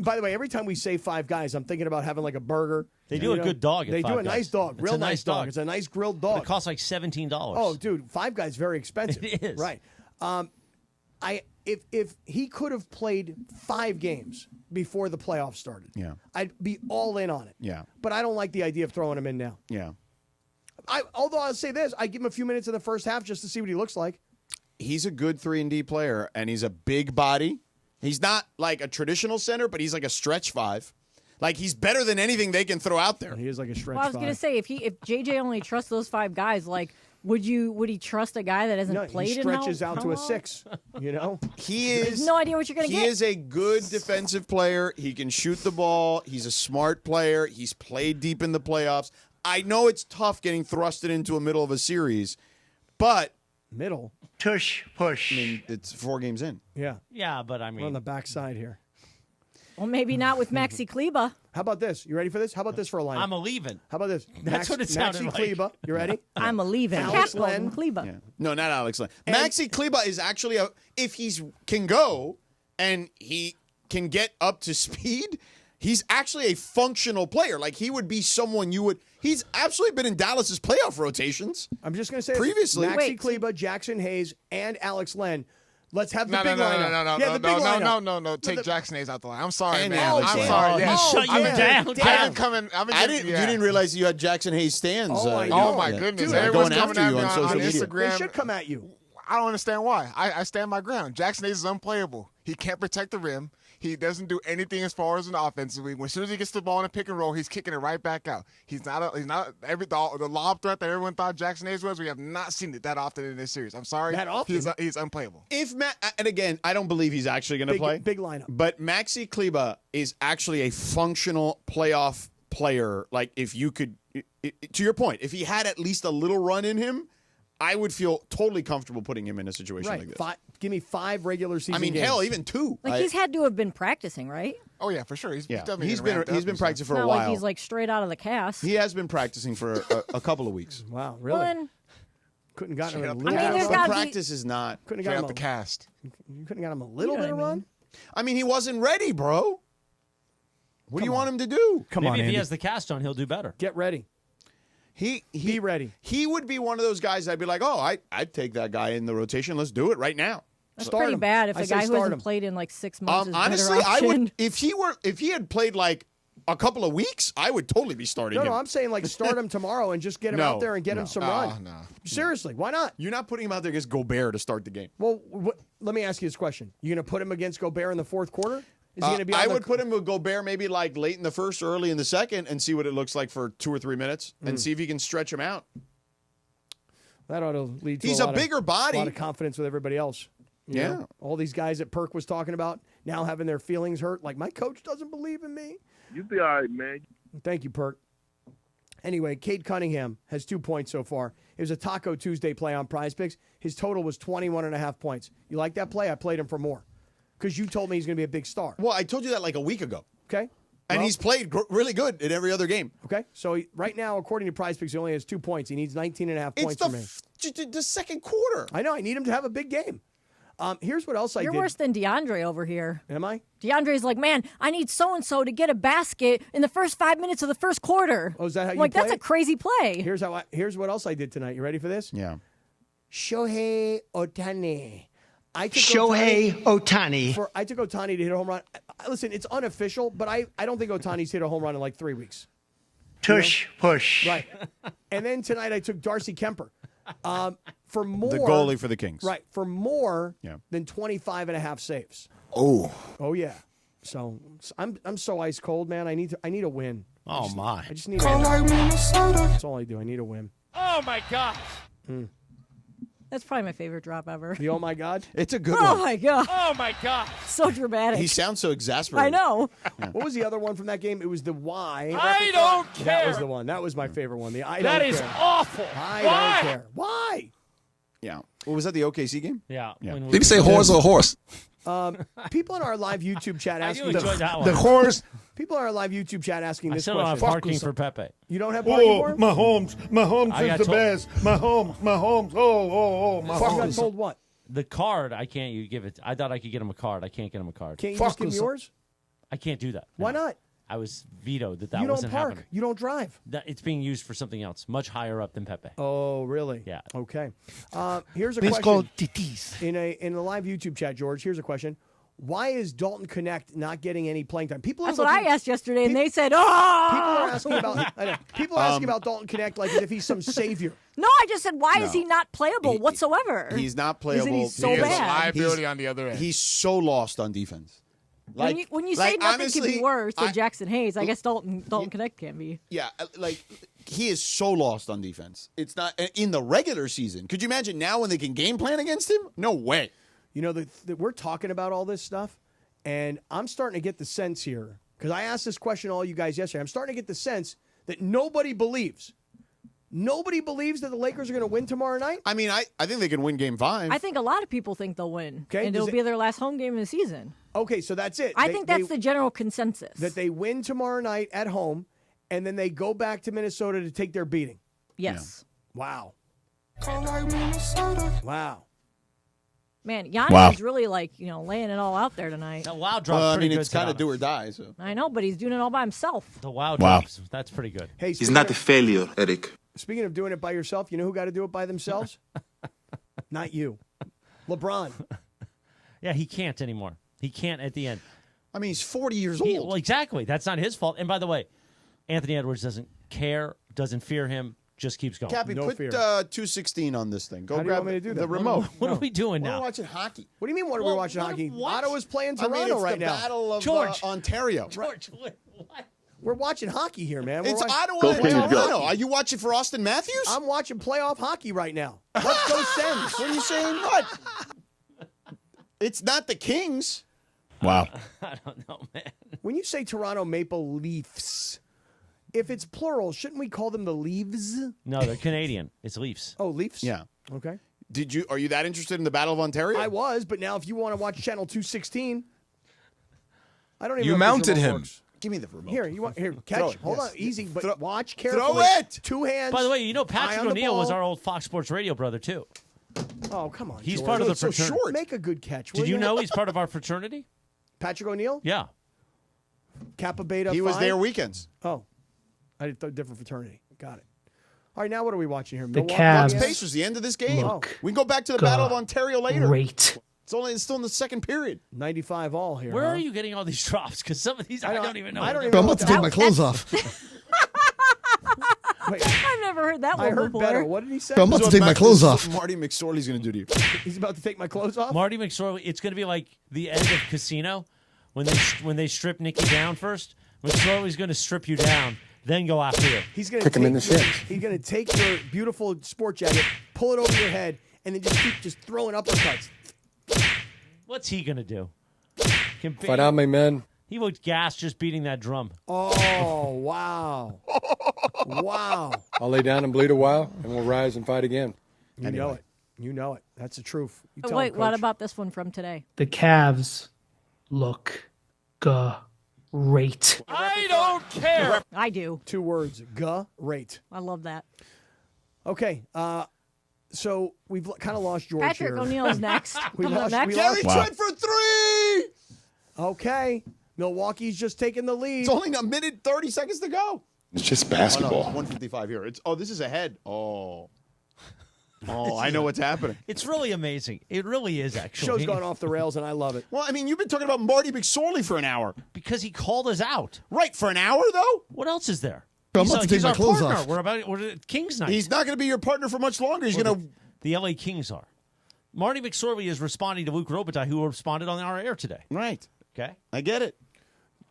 By the way, every time we say 5 guys, I'm thinking about having like a burger. They do a good dog at They do 5 a nice guys. dog, It's real a nice nice dog. dog. It's a nice grilled But dog. it costs like $17. Oh, dude, 5 guys very expensive. It is. Right. If he could have played 5 games before the playoffs started, Yeah. I'd be all in on it. Yeah. But I don't like the idea of throwing him in now. Yeah. Although I'll say this, I give him a few minutes in the first half just to see what he looks like. He's a good 3-and-D player, and he's a big body. He's not like a traditional center, but he's like a stretch 5. Like, he's better than anything they can throw out there. He is like a stretch Well, I was going to say, if JJ only trusts those 5 guys, like, Would he trust a guy that hasn't played? He stretches in out how to a long? 6. You know, He There's is no idea what you're going to get. He is a good defensive player. He can shoot the ball. He's a smart player. He's played deep in the playoffs. I know it's tough getting thrusted into a middle of a series, but middle tush push. I mean, it's 4 games in. Yeah. Yeah, but I mean, we're on the backside here. Well, maybe not with Maxi Kleba. How about this? You ready for this? How about this for a line? I'm a leaving. How about this? That's what it sounded Maxi like. Kleba. You ready? I'm a leaving. Alex Cap called him Len. Kleba. Yeah. No, not Alex Len. Maxi Kleba is actually if he's can go and he can get up to speed, he's actually a functional player. Like he would be someone you would. He's absolutely been in Dallas's playoff rotations. I'm just going to say previously. Maxi Kleba, Jackson Hayes, and Alex Len. Let's have the No, big lineup. No. Take Jackson Hayes out the line. I'm sorry, And man. Alex I'm Len. sorry. Yeah. Shut you down. You didn't realize you had Jackson Hayes stands. Oh my goodness! Dude, Everyone's going coming after at you me on social media. Instagram. They should come at you. I don't understand why. I stand my ground. Jackson Hayes is unplayable. He can't protect the rim. He doesn't do anything as far as an offensively. As soon as he gets the ball in a pick and roll, he's kicking it right back out. He's not the lob threat that everyone thought Jackson Hayes was. We have not seen it that often in this series. I'm sorry. That often? He's unplayable. And again, I don't believe he's actually going to play. Big lineup. But Maxi Kleba is actually a functional playoff player. Like if you could, to your point, if he had at least a little run in him, I would feel totally comfortable putting him in a situation like this. Give me 5 regular season games. hell, even 2. Like he's had to have been practicing, right? Oh yeah, for sure. He's definitely he's been practicing for Not a while. like he's like straight out of the cast. He has been practicing for a couple of weeks. Wow, really? Well, then, Couldn't have gotten him a But little bit of run. practice is not. Couldn't have got him the cast. You couldn't have got him a little bit of run? I mean, he wasn't ready, bro. What do you want him to do? Maybe if he has the cast on, he'll do better. Get ready. Be ready. He would be one of those guys I'd be like, oh, I'd take that guy in the rotation. Let's do it right now. That's Start pretty him. bad if I a say guy who start hasn't him. played in like 6 months is Honestly, better I would option. if he had played like a couple of weeks, I would totally be starting him. No, I'm saying like start him tomorrow and just get him out there and get him some run. No. Seriously, why not? You're not putting him out there against Gobert to start the game. Well, let me ask you this question. You going to put him against Gobert in the fourth quarter? Is he going to be? I would put him with Gobert maybe like late in the first, early in the second, and see what it looks like for 2 or 3 minutes, and see if he can stretch him out. That ought to lead to He's a bigger body. A lot of confidence with everybody else. You Yeah. know? All these guys that Perk was talking about now having their feelings hurt. Like, my coach doesn't believe in me. You be all right, man. Thank you, Perk. Anyway, Cade Cunningham has 2 points so far. It was a Taco Tuesday play on Prize Picks. His total was 21.5 points. You like that play? I played him for more because you told me he's going to be a big star. Well, I told you that like a week ago. Okay. And Well, he's played really good in every other game. Okay. So right now, according to Prize Picks, he only has 2 points. He needs 19.5 points from me. The second quarter. I know. I need him to have a big game. Here's what else I You're did. worse than DeAndre over here. Am I? DeAndre's like, man, I need so-and-so to get a basket in the first 5 minutes of the first quarter. Oh, is that how you like, that's play? a crazy play. Here's what else I did tonight. You ready for this? Yeah. Shohei Ohtani. I took Ohtani. I took Ohtani to hit a home run. Listen, it's unofficial, but I don't think Ohtani's hit a home run in like 3 weeks. Tush push. Right. And then tonight I took Darcy Kemper. For more, The goalie for the Kings. Right. For more Yeah. than 25.5 saves. Oh. Oh yeah. So I'm so ice cold, man. I need a win. Oh, my. I just need a win. That's all I do. I need a win. Oh, my gosh. That's probably my favorite drop ever. The oh my God? It's a good Oh, one. my God. Oh, my gosh. So dramatic. He sounds so exasperated. I know. What was the other one from that game? It was the why. I don't care. That was the one. That was my favorite one. The I That don't is care. awful. I Why? don't care. Why? Yeah. Well, was that the OKC game? Yeah. Yeah. Did he say horse or horse? People in our live YouTube chat I asking do enjoy that one. The horse. People in our live YouTube chat asking I this still don't have question. parking for Pepe. You don't have parking Oh, for him? Mahomes I got is the told- best. Mahomes. Oh, You got Mahomes. told what? The card, I can't. You give it. I thought I could get him a card. I can't get him a card. Can't you just give him yours? I can't do that. Why No. not? I was vetoed that You don't wasn't park. happening. You don't drive. It's being used for something else, much higher up than Pepe. Oh, really? Yeah. Okay. Here's a It's question. called titis. In the live YouTube chat, George, here's a question. Why is Dalton Connect not getting any playing time? People are That's what I looking- asked yesterday, and they said, oh! People are asking about. I know. People are asking about Dalton Connect like as if he's some savior. No, I just said, why is he not playable whatsoever? He's not playable. Isn't he so He is a bad? liability on the other end. He's so lost on defense. When you say nothing honestly, could be worse than Jackson Hayes, I guess Dalton Connect can be. Yeah, he is so lost on defense. It's not in the regular season. Could you imagine now when they can game plan against him? No way. You know, we're talking about all this stuff, and I'm starting to get the sense here, because I asked this question to all you guys yesterday. I'm starting to get the sense that nobody believes that the Lakers are going to win tomorrow night. I mean, I think they can win Game 5. I think a lot of people think they'll win, Okay, and it'll be their last home game of the season. Okay, so that's it. I think that's the general consensus. That they win tomorrow night at home, and then they go back to Minnesota to take their beating. Yes. Yeah. Wow. Man, Giannis is really laying it all out there tonight. The wow drop's pretty good. It's kind of do or die. So. I know, but he's doing it all by himself. The wow drops. That's pretty good. Hey, He's not a failure, Eric. Speaking of doing it by yourself, you know who got to do it by themselves? Not you. LeBron. Yeah, he can't anymore. He can't at the end. I mean, he's 40 years old. Well, exactly. That's not his fault. And by the way, Anthony Edwards doesn't care, doesn't fear him, just keeps going. Cappy, put 216 on this thing. Go grab me to do that? the remote. What are we doing now? We're watching hockey. What do you mean, what are we watching hockey? Ottawa's playing Toronto it's right the now. Battle of George. Ontario. George, what? We're watching hockey here, man. It's Ottawa and Toronto. Are you watching for Austin Matthews? I'm watching playoff hockey right now. Let's go Sens. What are you saying? What? It's not the Kings. Wow. I don't know, man. When you say Toronto Maple Leafs, if it's plural, shouldn't we call them the Leaves? No, they're Canadian. It's Leafs. Oh, Leafs? Yeah. Okay. Are you that interested in the Battle of Ontario? I was, but now if you want to watch Channel 216, I don't even You know if this mounted remote him. works. Give me the remote. Here, catch. Throw it, Hold yes. on, easy, but Throw- watch carefully. Throw it! 2 hands. By the way, you know eye Patrick on the O'Neill was ball. our old Fox Sports Radio brother, too. Oh, come on. He's George. part of the It's so fraternity. short. Make a good catch. Did you know he's part of our fraternity? Patrick O'Neill? Yeah. Kappa Beta He was Phi? there weekends. Oh. I did different fraternity. Got it. All right, now what are we watching here? The Milwaukee Cavs. Bucks again? Pacers, the end of this game. Look We can go back to the Battle of Ontario later. Great. It's still in the second period. 95 all here. Where huh? are you getting all these drops? Because some of these I don't even know. I don't even I'm know about to take my clothes off. Wait, I've never heard that one I heard before. better. What did he say? I'm about to This is take what my clothes this is off. what Marty McSorley's going to do to you. He's about to take my clothes off? Marty McSorley, it's going to be like the end of Casino when they strip Nikki down first. McSorley's going to strip you down, then go after you. He's going to Kick him in the shins. He's going to take your beautiful sport jacket, pull it over your head, and then just keep throwing uppercuts. What's he going to do? Fight on, my man. He looked gassed just beating that drum. Oh, wow. Wow. I'll lay down and bleed a while, and we'll rise and fight again. You know it. You know it. That's the truth. You tell Wait, him, what Coach. about this one from today? The Cavs look great. I don't care. I do. 2 words. Great. I love that. Okay. So we've kind of lost George Patrick here. O'Neill's next. We Coming up lost- next. we Gary lost- Trent for 3! Okay. Milwaukee's just taking the lead. It's only a minute 30 seconds to go. It's just Oh, no, basketball. it's 155 here. This is ahead. Oh, I know what's happening. It's really amazing. It really is, actually. Show's gone off the rails, and I love it. Well, I mean, you've been talking about Marty McSorley for an hour. Because he called us out. Right, for an hour, though? What else is there? I'm about to take he's my our clothes partner. off. We're at Kings night. He's not going to be your partner for much longer. He's going to... The LA Kings are. Marty McSorley is responding to Luke Robitaille, who responded on our air today. Right. Okay? I get it.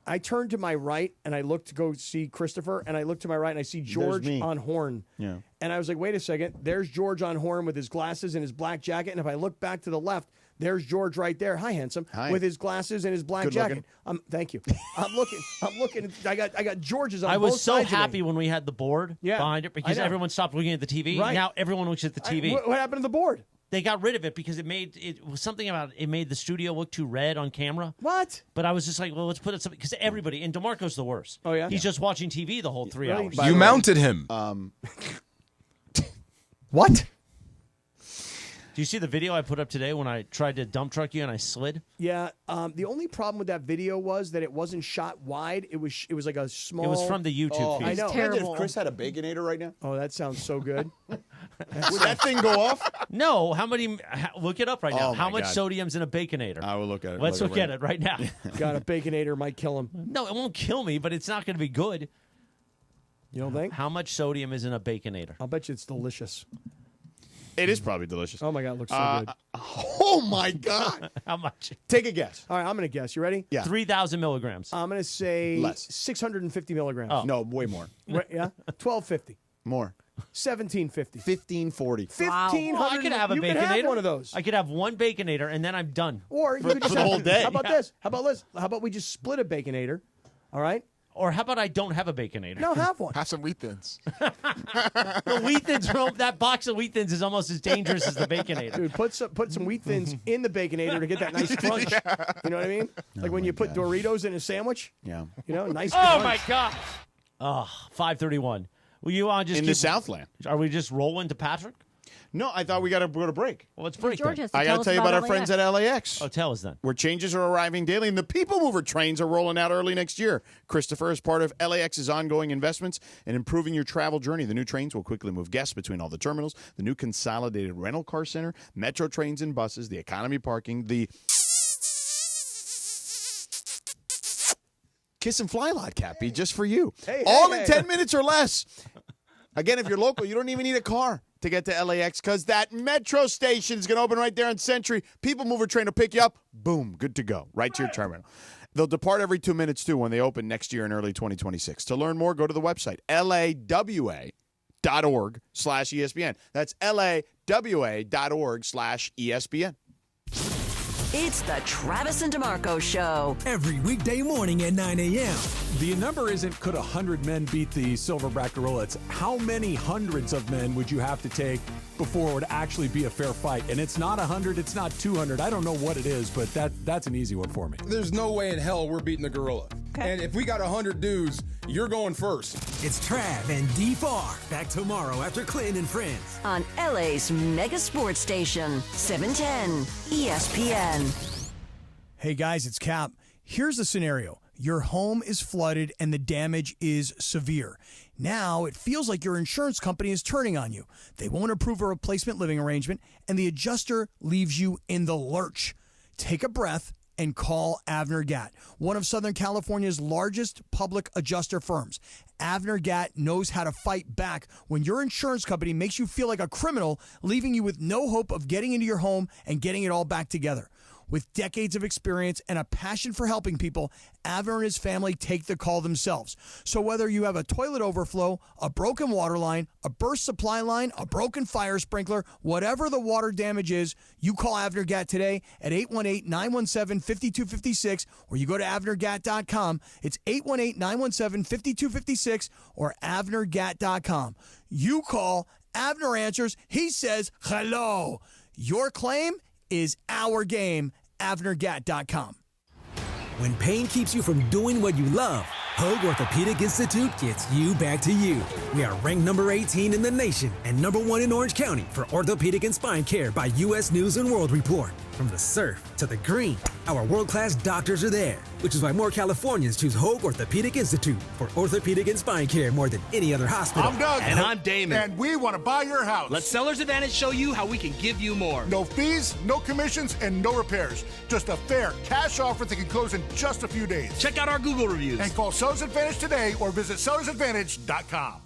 I turned to my right, and I looked to go see Christopher, and I looked to my right, and I see George me. on horn. Yeah. And I was like, wait a second. There's George on horn with his glasses and his black jacket. And if I look back to the left, there's George right there. Hi, handsome. Hi. With his glasses and his black Good jacket. looking. Thank you. I'm looking. I got George's on I both was so sides of me. happy when we had the board behind it because I know. everyone stopped looking at the TV. Right. Now everyone looks at the TV. What happened to the board? They got rid of it because it was something about it made the studio look too red on camera. What? But I was just like, well, let's put it something because everybody and DeMarco's the worst. Oh yeah, he's just watching TV the whole 3 hours. You mounted him. What? Do you see the video I put up today when I tried to dump truck you and I slid? Yeah. The only problem with that video was that it wasn't shot wide. It was like a small. It was from the YouTube feed. I know. Imagine if Chris had a Baconator right now. Oh, that sounds so good. Would that thing go off? No. How many? Look it up right now. Oh, How my much God. sodium's in a Baconator? I will look at it. Let's look at it right now. God, a Baconator might kill him. No, it won't kill me, but it's not going to be good. You don't think? How much sodium is in a Baconator? I'll bet you it's delicious. It is probably delicious. Oh, my God, it looks so good. Oh, my God. How much? Take a guess. All right, I'm going to guess. You ready? Yeah. 3,000 milligrams. I'm going to say Less. 650 milligrams. Oh. No, way more. Yeah? 1250. More. 1750. 1540. 1500. Well, I could have a you Baconator. can have one of those. I could have one Baconator, and then I'm done. Or you For could just the have whole day. How about this? How about this? How about we just split a Baconator? All right? Or how about I don't have a Baconator? No, have one. Have some Wheat Thins. The Wheat Thins, that box of Wheat Thins is almost as dangerous as the Baconator. Dude, put some Wheat Thins in the Baconator to get that nice crunch. You know what I mean? Like when you put Doritos in a sandwich. Yeah. You know, nice Oh, crunch. my God. Oh, 5:31. Will you just In the Southland. Are we just rolling to Patrick? No, I thought we got to go to break. Well, let's break. George then. has to I got to us tell you about our LAX. friends at LAX. Oh, tell us then. Where changes are arriving daily, and the People Mover trains are rolling out early next year. Christopher is part of LAX's ongoing investments in improving your travel journey. The new trains will quickly move guests between all the terminals, the new consolidated rental car center, metro trains and buses, the economy parking, the Kiss and Fly lot, Cappy, just for you. All in 10 minutes or less. Again, if you're local, you don't even need a car to get to LAX because that metro station is going to open right there on Century. People Mover train will pick you up. Boom, good to go. Right to your terminal. They'll depart every 2 minutes, too, when they open next year in early 2026. To learn more, go to the website, lawa.org/ESPN. That's lawa.org/ESPN. It's the Travis and DeMarco Show. Every weekday morning at 9 a.m. The number isn't could 100 men beat the silverback gorilla. It's how many hundreds of men would you have to take before it would actually be a fair fight? And it's not 100, it's not 200. I don't know what it is, but that's an easy one for me. There's no way in hell we're beating the gorilla. And if we got 100 dudes, you're going first. It's Trav and D-Far. Back tomorrow after Clinton and Friends. On LA's mega sports station, 710 ESPN. Hey, guys, it's Cap. Here's the scenario. Your home is flooded and the damage is severe. Now it feels like your insurance company is turning on you. They won't approve a replacement living arrangement, and the adjuster leaves you in the lurch. Take a breath and call Avner Gatt, one of Southern California's largest public adjuster firms. Avner Gatt knows how to fight back when your insurance company makes you feel like a criminal, leaving you with no hope of getting into your home and getting it all back together. With decades of experience and a passion for helping people, Avner and his family take the call themselves. So whether you have a toilet overflow, a broken water line, a burst supply line, a broken fire sprinkler, whatever the water damage is, you call Avner Gatt today at 818-917-5256, or you go to avnergatt.com. It's 818-917-5256 or avnergatt.com. You call, Avner answers, he says hello. Your claim is our game, avnergatt.com. When pain keeps you from doing what you love, Hoag Orthopedic Institute gets you back to you. We are ranked number 18 in the nation and number 1 in Orange County for orthopedic and spine care by U.S. News & World Report. From the surf to the green, our world-class doctors are there, which is why more Californians choose Hoag Orthopedic Institute for orthopedic and spine care more than any other hospital. I'm Doug. And I'm Damon. And we want to buy your house. Let Seller's Advantage show you how we can give you more. No fees, no commissions, and no repairs. Just a fair cash offer that can close in just a few days. Check out our Google reviews. And call Seller's Advantage today or visit sellersadvantage.com.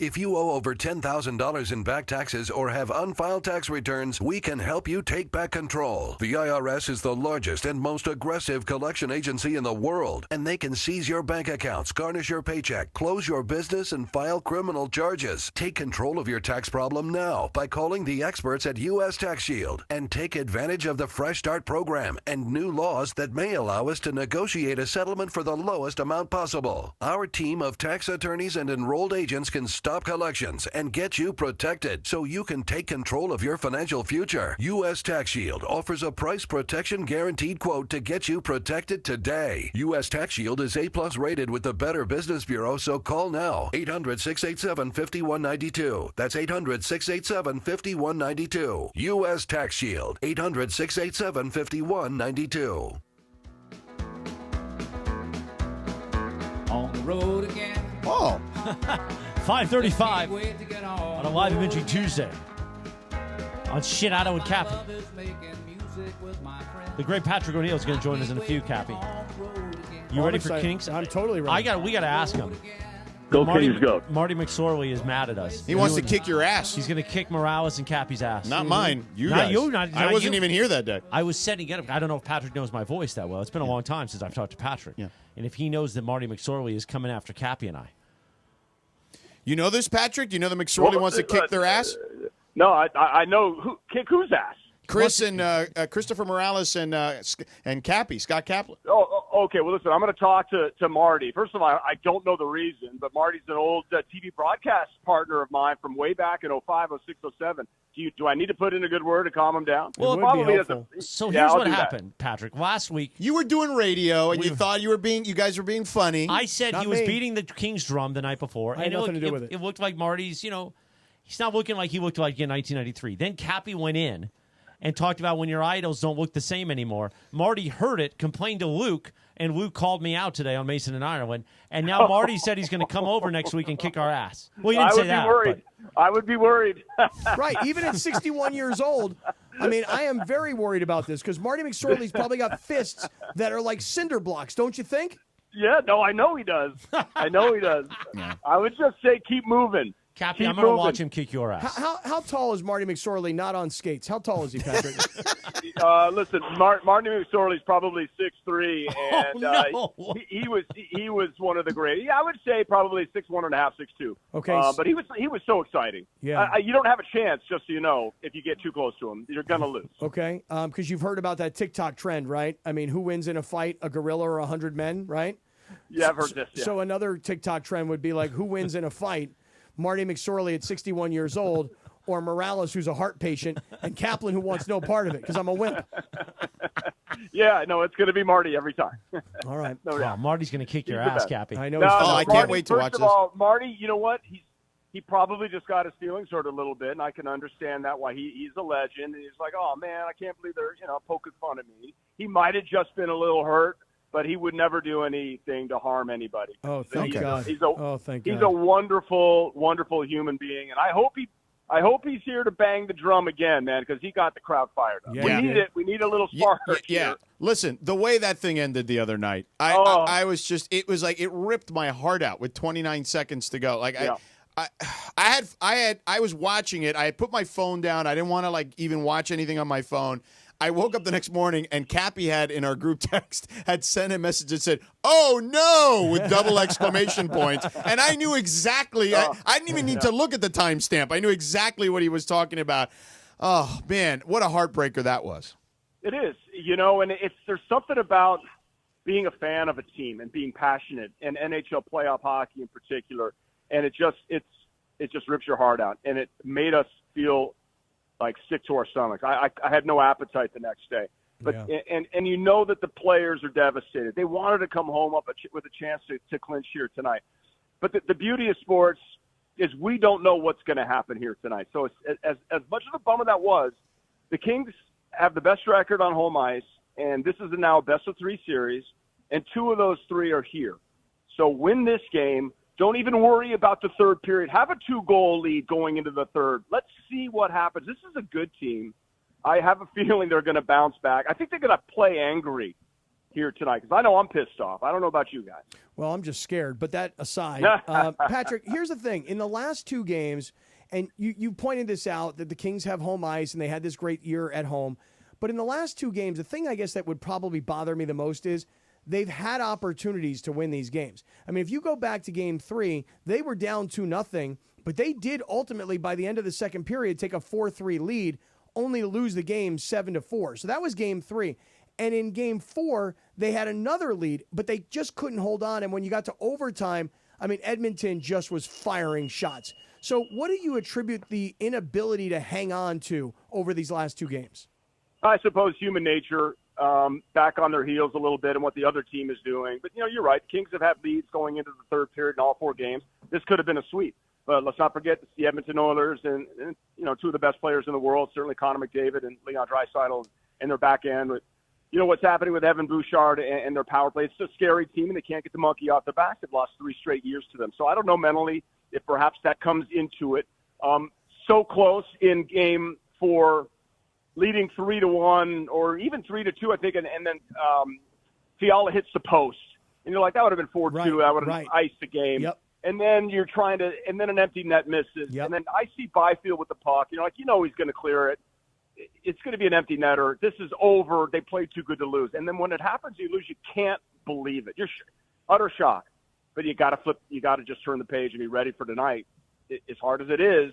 If you owe over $10,000 in back taxes or have unfiled tax returns, we can help you take back control. The IRS is the largest and most aggressive collection agency in the world, and they can seize your bank accounts, garnish your paycheck, close your business, and file criminal charges. Take control of your tax problem now by calling the experts at U.S. Tax Shield and take advantage of the Fresh Start program and new laws that may allow us to negotiate a settlement for the lowest amount possible. Our team of tax attorneys and enrolled agents can stop collections and get you protected so you can take control of your financial future. U.S. Tax Shield offers a price protection guaranteed quote to get you protected today. U.S. Tax Shield is A+ rated with the Better Business Bureau, so call now. 800-687-5192. That's 800-687-5192. U.S. Tax Shield. 800-687-5192. On the road again. Oh. 5:35 on a live imagery Tuesday on Sedano and Kap. The great Patrick O'Neill is going to join us in a few, Cappy. You ready for Kinks? I'm totally ready. We got to ask him. Go Kings, go. Marty McSorley is mad at us. He wants to kick your ass. He's going to kick Morales and Cappy's ass. Not mine. You not guys. You. I wasn't even here that day. I was setting it up. I don't know if Patrick knows my voice that well. It's been a long time since I've talked to Patrick. Yeah. And if he knows that Marty McSorley is coming after Cappy and I. You know this, Patrick? Do you know that McSorley wants to kick their ass? No, I know kick whose ass? Chris and Christopher Morales and Cappy, Scott Kaplan. Oh, okay. Well, listen, I'm going to talk to Marty. First of all, I don't know the reason, but Marty's an old TV broadcast partner of mine from way back in 05, 06, 07. Do I need to put in a good word to calm him down? Well, probably so here's what happened, Patrick. Last week, you were doing radio, and you thought you guys were being funny. I said he was beating the King's drum the night before, I had nothing to do with it. It looked like Marty's. He's not looking like he looked like in 1993. Then Cappy went in and talked about when your idols don't look the same anymore. Marty heard it, complained to Luke, and Luke called me out today on Mason and Ireland. And now Marty said he's going to come over next week and kick our ass. Well, he didn't say that. I would be worried. Right, even at 61 years old. I mean, I am very worried about this because Marty McSorley's probably got fists that are like cinder blocks, don't you think? Yeah, no, I know he does. I know he does. Yeah. I would just say keep moving. Cappy, I'm going to watch him kick your ass. How tall is Marty McSorley not on skates? How tall is he, Patrick? Listen, Marty McSorley's probably 6'3", and he was one of the great. Yeah, I would say probably 6'1.5", 6'2". Okay, but he was so exciting. Yeah, you don't have a chance, just so you know, if you get too close to him, you're gonna lose. Okay, because you've heard about that TikTok trend, right? I mean, who wins in a fight, a gorilla or 100 men, right? Yeah, I've heard this. Yeah. So another TikTok trend would be like, who wins in a fight? Marty McSorley at 61 years old, or Morales, who's a heart patient, and Kaplan, who wants no part of it because I'm a wimp. Yeah, no, it's going to be Marty every time. All right. No doubt. Marty's going to kick your ass, Cappy. I know. I can't wait to watch this. First of all, Marty, you know what? He probably just got his feelings hurt a little bit, and I can understand that why he's a legend. And he's like, oh, man, I can't believe they're poking fun at me. He might have just been a little hurt, but he would never do anything to harm anybody. Oh, thank God. He's a wonderful, wonderful human being, and I hope he's here to bang the drum again, man, because he got the crowd fired up. Yeah, we need it. We need a little spark. Yeah. Listen, the way that thing ended the other night, I was just, it was like it ripped my heart out with 29 seconds to go. Like I was watching it. I had put my phone down. I didn't want to even watch anything on my phone. I woke up the next morning and Cappy had in our group text had sent a message that said, "Oh no!" with double exclamation points, and I knew exactly. I didn't even need to look at the timestamp. I knew exactly what he was talking about. Oh man, what a heartbreaker that was. It is, and there's something about being a fan of a team and being passionate, and NHL playoff hockey in particular, and it just rips your heart out, and it made us feel like sick to our stomachs. I had no appetite the next day. But and you know that the players are devastated. They wanted to come home with a chance to clinch here tonight. But the beauty of sports is we don't know what's going to happen here tonight. So as much of a bummer that was, the Kings have the best record on home ice, and this is now a best-of-3 series, and 2 of those 3 are here. So win this game. Don't even worry about the third period. Have a 2-goal lead going into the third. Let's see what happens. This is a good team. I have a feeling they're going to bounce back. I think they're going to play angry here tonight because I know I'm pissed off. I don't know about you guys. Well, I'm just scared. But that aside, Patrick, here's the thing. In the last 2 games, and you pointed this out, that the Kings have home ice and they had this great year at home. But in the last 2 games, the thing I guess that would probably bother me the most is they've had opportunities to win these games. I mean, if you go back to Game 3, they were down 2-0, but they did ultimately, by the end of the second period, take a 4-3 lead, only to lose the game 7-4. So that was Game 3. And in Game 4, they had another lead, but they just couldn't hold on. And when you got to overtime, I mean, Edmonton just was firing shots. So what do you attribute the inability to hang on to over these last 2 games? I suppose human nature. Back on their heels a little bit and what the other team is doing. But, you're right. The Kings have had leads going into the third period in all 4 games. This could have been a sweep. But let's not forget the Edmonton Oilers and 2 of the best players in the world, certainly Connor McDavid and Leon Draisaitl and their back end. But, what's happening with Evan Bouchard and their power play. It's a scary team, and they can't get the monkey off their back. They've lost 3 straight years to them. So I don't know mentally if perhaps that comes into it. So close in Game 4, leading 3-1 or even 3-2, I think, and then Fiala hits the post. And you're like, that would have been 4-2. That would have iced the game. Yep. and then you're trying to, and then an empty net misses, and then I see Byfield with the puck. He's going to clear it. It's going to be an empty netter. This is over. They played too good to lose. And then when it happens, you lose. You can't believe it. You're utter shock. But you got to flip. You got to just turn the page and be ready for tonight. As hard as it is,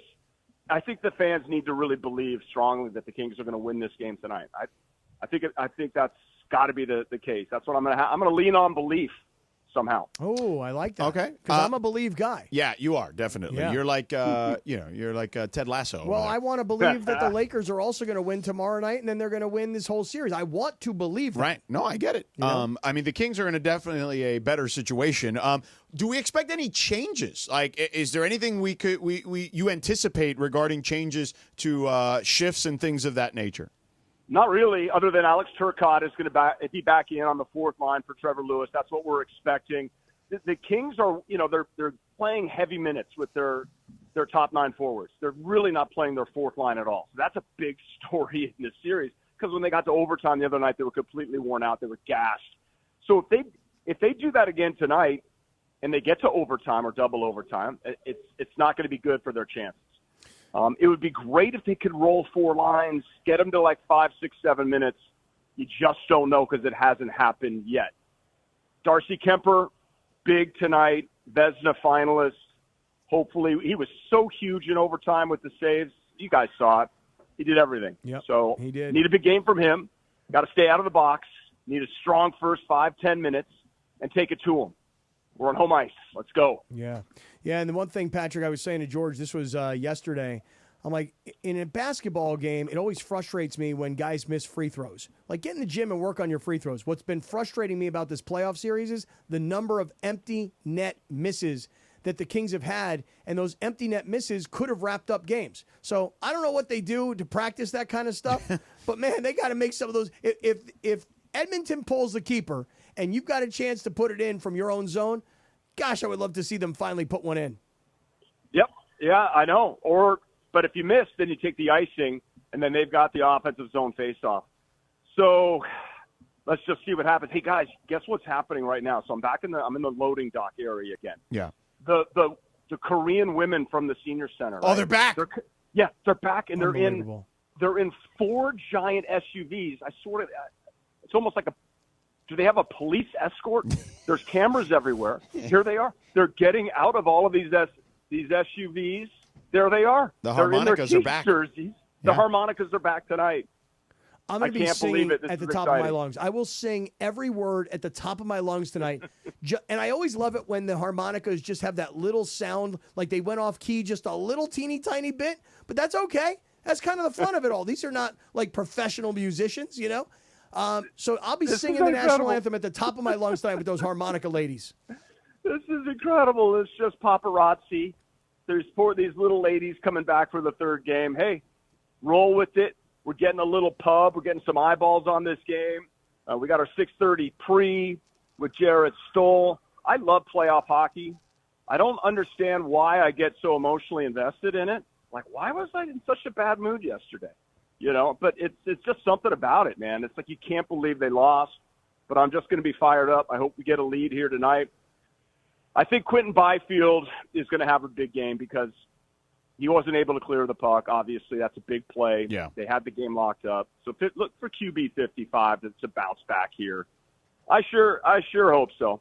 I think the fans need to really believe strongly that the Kings are going to win this game tonight. I think that's got to be the case. That's what I'm going to I'm going to lean on belief somehow. Oh, I like that. Okay. Because I'm a believe guy. Yeah, you are, definitely. Yeah. You're like, you're like Ted Lasso. Well, I want to believe that the Lakers are also going to win tomorrow night, and then they're going to win this whole series. I want to believe that. Right. No, I get it. I mean, the Kings are in definitely a better situation. Do we expect any changes? Like, is there anything you anticipate regarding changes to shifts and things of that nature? Not really, other than Alex Turcotte is going to be back in on the fourth line for Trevor Lewis. That's what we're expecting. The Kings are, they're playing heavy minutes with their top 9 forwards. They're really not playing their fourth line at all. So that's a big story in this series, because when they got to overtime the other night, they were completely worn out. They were gassed. So if they do that again tonight and they get to overtime or double overtime, it's not going to be good for their chances. It would be great if they could roll 4 lines, get them to like 5, 6, 7 minutes. You just don't know because it hasn't happened yet. Darcy Kemper, big tonight, Vezina finalist. Hopefully, he was so huge in overtime with the saves. You guys saw it. He did everything. Yep, so he did. Need a big game from him. Got to stay out of the box. Need a strong first 5, 10 minutes and take it to him. We're on home ice. Let's go. Yeah. Yeah, and the one thing, Patrick, I was saying to George, this was yesterday, I'm like, in a basketball game, it always frustrates me when guys miss free throws. Like, get in the gym and work on your free throws. What's been frustrating me about this playoff series is the number of empty net misses that the Kings have had, and those empty net misses could have wrapped up games. So I don't know what they do to practice that kind of stuff, but, man, they got to make some of those. If Edmonton pulls the keeper and you've got a chance to put it in from your own zone, gosh, I would love to see them finally put one in. Yep. Yeah, I know. But if you miss, then you take the icing, and then they've got the offensive zone face-off. So let's just see what happens. Hey, guys, guess what's happening right now? So I'm in the loading dock area again. Yeah. The Korean women from the senior center. Oh, right? they're back. They're back, and they're in 4 giant SUVs. It's almost like do they have a police escort? There's cameras everywhere. Here they are. They're getting out of all of these SUVs. There they are. The They're harmonicas in their are back. Jerseys. The harmonicas are back tonight. I'm going to be can't singing believe it. at the This is top of my exciting. lungs. I will sing every word at the top of my lungs tonight. And I always love it when the harmonicas just have that little sound, like they went off key just a little teeny tiny bit, but that's okay. That's kind of the fun of it all. These are not like professional musicians, So I'll be singing the national anthem at the top of my lungs tonight with those harmonica ladies. This is incredible. It's just paparazzi. There's these little ladies coming back for the third game. Hey, roll with it. We're getting a little pub. We're getting some eyeballs on this game. We got our 6:30 pre with Jarrett Stoll. I love playoff hockey. I don't understand why I get so emotionally invested in it. Like, why was I in such a bad mood yesterday? But it's just something about it, man. It's like you can't believe they lost. But I'm just going to be fired up. I hope we get a lead here tonight. I think Quentin Byfield is going to have a big game because he wasn't able to clear the puck. Obviously, that's a big play. Yeah. They had the game locked up. So look for QB 55 to bounce back here. I sure hope so.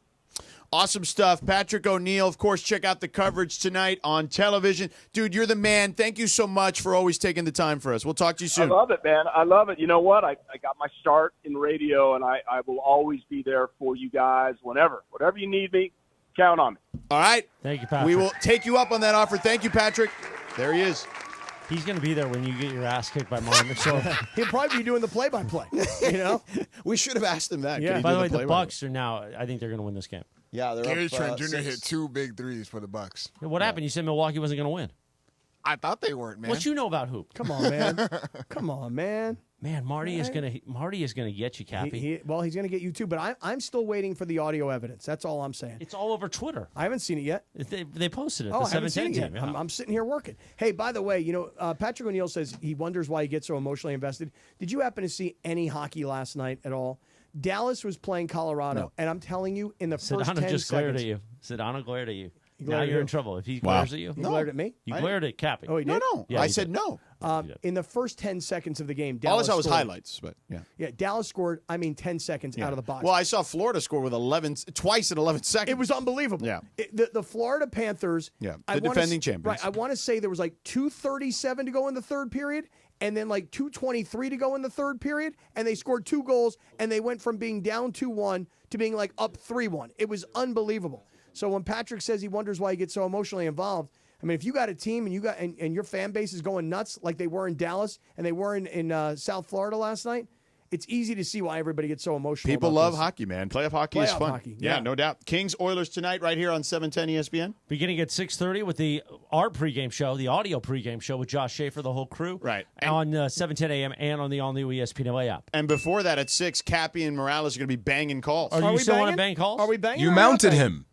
Awesome stuff. Patrick O'Neill, of course, check out the coverage tonight on television. Dude, you're the man. Thank you so much for always taking the time for us. We'll talk to you soon. I love it, man. I love it. You know what? I got my start in radio, and I will always be there for you guys whenever. Whatever you need me, count on me. All right. Thank you, Patrick. We will take you up on that offer. Thank you, Patrick. There he is. He's going to be there when you get your ass kicked by Martin McSorley. He'll probably be doing the play-by-play, We should have asked him that. Yeah. By the way, the Bucks are now, I think they're going to win this game. Yeah, they're Gary up Trent Jr. 6. hit 2 big threes for the Bucks. What happened? You said Milwaukee wasn't going to win. I thought they weren't, man. What you know about hoop? Come on, man. Come on, man. Man, Marty is going to get you, Cappy. He's going to get you too, but I'm still waiting for the audio evidence. That's all I'm saying. It's all over Twitter. I haven't seen it yet. They posted it. Oh, The I haven't seen it 7-10 yet. team. Yeah. I'm sitting here working. Hey, by the way, Patrick O'Neill says he wonders why he gets so emotionally invested. Did you happen to see any hockey last night at all? Dallas was playing Colorado, and I'm telling you, in the first 10 Sedano just glared seconds, at you. Sedano glared at you. Now you're in trouble. If he glares at you. He glared at me? You glared at Cappy. Oh, he did? No. Yeah, I he said did. no. In the first 10 seconds of the game, All I Dallas saw was scored. highlights, but yeah. Yeah, Dallas scored, 10 seconds out of the box. Well, I saw Florida score with twice in 11 seconds. It was unbelievable. Yeah. The Florida Panthers. Yeah, I the wanna defending s- champions. Right. I want to say there was like 2:37 to go in the third period, and then like 2:23 to go in the third period, and they scored 2 goals, and they went from being down 2-1 to being like up 3-1. It was unbelievable. So when Patrick says he wonders why he gets so emotionally involved, I mean, if you got a team and and your fan base is going nuts like they were in Dallas and they were in South Florida last night, it's easy to see why everybody gets so emotional. People about love this. hockey, man. Playoff hockey is Playoff fun. hockey, yeah, yeah. no doubt. Kings Oilers tonight right here on 710 ESPN. Beginning at 6:30 with our pregame show, the audio pregame show with Josh Schaefer, the whole crew. Right. On 7:10 a.m. and on the all-new ESPN LA app. And before that, at 6, Cappy and Morales are going to be banging calls. Are you still want to bang calls? Are we banging? You or not mounted banging? him.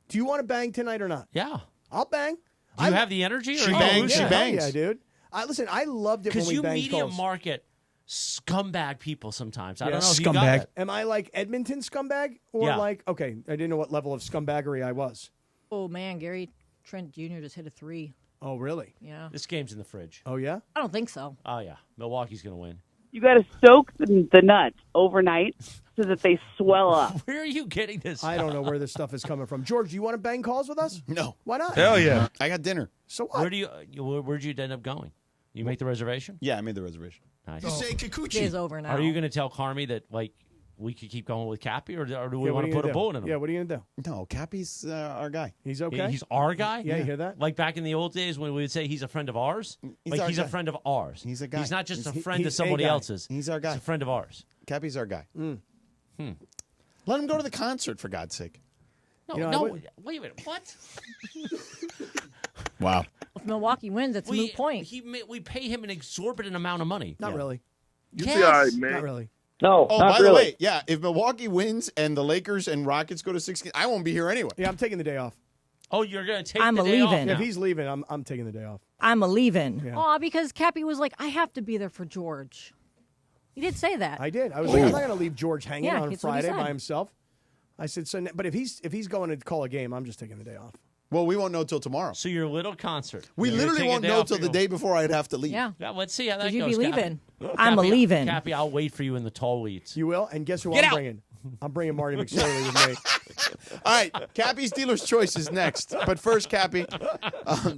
Do you want to bang tonight or not? Yeah. I'll bang. Do you have the energy? She or bangs, yeah, she hell bangs. Yeah, dude. Listen, I loved it when Because we you banged media calls. market scumbag people sometimes. I Yeah, don't know if you got that. Am I like Edmonton scumbag or Yeah. like okay? I didn't know what level of scumbaggery I was. Oh man, Gary Trent Jr. just hit a 3. Oh really? Yeah. This game's in the fridge. Oh yeah. I don't think so. Oh, yeah. Milwaukee's going to win. You got to soak the nuts overnight so that they swell up. Where are you getting this? I don't know where this stuff is coming from. George, do you want to bang calls with us? No. Why not? Hell yeah. I got dinner. So what? Where'd you end up going? You make the reservation? Yeah, I made the reservation. Nice. You say Kikuchi. Day's over now. Are you going to tell Carmi that we could keep going with Cappy, or do we Yeah, what want are to you put gonna a do? bullet in him? Yeah, what are you gonna do? No, Cappy's our guy. He's okay. He's our guy? Yeah, you hear that? Like back in the old days when we would say he's a friend of ours? He's our He's guy. a friend of ours. He's a guy. He's not just a He's- friend of he's a somebody guy. else's. He's our guy. He's a friend of ours. Cappy's our guy. Mm. Let him go to the concert, for God's sake. No, You know, I no, would- wait a minute. What? Wow. If Milwaukee wins, it's a moot point. We pay him an exorbitant amount of money. Not really. You'll be all right, man. Not really. No, Oh, not by really. the way, yeah, if Milwaukee wins and the Lakers and Rockets go to 6 games, I won't be here anyway. Yeah, I'm taking the day off. Oh, you're going to take I'm the day off leaving. now. If he's leaving, I'm taking the day off. I'm a leaving. Yeah. Oh, because Cappy was like, I have to be there for George. He did say that. I did. I was like, I'm not going to leave George hanging Yeah, on that's what he Friday by said. himself. I said, so. But if he's going to call a game, I'm just taking the day off. Well, we won't know till tomorrow. So your little concert. We You're literally taking a won't day know off till to the go. day before I'd have to leave. Yeah. Yeah, let's see how that Because you'd goes. be Cappy. leaving. I'm a leaving. Cappy, I'll wait for you in the tall weeds. You will, and guess who Get I'm out. bringing? I'm bringing Marty McSorley with me. All right, Cappy's Dealer's Choice is next. But first, Cappy,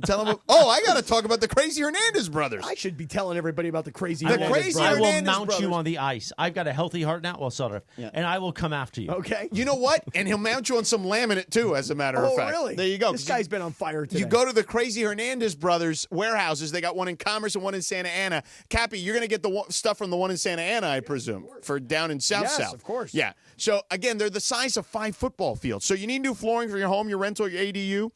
tell him. Oh, I got to talk about the Crazy Hernandez brothers. I should be telling everybody about the crazy. I will, Hernandez Crazy I brothers. will Hernandez mount brothers. you on the ice. I've got a healthy heart now. Well, sort of. Yeah. And I will come after you. Okay. You know what? And he'll mount you on some laminate, too, as a matter of Oh, fact. really? There you go. This 'Cause guy's been on fire today. You go to the Crazy Hernandez brothers warehouses. They got one in Commerce and one in Santa Ana. Cappy, you're going to get the stuff from the one in Santa Ana, I presume, for down in South. Yes, of course. Yeah. So, again, they're the size of 5 football fields. So you need new flooring for your home, your rental, your ADU.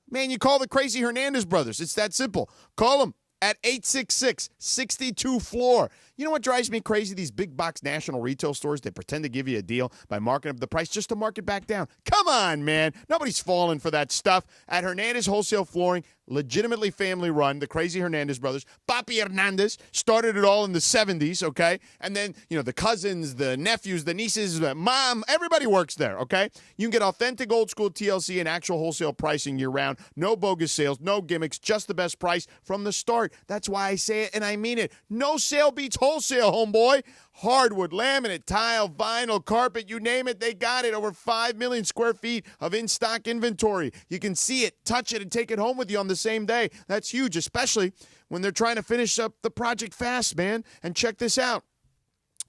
Man, you call the Crazy Hernandez brothers. It's that simple. Call them at 866-62-FLOOR. You know what drives me crazy? These big box national retail stores, they pretend to give you a deal by marking up the price just to mark it back down. Come on, man. Nobody's falling for that stuff. At Hernandez Wholesale Flooring, legitimately family run, the Crazy Hernandez brothers. Papi Hernandez started it all in the 70s, okay? And then, the cousins, the nephews, the nieces, the mom, everybody works there, okay? You can get authentic old school TLC and actual wholesale pricing year round. No bogus sales, no gimmicks, just the best price from the start. That's why I say it and I mean it. No sale beats wholesale, homeboy. Hardwood, laminate, tile, vinyl, carpet, you name it, they got it. Over 5 million square feet of in-stock inventory. You can see it, touch it, and take it home with you on the same day. That's huge, especially when they're trying to finish up the project fast, man. And check this out.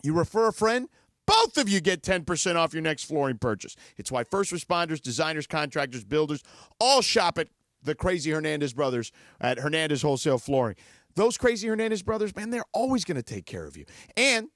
You refer a friend, both of you get 10% off your next flooring purchase. It's why first responders, designers, contractors, builders all shop at the Crazy Hernandez brothers at Hernandez Wholesale Flooring. Those Crazy Hernandez brothers, man, they're always going to take care of you. And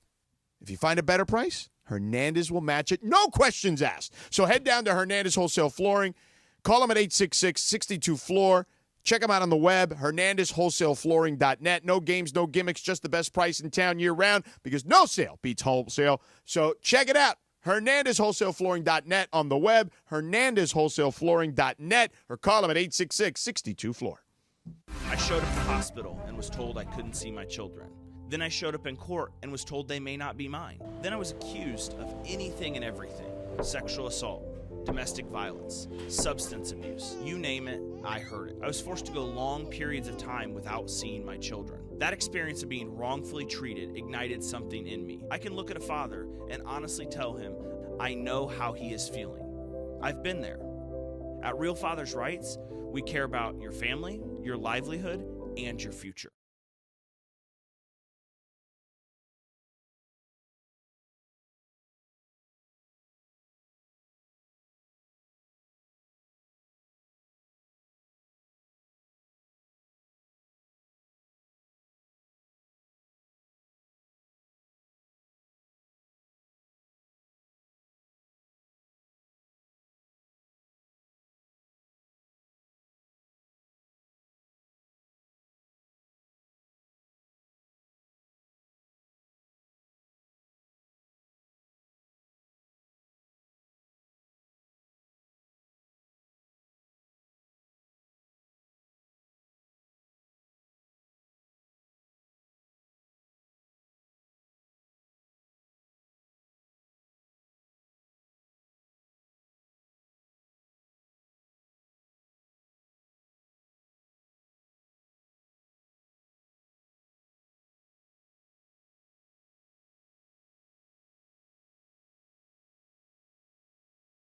if you find a better price, Hernandez will match it. No questions asked. So head down to Hernandez Wholesale Flooring. Call them at 866-62-FLOOR. Check them out on the web, HernandezWholesaleFlooring.net. No games, no gimmicks, just the best price in town year-round because no sale beats wholesale. So check it out, HernandezWholesaleFlooring.net on the web, HernandezWholesaleFlooring.net, or call them at 866-62-FLOOR. I showed up at the hospital and was told I couldn't see my children. Then I showed up in court and was told they may not be mine. Then I was accused of anything and everything. Sexual assault, domestic violence, substance abuse, you name it, I heard it. I was forced to go long periods of time without seeing my children. That experience of being wrongfully treated ignited something in me. I can look at a father and honestly tell him, I know how he is feeling. I've been there. At Real Fathers' Rights, we care about your family, your livelihood, and your future.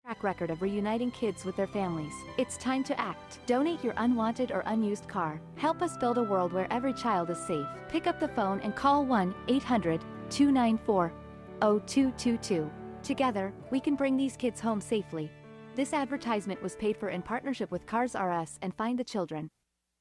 Track record of reuniting kids with their families. It's time to act. Donate your unwanted or unused car. Help us build a world where every child is safe. Pick up the phone and call 1-800-294-0222. Together, we can bring these kids home safely. This advertisement was paid for in partnership with Cars R Us and Find the Children.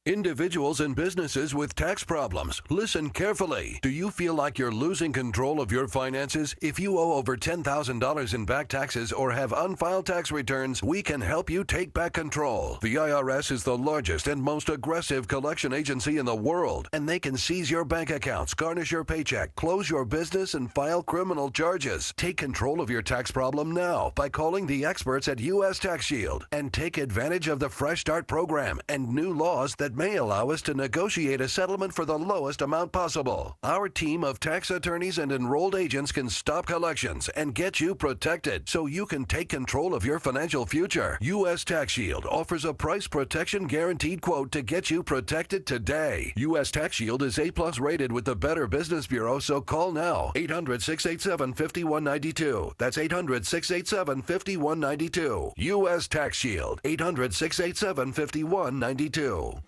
Individuals and businesses with tax problems, listen carefully. Do you feel like you're losing control of your finances? If you owe over $10,000 in back taxes or have unfiled tax returns, we can help you take back control. The IRS is the largest and most aggressive collection agency in the world, and they can seize your bank accounts, garnish your paycheck, close your business, and file criminal charges. Take control of your tax problem now by calling the experts at U.S. Tax Shield and take advantage of the Fresh Start program and new laws that may allow us to negotiate a settlement for the lowest amount possible. Our team of tax attorneys and enrolled agents can stop collections and get you protected so you can take control of your financial future. U.S. Tax Shield offers a price protection guaranteed quote to get you protected today. U.S. Tax Shield is A+ rated with the Better Business Bureau, so call now. 800-687-5192. That's 800-687-5192. U.S. Tax Shield. 800-687-5192.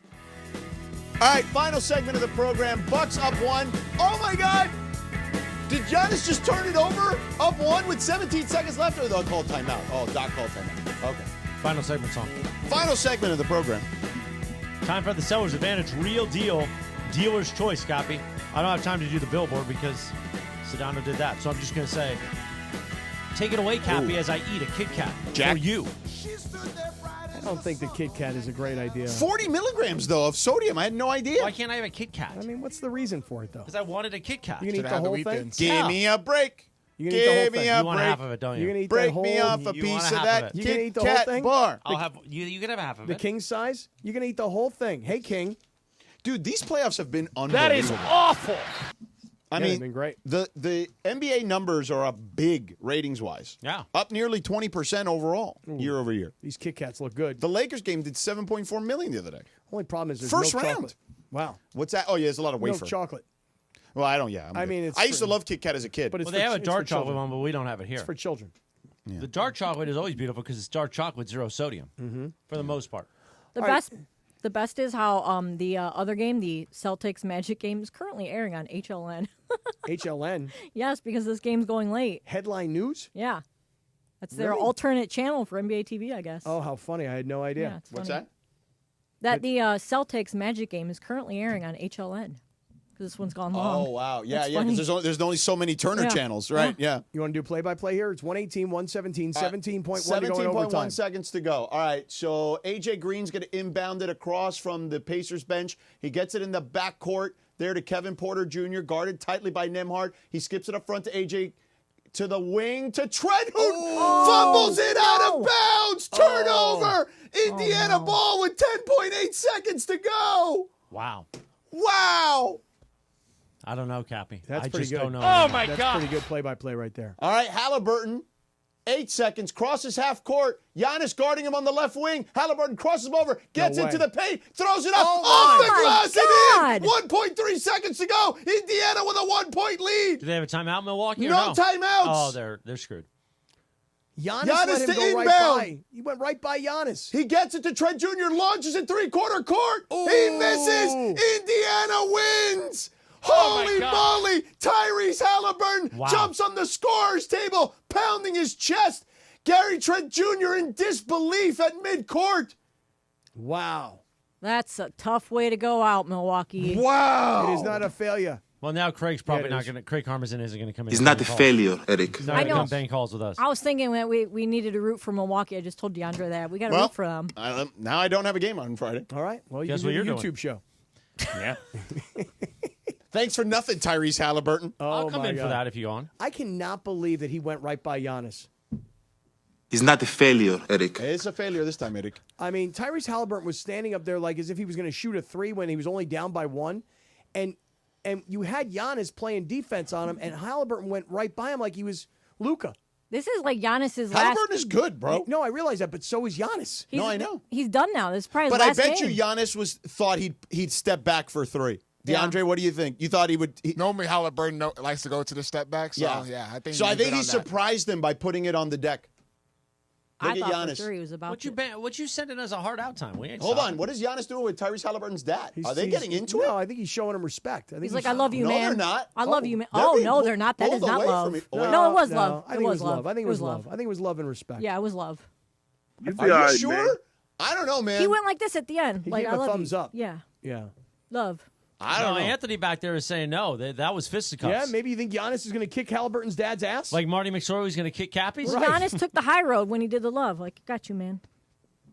All right, final segment of the program. Bucks up one. Oh, my God. Did Giannis just turn it over? Up one with 17 seconds left? Or they'll call timeout? Oh, Doc called timeout. Okay. Final segment song. Final segment of the program. Time for the Seller's Advantage Real Deal Dealer's Choice, Copy. I don't have time to do the billboard because Sedano did that. So I'm just going to say, take it away, Cappy, as I eat a Kit Kat. Jack. For you. I don't think the Kit Kat is a great idea. 40 milligrams, though, of sodium. I had no idea. Why can't I have a Kit Kat? I mean, what's the reason for it, though? Because I wanted a Kit Kat. You can eat the whole thing? Give me a break. You can eat the whole Give me thing. a You want break. half of it, don't you? You're going to eat Break that whole... me off a You want piece a of half that of it. You can Kit eat the whole Kat thing? bar. I'll have you can have half of The it. king size? You can eat the whole thing. Hey, King. Dude, these playoffs have been unbelievable. That is awful. I Yeah, mean, they've been great. The NBA numbers are up big ratings-wise. Yeah. Up nearly 20% overall year over year. These Kit Kats look good. The Lakers game did 7.4 million the other day. Only problem is there's First milk round. chocolate. Wow. What's that? Oh, yeah, there's a lot of wafer. Milk chocolate. Well, I don't, yeah. I'm I good. mean, it's I used to for- love Kit Kat as a kid. But it's Well, they have a it's dark for chocolate children. one, but we don't have it here. It's for children. The dark chocolate is always beautiful because it's dark chocolate, zero sodium, for the most part. The best is how the other game, the Celtics Magic game, is currently airing on HLN. HLN? Yes, because this game's going late. Headline news? Yeah. That's their Really? alternate channel for NBA TV, I guess. Oh, how funny. I had no idea. Yeah, it's What's funny. that? That the Celtics Magic game is currently airing on HLN because this one's gone long. Oh, wow. Yeah, It's yeah, funny. because there's only so many Turner Yeah. channels, right? Yeah. You want to do play-by-play here? It's 118, 117, 17.1 to go in overtime. 17.1 seconds to go. All right, so A.J. Green's going to inbound it across from the Pacers bench. He gets it in the backcourt there to Kevin Porter Jr., guarded tightly by Nembhard. He skips it up front to A.J. to the wing to Trent, who fumbles it out of bounds. Turnover. Indiana ball with 10.8 seconds to go. Wow. Wow. I don't know, Cappy. That's I pretty just good. don't know. That's pretty good play-by-play right there. All right, Halliburton, 8 seconds, crosses half court. Giannis guarding him on the left wing. Halliburton crosses him over, gets into the paint, throws it up off the glass and in. 1.3 seconds to go. Indiana with a 1-point lead. Do they have a timeout, Milwaukee? No timeouts. Oh, they're screwed. Giannis let him to go inbound. right by. He went right by Giannis. He gets it to Trent Jr., launches it three-quarter court. He misses. Indiana wins. Holy moly. Tyrese Halliburton jumps on the scorer's table, pounding his chest. Gary Trent Jr. in disbelief at midcourt. Wow. That's a tough way to go out, Milwaukee. Wow. It is not a failure. Well, now Craig's probably not going to. Craig Harmison isn't going to come in. He's not a failure, Eric. He's not going to come bang calls with us. I was thinking that we needed to root for Milwaukee. I just told DeAndre that. We got to root for them. Now I don't have a game on Friday. All right. Well, you Guess can what do you're the YouTube doing? show. Yeah. Thanks for nothing, Tyrese Halliburton. I'll come my in for God. that if you go on. I cannot believe that he went right by Giannis. He's not a failure, Eric. It's a failure this time, Eric. I mean, Tyrese Halliburton was standing up there like as if he was going to shoot a three when he was only down by one. And you had Giannis playing defense on him, and Halliburton went right by him like he was Luka. This is like Giannis's last. Halliburton is good, bro. No, I realize that, but so is Giannis. No, I know. He's done now. This is probably his But I last bet game. you Giannis thought he'd step back for three. DeAndre, what do you think? You thought he would? Normally, Halliburton likes to go to the step back. So, I think. So I think he he surprised him by putting it on the deck. Look I at thought Giannis. for sure he was about to. What you sending us a hard out time? We ain't Hold stopping. on. What is Giannis doing with Tyrese Halliburton's dad? Are they He's- getting into no, it? I think he's showing him respect. I think He's like, I love you, No, man. they're not. I love you, man. they're Oh, being no, they're not. That is pulled not away love. from me. No, it was love. I think it was love. I think It it was love. I think it was love and respect. Yeah, it was love. Are you sure? I don't know, man. He went like this at the end. He like, gave I a love thumbs you. up. Yeah. Yeah. Love. I don't know. Anthony back there is saying no. That was fisticuffs. Yeah, maybe you think Giannis is going to kick Halliburton's dad's ass? Like Marty McSorley was going to kick Cappy's? Well, Giannis took the high road when he did the love. Like, got you, man.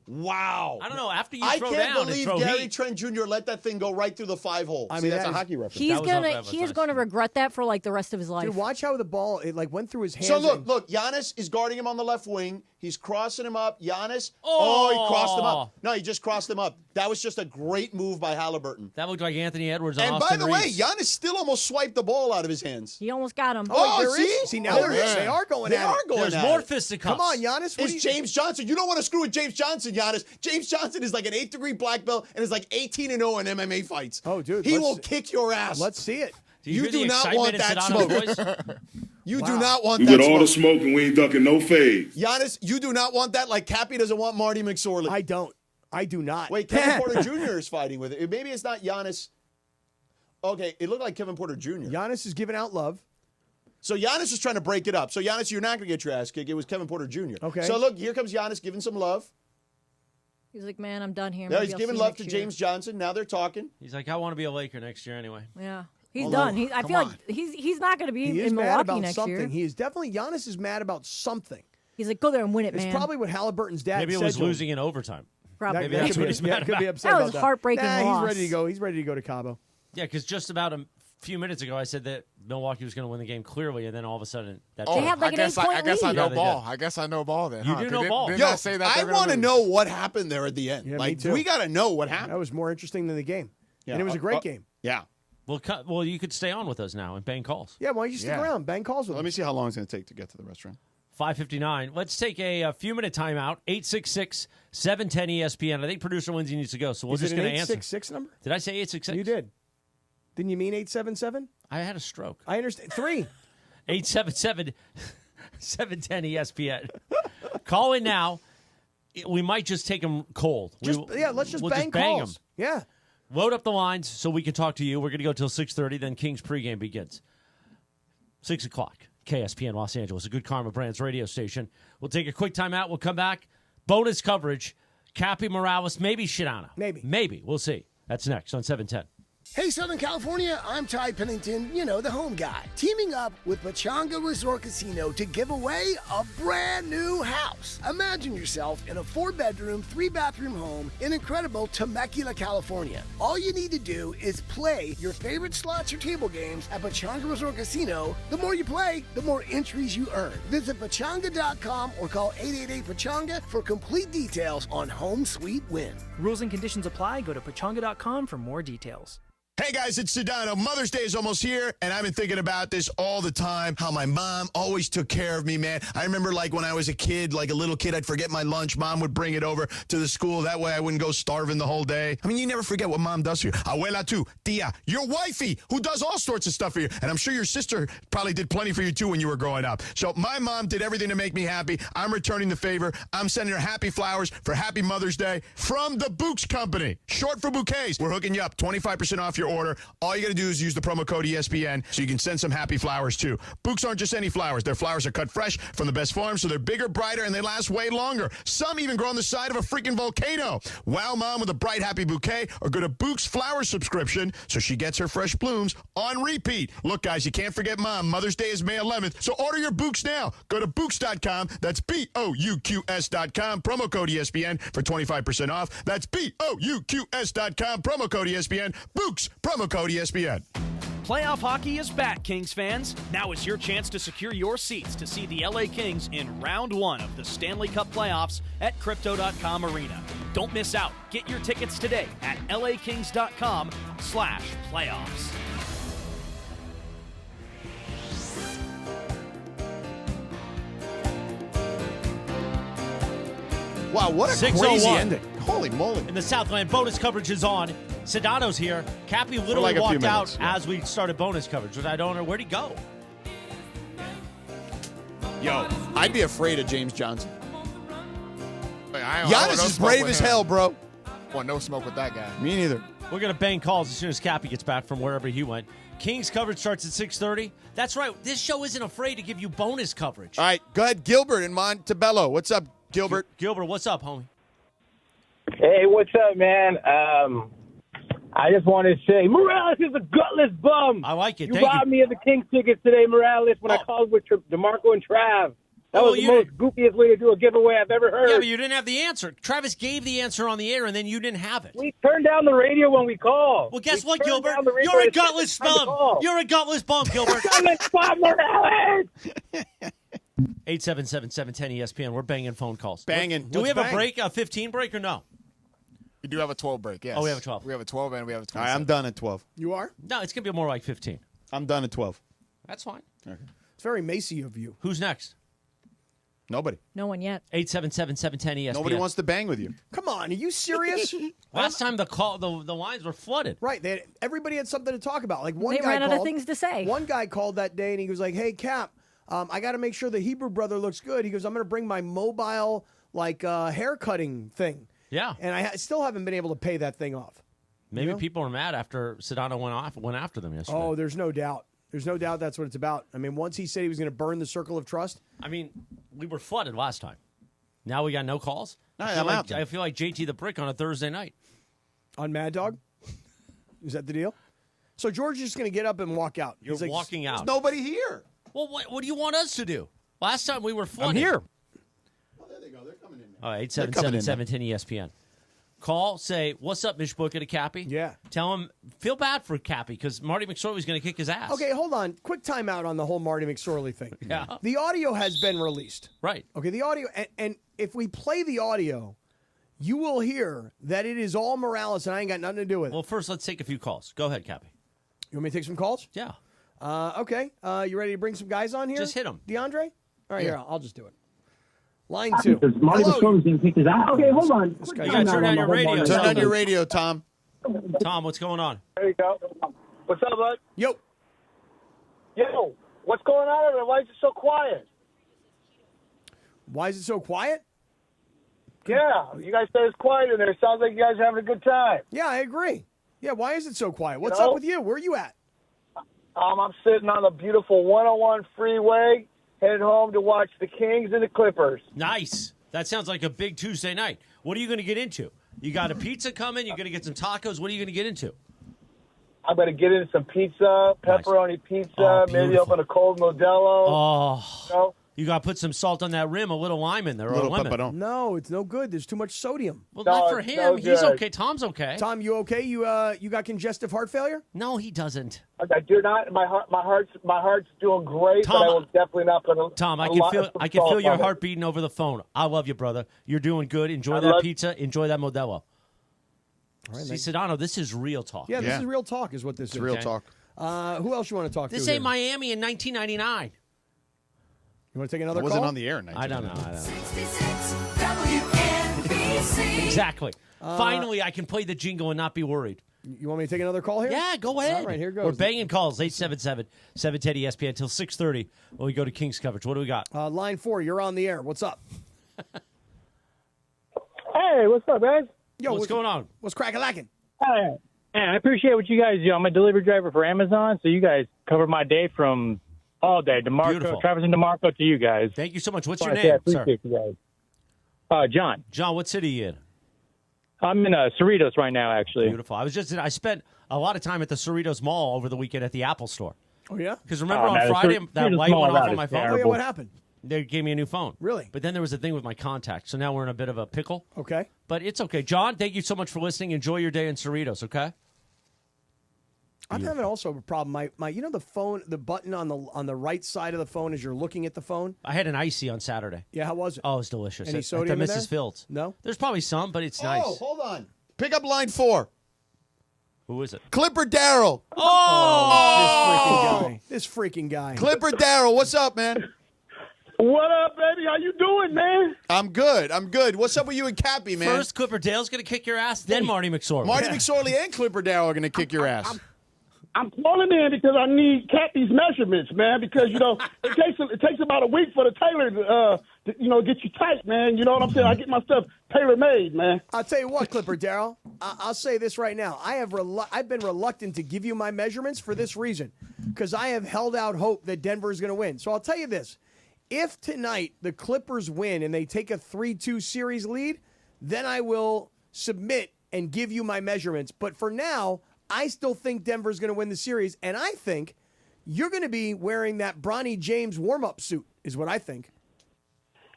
Wow. I don't know. After you I throw can't down and believe throw Gary heat. Trent Jr. let that thing go right through the 5-hole. I See, mean, that's that a is- hockey reference. He's gonna regret that for like the rest of his life. Dude, watch how the ball went through his hands. So and- look, Giannis is guarding him on the left wing. He's crossing him up. Giannis. Oh. He crossed him up. No, he just crossed him up. That was just a great move by Halliburton. That looked like Anthony Edwards on And Austin by the way, Reeves. Giannis still almost swiped the ball out of his hands. He almost got him. See now There they're- is. they are going They at it. are going There's at more it. fisticuffs. Come on, Giannis. What It's do you- James Johnson. You don't want to screw with James Johnson, Giannis. James Johnson is like an 8th-degree black belt and is like 18-0 in MMA fights. Oh, dude. He let's- will kick your ass. Let's see it. you hear do the not excitement want in that Sedano's smoke. voice? You do not want We that with all the smoke. smoke and we ain't ducking no fades. Giannis, you do not want that like Cappy doesn't want Marty McSorley. I don't. I do not. Wait, Kevin Porter Jr. is fighting with it. Maybe it's not Giannis. Okay, it looked like Kevin Porter Jr. Giannis is giving out love. So Giannis is trying to break it up. So Giannis, you're not going to get your ass kicked. It was Kevin Porter Jr. Okay. So look, here comes Giannis giving some love. He's like, man, I'm done here. Now Maybe he's I'll giving see you love to next year." James Johnson. Now they're talking. He's like, I want to be a Laker next year anyway. Yeah. He's Although, done. I come feel on. like he's not going to be He is in mad Milwaukee about next something. year. He is definitely Giannis is mad about something. He's like, go there and win it, It's man. probably what Halliburton's dad Maybe it said was to him. losing in overtime. Probably. Maybe that's what he's mad could be about. upset That about was a heartbreaking He's loss. ready to go. He's ready to go to Cabo. Yeah, because just about a few minutes ago, I said that Milwaukee was going to win the game clearly, and then all of a sudden, that They had like I an guess 8-point I guess I lead. know Yeah, they ball. did. I guess I know ball then. You huh? do know Didn't- ball. Didn't Yo, I say that I they're gonna want to lose? know what happened there at the end. Yeah, me like, too. we got to know what happened. That was more interesting than the game. Yeah. And it was a great game. Yeah. Well, you could stay on with us now and bang calls. Yeah, why don't you stick Yeah. around? Bang calls with Let him. me see how long it's going to take to get to the restaurant. 5:59. Let's take a few-minute timeout. 866-710 ESPN. I think producer Lindsay needs to go, so we're Is just it going an to answer. 866 number? Did I say 866? You did. Didn't you mean 877? I had a stroke. I understand. 3. 877-710 ESPN. Call in now. We might just take them cold. Let's just we'll bang bang calls. them. Yeah. Load up the lines so we can talk to you. We're going to go till 6:30, then Kings pregame begins. 6 o'clock, KSPN Los Angeles, a Good Karma Brands radio station. We'll take a quick timeout. We'll come back. Bonus coverage. Cappy Morales, maybe Sedano. Maybe. We'll see. That's next on 710. Hey, Southern California, I'm Ty Pennington, the home guy. Teaming up with Pachanga Resort Casino to give away a brand new house. Imagine yourself in a 4-bedroom, 3-bathroom home in incredible Temecula, California. All you need to do is play your favorite slots or table games at Pachanga Resort Casino. The more you play, the more entries you earn. Visit pachanga.com or call 888-PACHANGA for complete details on Home Sweet Win. Rules and conditions apply. Go to pachanga.com for more details. Hey guys, it's Sedano. Mother's Day is almost here, and I've been thinking about this all the time, how my mom always took care of me, man. I remember like when I was a kid, like a little kid, I'd forget my lunch. Mom would bring it over to the school. That way I wouldn't go starving the whole day. I mean, you never forget what mom does for you. Abuela too. Tia, your wifey, who does all sorts of stuff for you. And I'm sure your sister probably did plenty for you too when you were growing up. So my mom did everything to make me happy. I'm returning the favor. I'm sending her happy flowers for Happy Mother's Day from the Books Company. Short for bouquets. We're hooking you up. 25% off your order. All you got to do is use the promo code ESPN so you can send some happy flowers too. Bouquets aren't just any flowers. Their flowers are cut fresh from the best farms, so they're bigger, brighter, and they last way longer. Some even grow on the side of a freaking volcano. Wow mom with a bright, happy bouquet, or go to Bouquets flower subscription so she gets her fresh blooms on repeat. Look, guys, you can't forget mom. Mother's Day is May 11th, so order your Bouquets now. Go to Bouquets.com. That's BOUQS.com. Promo code ESPN for 25% off. That's BOUQS.com. Promo code ESPN. Bouquets. Promo code ESPN. Playoff hockey is back, Kings fans. Now is your chance to secure your seats to see the LA Kings in round 1 of the Stanley Cup playoffs at Crypto.com Arena. Don't miss out. Get your tickets today at lakings.com/playoffs. Wow, what a 6:01. crazy ending. Holy moly. In the Southland, bonus coverage is on. Sedano's here. Cappy literally like a few walked out minutes, yeah. as we started bonus coverage, which I don't know. Where'd he go? Yo, I'd be afraid of James Johnson. I Giannis want no is smoke brave with as him. hell, bro. Want no smoke with that guy. Me neither. We're going to bang calls as soon as Cappy gets back from wherever he went. Kings coverage starts at 6:30. That's right. This show isn't afraid to give you bonus coverage. All right, go ahead. Gilbert in Montebello. What's up, Gilbert? Gilbert, what's up, homie? Hey, what's up, man? I just want to say, Morales is a gutless bum. I like it. You Thank robbed me of the Kings tickets today, Morales, when I called with DeMarco and Trav. That was the most goofiest way to do a giveaway I've ever heard. Yeah, but you didn't have the answer. Travis gave the answer on the air, and then you didn't have it. We turned down the radio when we called. Well, guess what, Gilbert? You're a gutless bum. You're a gutless bum, Gilbert. Gutless bum, Morales! 877-710-ESPN. We're banging phone calls. Banging. Do we have Let's a break, a 15 break, or no? We do have a 12 break, yes. Oh, we have a 12. We have a 12 and we have a 20. All right, I'm done at 12. You are? No, it's going to be more like 15. I'm done at 12. That's fine. Okay. It's very Macy of you. Who's next? Nobody. No one yet. 877-710-ESPN. Nobody wants to bang with you. Come on, are you serious? Last time the lines were flooded. Right. Everybody had something to talk about. Like one They guy ran out of called- things to say. One guy called that day and he was like, "Hey, Cap, I got to make sure the Hebrew brother looks good." He goes, "I'm going to bring my mobile hair cutting thing." Yeah. And I still haven't been able to pay that thing off. Maybe You know? people are mad after Sedano went after them yesterday. Oh, there's no doubt. There's no doubt that's what it's about. I mean, once he said he was going to burn the circle of trust. I mean, we were flooded last time. Now we got no calls. No, I feel like JT the Brick on a Thursday night. On Mad Dog? Is that the deal? So George is just going to get up and walk out. You're He's like, walking out. There's nobody here. Well, what do you want us to do? Last time we were flooded. I'm here. All right, They're coming in 877-710-ESPN. Call, say, what's up, Mishbuka to Cappy? Yeah. Tell him, feel bad for Cappy because Marty McSorley's going to kick his ass. Okay, hold on. Quick timeout on the whole Marty McSorley thing. Yeah. The audio has been released. Right. Okay, the audio, and if we play the audio, you will hear that it is all Morales and I ain't got nothing to do with it. Well, first, let's take a few calls. Go ahead, Cappy. You want me to take some calls? Yeah. Okay. You ready to bring some guys on here? Just hit 'em. DeAndre? All right, Yeah. here, I'll just do it. Line 2. Because Marty Hello. McSorley's going to kick his ass. Okay, hold on. This You guy's got to turn down your radio. Turn on your radio, Tom. Tom, what's going on? There you go. What's up, bud? Yo. Yo, what's going on over there? Why is it so quiet? Why is it so quiet? Yeah, you guys say it's quiet in there. Sounds like you guys are having a good time. Yeah, I agree. Yeah, why is it so quiet? What's know? up with you? Where are you at? I'm sitting on the beautiful 101 freeway, headed home to watch the Kings and the Clippers. Nice. That sounds like a big Tuesday night. What are you going to get into? You got a pizza coming? You're going to get some tacos? What are you going to get into? I'm going to get into some pizza, pepperoni pizza, Oh, maybe beautiful. open a cold Modelo. Oh, You know? you got to put some salt on that rim, a little lime in there, or a lemon. No, it's no good. There's too much sodium. Well, No, not for it's him. no He's good. okay. Tom's okay. Tom, you okay? You got congestive heart failure? No, he doesn't. I do not. My heart's doing great, Tom, but I will definitely not put a Tom, I a can lot feel of I can salt feel your on it. heart beating over the phone. I love you, brother. You're doing good. Enjoy I that love- pizza. Enjoy that Modelo. See, Sedano, this is real talk. Yeah, this is real talk is what this is. It's real talk. Who else you want to talk to? This here? ain't Miami in 1999. You want to take another It call? wasn't on the air in I don't know. 1999. Exactly. Finally, I can play the jingle and not be worried. You want me to take another call here? Yeah, go ahead. All right, here goes. We're banging calls, 877-710-ESPN until 6:30 when we go to Kings coverage. What do we got? Line 4, you're on the air. What's up? Hey, what's up, guys? Yo, what's going on? What's cracking? Hey, I appreciate what you guys do. I'm a delivery driver for Amazon, so you guys cover my day from all day. Beautiful. Travis and DeMarco to you guys. Thank you so much. What's So your I say I name, sir? appreciate you guys. John. John, what city are you in? I'm in Cerritos right now, actually. Beautiful. I spent a lot of time at the Cerritos Mall over the weekend at the Apple Store. Oh, yeah? Because remember Oh, on man, the Friday, Cerritos that light Mall went off route on is my phone? terrible. Oh, yeah, what happened? They gave me a new phone. Really? But then there was a thing with my contact, so now we're in a bit of a pickle. Okay. But it's okay. John, thank you so much for listening. Enjoy your day in Cerritos, okay? I'm having also a problem. My you know the phone, the button on the right side of the phone as you're looking at the phone? I had an icy on Saturday. Yeah, how was it? Oh, it's delicious. Any At sodium the in there? Mrs. Fields. No? There's probably some, but it's nice. Oh, hold on. Pick up line 4. Who is it? Clipper Darrell. Oh, this freaking guy. Clipper Darrell, what's up, man? What up, baby? How you doing, man? I'm good. What's up with you and Cappy, man? First, Clipper Dale's going to kick your ass, then Marty McSorley. Marty McSorley and Clipper Darrell are going to kick your ass. I'm calling in because I need Cappy's measurements, man. Because it takes about a week for the tailor to get you tight, man. You know what I'm saying? I get my stuff tailor made, man. I'll tell you what, Clipper Darrell. I'll say this right now. I've been reluctant to give you my measurements for this reason, because I have held out hope that Denver is going to win. So I'll tell you this: if tonight the Clippers win and they take a 3-2 series lead, then I will submit and give you my measurements. But for now, I still think Denver's going to win the series, and I think you're going to be wearing that Bronny James warm-up suit, is what I think.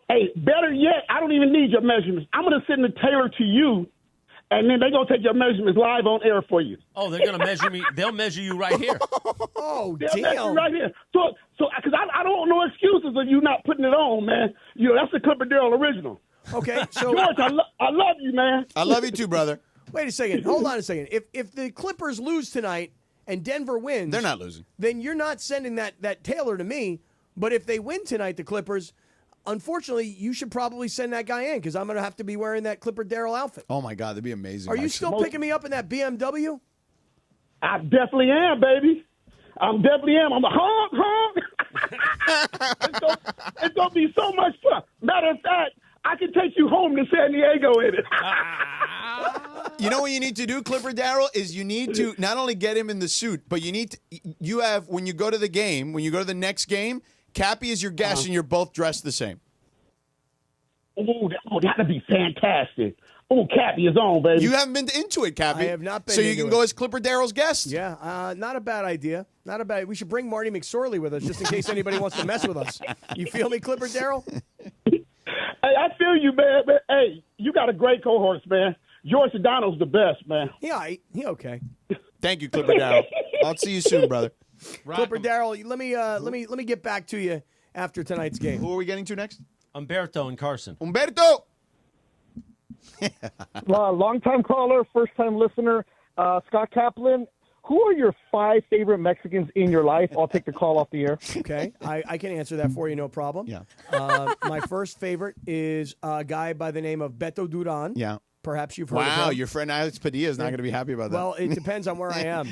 Hey, better yet, I don't even need your measurements. I'm going to send the tailor to you, and then they're going to take your measurements live on air for you. Oh, they're going to measure me. They'll measure you right here. Oh, They'll measure damn. you right here. So, because I don't want no excuses of you not putting it on, man. That's the Clipper Darrell original. Okay, so George, I love you, man. I love you too, brother. Wait a second. Hold on a second. If the Clippers lose tonight and Denver wins, They're not losing. Then you're not sending that tailor to me. But if they win tonight, the Clippers, unfortunately, you should probably send that guy in, because I'm going to have to be wearing that Clipper Darrell outfit. Oh, my God. That'd be amazing. Are you still picking me up in that BMW? I definitely am, baby. I'm a honk. It's going to be so much fun. Matter of fact, I can take you home to San Diego in it. You know what you need to do, Clipper Darrell, is you need to not only get him in the suit, but when you go to the next game, Cappy is your guest and you're both dressed the same. Oh, that'd be fantastic. Oh, Cappy is on, baby. You haven't been into it, Cappy. I have not been So you into can it. go as Clipper Darrell's guest. Yeah, not a bad idea. We should bring Marty McSorley with us, just in case anybody wants to mess with us. You feel me, Clipper Darrell? Hey, I feel you, man. But, hey, you got a great cohort, man. George Sedano's the best, man. Yeah, he okay. Thank you, Clipper Darrell. I'll see you soon, brother. Clipper Darrell, let me get back to you after tonight's game. Who are we getting to next? Umberto and Carson. Umberto! Long-time caller, first-time listener, Scott Kaplan. Who are your 5 favorite Mexicans in your life? I'll take the call off the air. Okay, I can answer that for you, no problem. Yeah. My first favorite is a guy by the name of Beto Duran. Yeah. Perhaps you've heard of Wow, him. your friend Alex Padilla is not going to be happy about that. Well, it depends on where I am.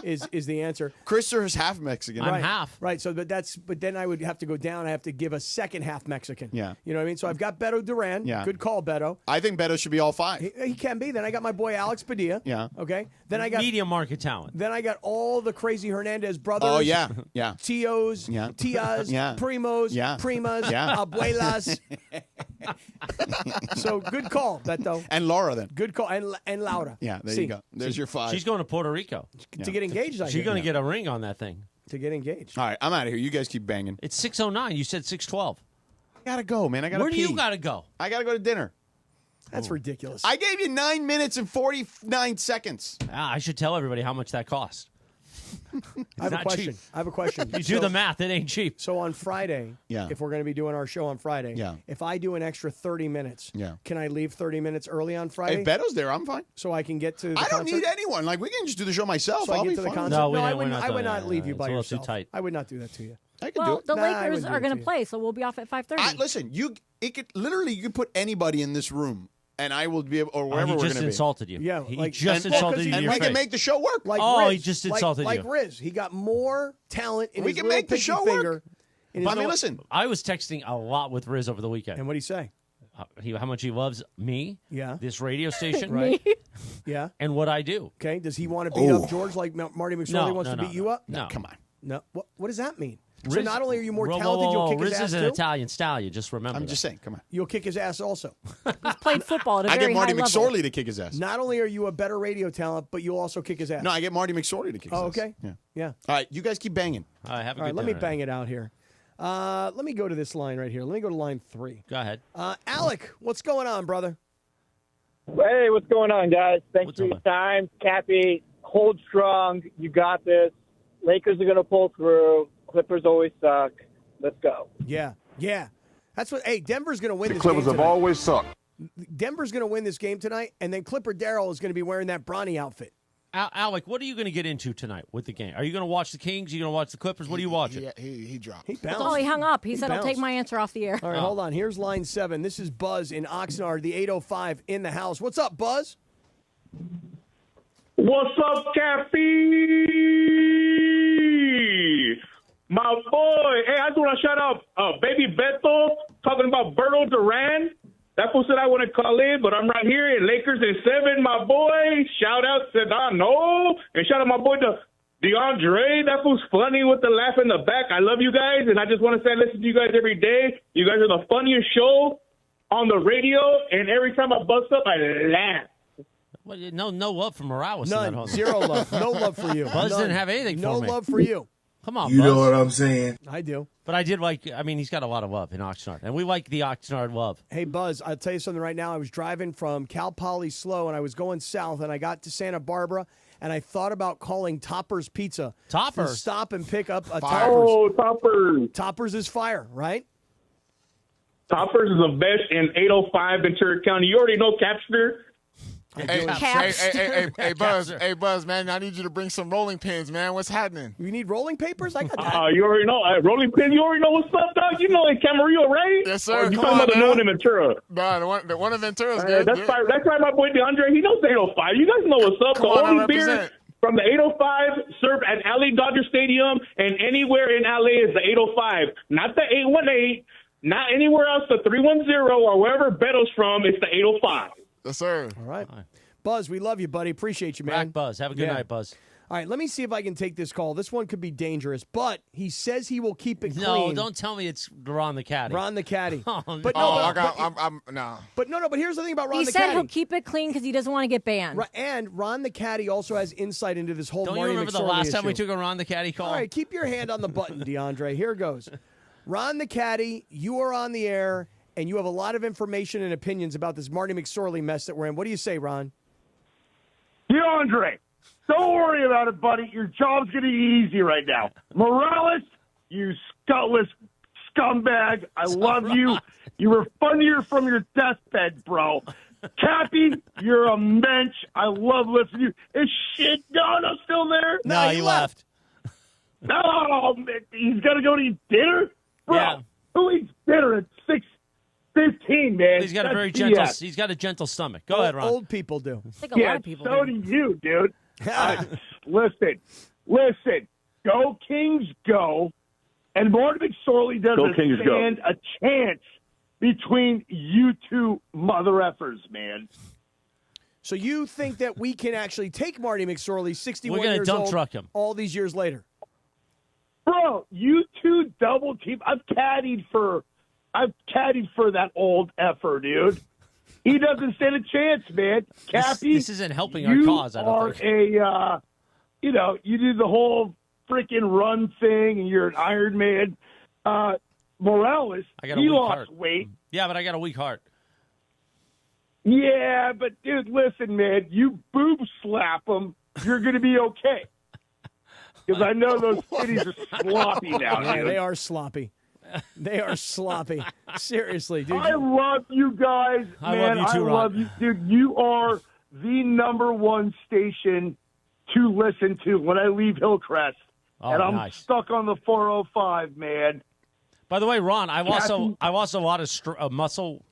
Is the answer? Christopher is half Mexican. Right, half. Right. So, but then I would have to go down. I have to give a second half Mexican. Yeah. You know what I mean? So I've got Beto Duran. Yeah. Good call, Beto. I think Beto should be all 5. He can be. Then I got my boy Alex Padilla. Yeah. Okay. Then I got medium market talent. Then I got all the crazy Hernandez brothers. Oh, yeah. Yeah. Tios. Yeah. Tias. Yeah. Primos. Yeah. Primas. Yeah. Abuelas. So good call, Beto. And Laura, then. Good call. And Laura. Yeah, there See, you go. There's your 5. She's going to Puerto Rico. To get engaged, I She's hear. going to get a ring on that thing. To get engaged. All right, I'm out of here. You guys keep banging. It's 6:09. You said 6:12. I got to go, man. I got to Where pee. do you got to go? I got to go to dinner. That's ridiculous. I gave you 9 minutes and 49 seconds. I should tell everybody how much that cost. I have a question. I have a question. You do the math, it ain't cheap. So on Friday, Yeah. if we're going to be doing our show on Friday, Yeah. if I do an extra 30 minutes, Yeah. can I leave 30 minutes early on Friday? If Beto's there, I'm fine. So I can get to the I don't concert? need anyone. Like, we can just do the show myself. So I I'll get be to the fine. concert? No, I we're would not not doing leave that. you It's by a little yourself. too tight. I would not do that to you. I can Well, do it. the Nah, I Lakers wouldn't do are it going to to you. play, so we'll be off at 5:30. Listen, you could put anybody in this room, and I will be able, or wherever he we're just going to be. insulted you. Yeah, he like- just and- insulted well, you. 'cause in And your we can face. make the show work. Like Oh, Riz, he just insulted like you. Riz. He got more talent in We his can little make the pinky show finger. work. in his But I mean, little- listen. I was texting a lot with Riz over the weekend. And what did he say? How much he loves me, Yeah. this radio station, Right. Yeah. and what I do. Okay. Does he want to beat up George like Marty McSorley wants to beat you up? No. Come on. No. What does that mean? So Riz- not only are you more Whoa, talented, whoa, you'll whoa, kick his Riz ass is an too? Italian stallion. Just remember I'm that. just saying. Come on. You'll kick his ass also. He's played football at a I very get Marty high level. McSorley to kick his ass. Not only are you a better radio talent, but you'll also kick his ass. No, I get Marty McSorley to kick his ass. Oh, okay. Yeah. Yeah. All right, you guys keep banging. All right, have a All good right, let me dinner. bang it out here. Let me go to this line right here. Let me go to line 3. Go ahead. Alec, what's going on, brother? Hey, what's going on, guys? Thanks for your time. Cappy, hold strong. You got this. Lakers are going to pull through. Clippers always suck. Let's go. Yeah. Yeah. That's what. Hey, Denver's going to win The this Clippers game have tonight. always sucked. Denver's going to win this game tonight, and then Clipper Darrell is going to be wearing that Bronny outfit. Alec, what are you going to get into tonight with the game? Are you going to watch the Kings? Are you going to watch the Clippers? What are you watching? He dropped. He bounced. Oh, he hung up. He said, I'll take bounced. my answer off the air. All right, hold on. Here's line 7. This is Buzz in Oxnard, the 805 in the house. What's up, Buzz? What's up, Cappy? My boy. Hey, I just want to shout out Baby Beto talking about Berto Duran. That fool said I want to call in, but I'm right here in Lakers in 7, my boy. Shout out Sedano. And shout out my boy DeAndre. That fool's funny with the laugh in the back. I love you guys, and I just want to say I listen to you guys every day. You guys are the funniest show on the radio, and every time I bust up, I laugh. Well, no love for Morales. in that None. whole- 0 love. No love for you. Buzz None. didn't have anything No for me. love for you. Come on, You Buzz. know what I'm saying? I do. But I did like, I mean, he's got a lot of love in Oxnard, and we like the Oxnard love. Hey, Buzz, I'll tell you something right now. I was driving from Cal Poly Slow, and I was going south, and I got to Santa Barbara, and I thought about calling Topper's Pizza. Toppers? To stop and pick up a Fire. Toppers. Oh, Toppers. Toppers is fire, right? Toppers is the best in 805 Ventura County. You already know Capster. Hey, Buzz, man, I need you to bring some rolling pins, man. What's happening? You need rolling papers? I got that. You already know. Rolling pin, you already know what's up, dog. You know in Camarillo, right? Yes, sir. Or you Come talking about on the now. one in Ventura? Nah, the one in Ventura's good. That's right. That's right, my boy DeAndre. He knows the 805. You guys know what's up. Come The on, I only beer represent. from the 805 served at LA Dodger Stadium and anywhere in LA is the 805. Not the 818. Not anywhere else, the 310 or wherever Beto's from, it's the 805. Yes, sir. All right. Buzz, we love you, buddy. Appreciate you, man. Rack Buzz. Have a good Yeah. night, Buzz. All right, let me see if I can take this call. This one could be dangerous, but he says he will keep it No, clean. don't tell me it's Ron the Caddy. Ron the Caddy. Oh, But no. no, I but, got. I'm no. but no, but here's the thing about Ron He the said Caddy. he'll keep it clean because he doesn't want to get banned. And Ron the Caddy also has insight into this whole Don't you Marty remember the McSorley last time we issue. took a Ron the Caddy call? All right, keep your hand on the button, DeAndre. Here goes. Ron the Caddy, you are on the air, and you have a lot of information and opinions about this Marty McSorley mess that we're in. What do you say, Ron? DeAndre, don't worry about it, buddy. Your job's going to be easy right now. Morales, you gutless scumbag. I love you. You were funnier from your deathbed, bro. Cappy, you're a mensch. I love listening to you. Is shit Dono still there? No, he left. No, man, he's got to go to eat dinner? Bro, Yeah. who eats dinner at 6:15, man? He's got a That's very gentle. BS. He's got a gentle stomach. Go ahead, Ron. Old people do. I think a lot of people so do. do you, dude. Listen. Go Kings, go. And Marty McSorley doesn't Kings, go. stand a chance between you two mother effers, man. So you think that we can actually take Marty McSorley, 61 We're gonna years dump old, truck him. all these years later? Bro, you two double team. I've caddied for that old effer, dude. He doesn't stand a chance, man. Cappy, This isn't helping our you cause, I don't are think. you do the whole freaking run thing, and you're an Iron Man. Morales, I got a he weak lost heart. weight. Yeah, but I got a weak heart. Yeah, but dude, listen, man, you boob slap him, you're gonna be okay. because I know those cities are sloppy now. Yeah, Dude. they are sloppy. They are sloppy. Seriously, dude. I love you guys, man. I love you too, Ron. love you, dude. You are the number one station to listen to when I leave Hillcrest, and I'm nice. stuck on the 405, man. By the way, Ron, I lost a lot of muscle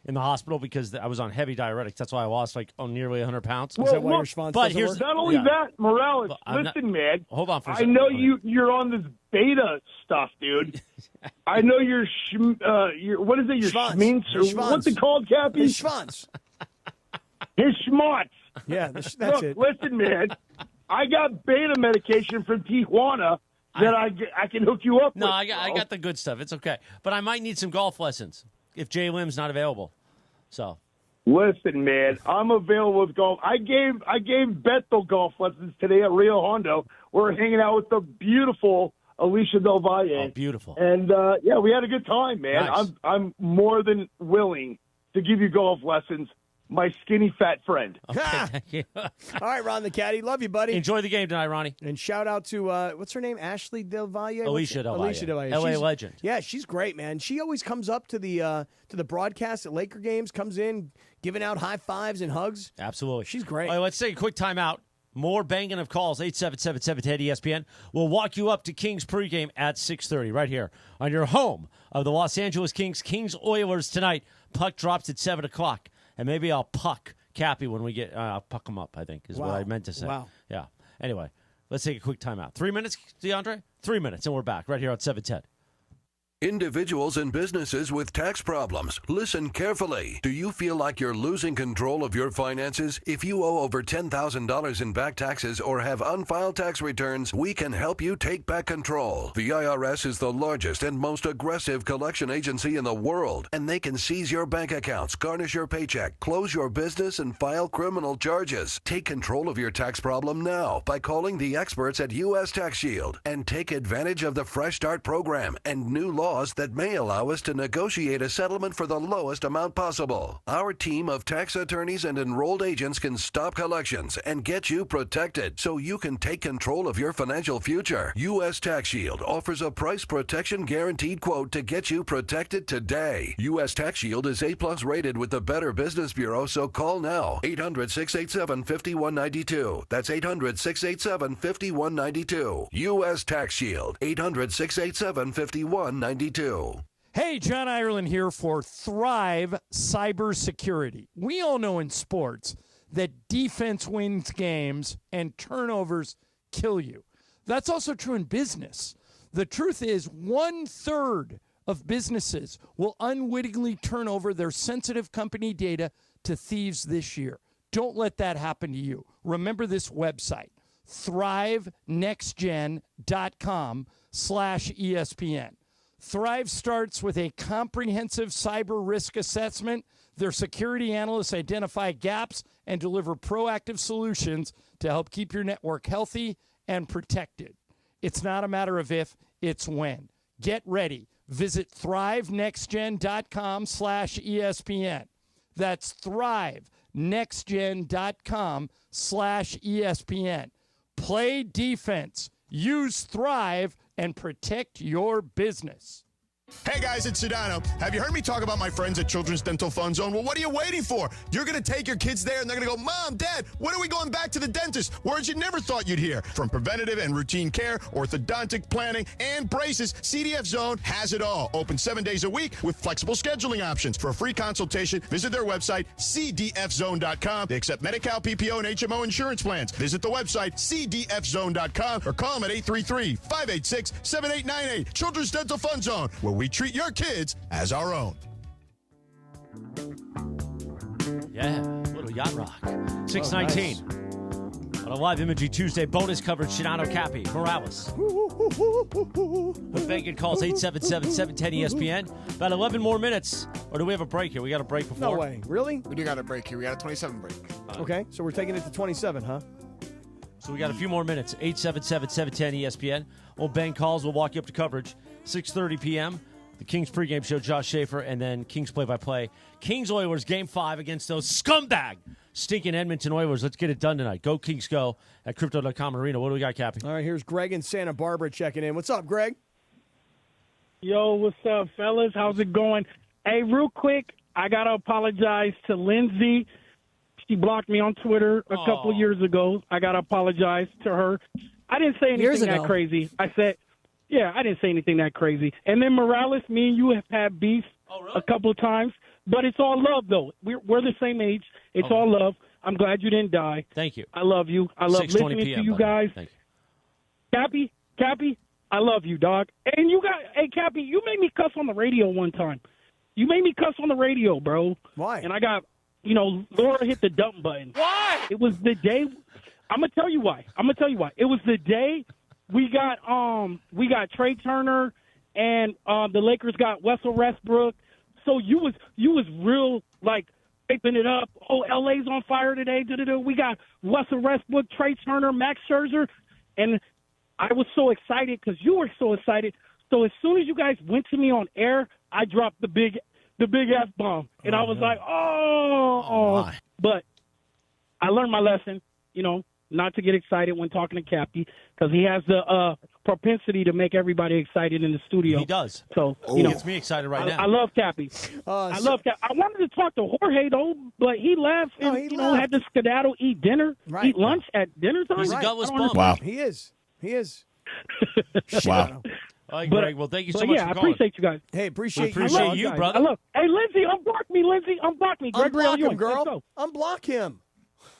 in the hospital because I was on heavy diuretics. That's why I lost nearly 100 pounds. Well, Is that why look, your sponsor but doesn't here's work? Not only that, Morales, listen, man. Hold on for a I second. know you're on this beta stuff, dude. I know you're what is it? Your Schwanz. schminks? His Or what's it schwanz. called, Cappy? His schwanz. His schmutz. Yeah, that's Look, it. listen, man. I got beta medication from Tijuana that I can hook you up No, with. I got the good stuff. It's okay. But I might need some golf lessons if Jay Lim's not available. So. Listen, man, I'm available with golf. I gave Beto golf lessons today at Rio Hondo. We're hanging out with the beautiful Alicia Del Valle. Oh, beautiful. And yeah, we had a good time, man. Nice. I'm more than willing to give you golf lessons, my skinny fat friend. Okay, thank you. All right, Ron the Caddy. Love you, buddy. Enjoy the game tonight, Ronnie. And shout out to, what's her name? Ashley Del Valle? Alicia Del Valle. Alicia Del Valle. LA She's- legend. Yeah, she's great, man. She always comes up to the broadcast at Laker games, comes in, giving out high fives and hugs. Absolutely. She's great. All right, let's take a quick timeout. More banging of calls, 877-710-ESPN. We'll walk you up to Kings pregame at 6:30 right here on your home of the Los Angeles Kings. Kings Oilers tonight. Puck drops at 7 o'clock. And maybe I'll puck Cappy when we get I'll puck him up, I think, is what I meant to say. Wow. Yeah. Anyway, let's take a quick timeout. 3 minutes, DeAndre? 3 minutes, and we're back right here on 710. Individuals and businesses with tax problems, listen carefully. Do you feel like you're losing control of your finances? If you owe over $10,000 in back taxes or have unfiled tax returns, we can help you take back control. The IRS is the largest and most aggressive collection agency in the world, and they can seize your bank accounts, garnish your paycheck, close your business, and file criminal charges. Take control of your tax problem now by calling the experts at U.S. Tax Shield and take advantage of the Fresh Start program and new laws that may allow us to negotiate a settlement for the lowest amount possible. Our team of tax attorneys and enrolled agents can stop collections and get you protected so you can take control of your financial future. U.S. Tax Shield offers a price protection guaranteed quote to get you protected today. U.S. Tax Shield is A+ rated with the Better Business Bureau, so call now. 800-687-5192. That's 800-687-5192. U.S. Tax Shield. 800-687-5192. Hey, John Ireland here for Thrive Cybersecurity. We all know in sports that defense wins games and turnovers kill you. That's also true in business. The truth is 1/3 of businesses will unwittingly turn over their sensitive company data to thieves this year. Don't let that happen to you. Remember this website, thrivenextgen.com/ESPN. Thrive starts with a comprehensive cyber risk assessment. Their security analysts identify gaps and deliver proactive solutions to help keep your network healthy and protected. It's not a matter of if, it's when. Get ready. Visit thrivenextgen.com/ESPN. That's thrivenextgen.com/ESPN. Play defense. Use Thrive and protect your business. Hey guys, it's Sedano. Have you heard me talk about my friends at Children's Dental Fun Zone? Well, what are you waiting for? You're going to take your kids there and they're going to go, Mom, Dad, when are we going back to the dentist? Words you never thought you'd hear. From preventative and routine care, orthodontic planning, and braces, CDF Zone has it all. Open 7 days a week with flexible scheduling options. For a free consultation, visit their website, cdfzone.com. They accept Medi-Cal, PPO, and HMO insurance plans. Visit the website, cdfzone.com, or call them at 833-586-7898. Children's Dental Fun Zone, where we treat your kids as our own. Yeah, little yacht rock. 619. On a live imaging Tuesday, bonus coverage, Sedano Kap, Morales. The banging calls 877-710-ESPN. About 11 more minutes. Or do we have a break here? We got a break before. No way. Really? We do got a break here. We got a 27 break. Okay, so we're taking it to 27, huh? So we got a few more minutes. 877-710-ESPN. We'll bang calls. We'll walk you up to coverage. 6:30 p.m. The Kings pregame show, Josh Schaefer, and then Kings play-by-play. Kings Oilers, Game 5 against those scumbag stinking Edmonton Oilers. Let's get it done tonight. Go Kings go at Crypto.com Arena. What do we got, Cappy? All right, here's Greg in Santa Barbara checking in. What's up, Greg? Yo, what's up, fellas? How's it going? Hey, real quick, I got to apologize to Lindsay. She blocked me on Twitter a couple years ago. I got to apologize to her. I didn't say anything that crazy. I didn't say anything that crazy. And then Morales, me and you have had beef a couple of times, but it's all love, though. We're the same age. It's all love. I'm glad you didn't die. Thank you. I love you. I love listening PM, to you guys. Thank you. Cappy, I love you, dog. And hey, Cappy, you made me cuss on the radio one time. You made me cuss on the radio, bro. Why? And I got, Laura hit the dump button. Why? It was the day. I'm gonna tell you why. It was the day we got Trey Turner and the Lakers got Russell Westbrook. So you was real like hyping it up. Oh, LA's on fire today. We got Russell Westbrook, Trey Turner, Max Scherzer, and I was so excited because you were so excited. So as soon as you guys went to me on air, I dropped the big F-bomb. And I was like, oh. But I learned my lesson, not to get excited when talking to Cappy because he has the propensity to make everybody excited in the studio. He does. So, He gets me excited right now. I love Cappy. I love Cappy. I wanted to talk to Jorge, though, but he left and, had to skedaddle, eat lunch at dinner time. He's a gutless bum. Wow. He is. Wow. All right, Greg. Well, thank you so much for calling. I appreciate you guys. Hey, appreciate you, brother. Hey, Lindsay, unblock me. Unblock me. Greg, unblock him, girl. Unblock him.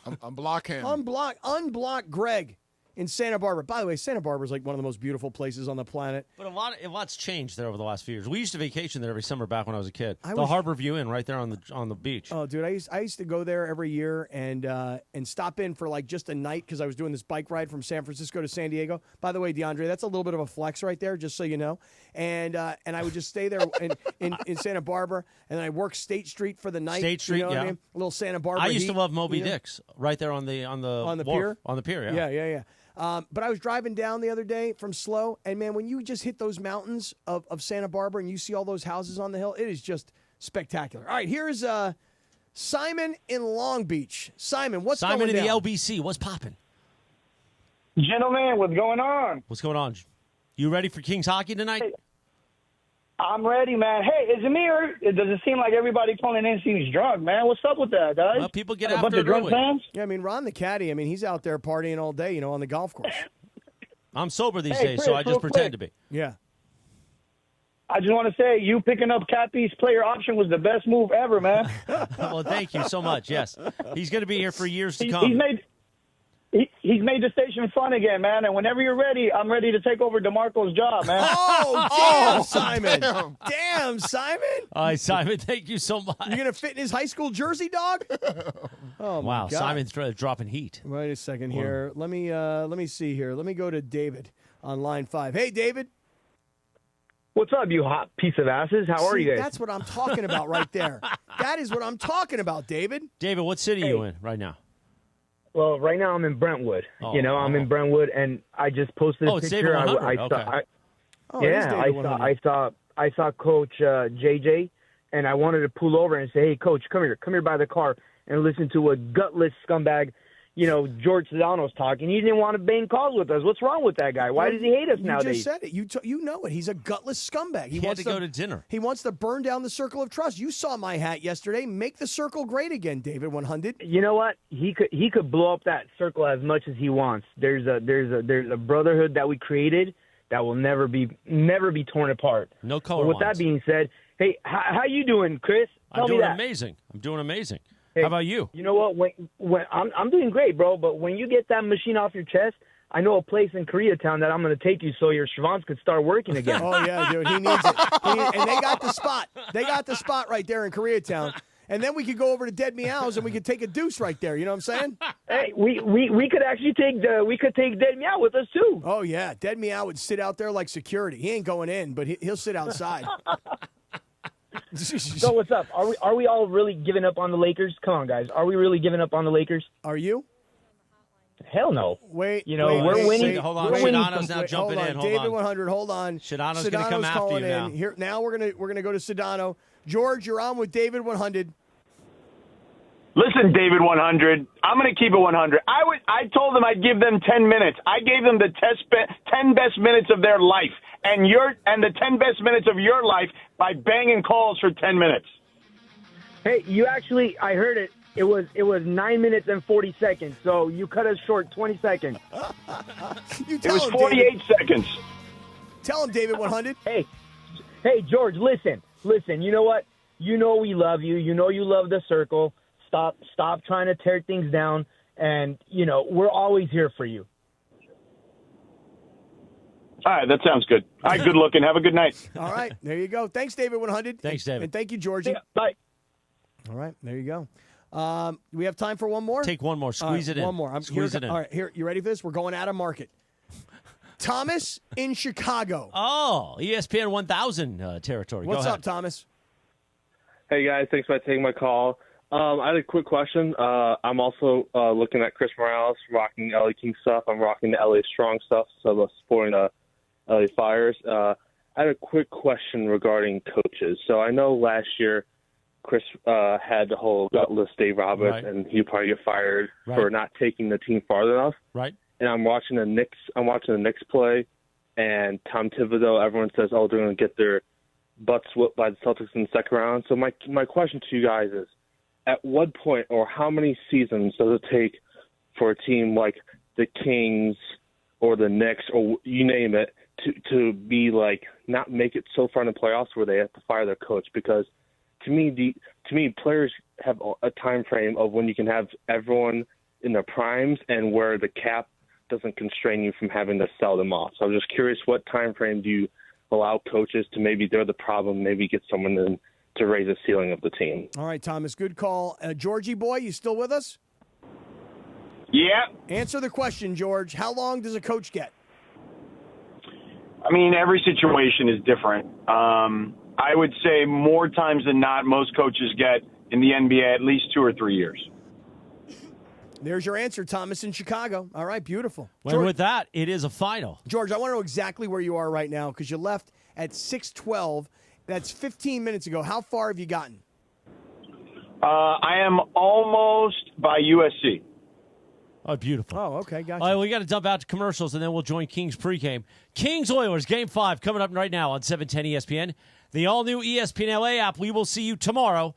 Unblock him. Unblock Greg in Santa Barbara. By the way, Santa Barbara is like one of the most beautiful places on the planet. But a lot's changed there over the last few years. We used to vacation there every summer back when I was a kid. The Harbor View Inn right there on the beach. Oh, dude, I used to go there every year and stop in for like just a night because I was doing this bike ride from San Francisco to San Diego. By the way, DeAndre, that's a little bit of a flex right there, just so you know. And I would just stay there in Santa Barbara, and then I work State Street for the night. State Street, you know what I mean? A little Santa Barbara. I used to heat, love Moby Dick's right there on the wharf, pier. On the pier, Yeah. But I was driving down the other day from SLO, and, man, when you just hit those mountains of Santa Barbara and you see all those houses on the hill, it is just spectacular. All right, here's Simon in Long Beach. Simon, what's going on? Simon in the LBC. What's popping? Gentlemen, what's going on? What's going on? You ready for Kings hockey tonight? Hey, I'm ready, man. Hey, is it me or does it seem like everybody calling in seems drunk, man? What's up with that, guys? Well, people get a after bunch of it drunk early. fans? Yeah, I mean, Ron the caddy, he's out there partying all day, on the golf course. I'm sober these days, Chris, so I just real pretend to quick. be. Yeah. I just want to say, you picking up Cappy's player option was the best move ever, man. Well, thank you so much. Yes, he's going to be here for years to come. He's made the station fun again, man. And whenever you're ready, I'm ready to take over DeMarco's job, man. Damn, Simon. Damn, Simon. All right, Simon, thank you so much. You're going to fit in his high school jersey, dog? Oh, my wow, God. Simon's dropping heat. Wait a second here. Let me see here. Let me go to David on line 5. Hey, David. What's up, you hot piece of asses? How are you guys? That's what I'm talking about right there. That is what I'm talking about, David. David, what city are you in right now? Well, right now I'm in Brentwood. I'm in Brentwood, and I just posted a it's picture. David 100. I saw Coach JJ, and I wanted to pull over and say, "Hey, Coach, come here by the car and listen to a gutless scumbag." George Sedano's talking. He didn't want to bang calls with us. What's wrong with that guy? Why does he hate us nowadays? You just said it. You know it. He's a gutless scumbag. He wants to go to dinner. He wants to burn down the circle of trust. You saw my hat yesterday. Make the circle great again, David 100. You know what? He could blow up that circle as much as he wants. There's a brotherhood that we created that will never be torn apart. No color With that being said, hey, how you doing, Chris? I'm doing amazing. Hey, how about you? You know what? When I'm doing great, bro. But when you get that machine off your chest, I know a place in Koreatown that I'm going to take you so your Schwanz could start working again. Oh yeah, dude, he needs it. And they got the spot. They got the spot right there in Koreatown. And then we could go over to Dead Meows and we could take a deuce right there. You know what I'm saying? Hey, we could actually take Dead Meow with us too. Oh yeah, Dead Meow would sit out there like security. He ain't going in, but he'll sit outside. So what's up? Are we all really giving up on the Lakers? Come on, guys. Are we really giving up on the Lakers? Are you? Hell no. Wait, You know, wait, we're wait, winning. wait, Hold on. We're winning Sedano's now jumping in. Hold David on. 100, hold on. Sedano's going to come after calling you now. in. Here, now we're gonna go to Sedano. George, you're on with David 100. Listen, David 100, I'm going to keep it 100. I told them I'd give them 10 minutes. I gave them the 10 best minutes of their life and the 10 best minutes of your life by banging calls for 10 minutes. Hey, you actually, I heard it. It was 9 minutes and 40 seconds, so you cut us short 20 seconds. It was 48 seconds. Tell him, David 100. Hey, George, listen. You know what? You know we love you. You know you love the circle. Stop trying to tear things down, and, you know, we're always here for you. All right, that sounds good. All right, good looking. Have a good night. All right, there you go. Thanks, David 100. Thanks, David. And thank you, Georgie. Yeah, bye. All right, there you go. We have time for one more? Take one more. Squeeze it in. One more. Squeeze it in. All right, here. You ready for this? We're going out of market. Thomas in Chicago. Oh, ESPN 1000 territory. What's Go ahead. up, Thomas? Hey, guys. Thanks for taking my call. I had a quick question. I'm also looking at Chris Morales, rocking LA King stuff. I'm rocking the LA Strong stuff, so I'm supporting the LA Fires. I had a quick question regarding coaches. So I know last year Chris had the whole gutless Dave Roberts, Right. and he'd probably get fired Right. for not taking the team far enough. Right. And I'm watching the Knicks play, and Tom Thibodeau, everyone says, oh, they're going to get their butts whooped by the Celtics in the second round. So my question to you guys is, at what point or how many seasons does it take for a team like the Kings or the Knicks or you name it to be like not make it so far in the playoffs where they have to fire their coach? Because to me, players have a time frame of when you can have everyone in their primes and where the cap doesn't constrain you from having to sell them off. So I'm just curious, what time frame do you allow coaches to maybe they're the problem, maybe get someone in to raise the ceiling of the team? All right, Thomas, good call. Georgie boy, you still with us? Yeah. Answer the question, George. How long does a coach get? I mean, every situation is different. I would say more times than not, most coaches get in the NBA at least 2 or 3 years. There's your answer, Thomas in Chicago. All right, beautiful. Well, with that, it is a final. George, I want to know exactly where you are right now because you left at 6:12. That's 15 minutes ago. How far have you gotten? I am almost by USC. Oh, beautiful. Oh, okay, gotcha. All right, we got to dump out to commercials, and then we'll join Kings pregame. Kings Oilers, Game 5, coming up right now on 710 ESPN. The all-new ESPN LA app. We will see you tomorrow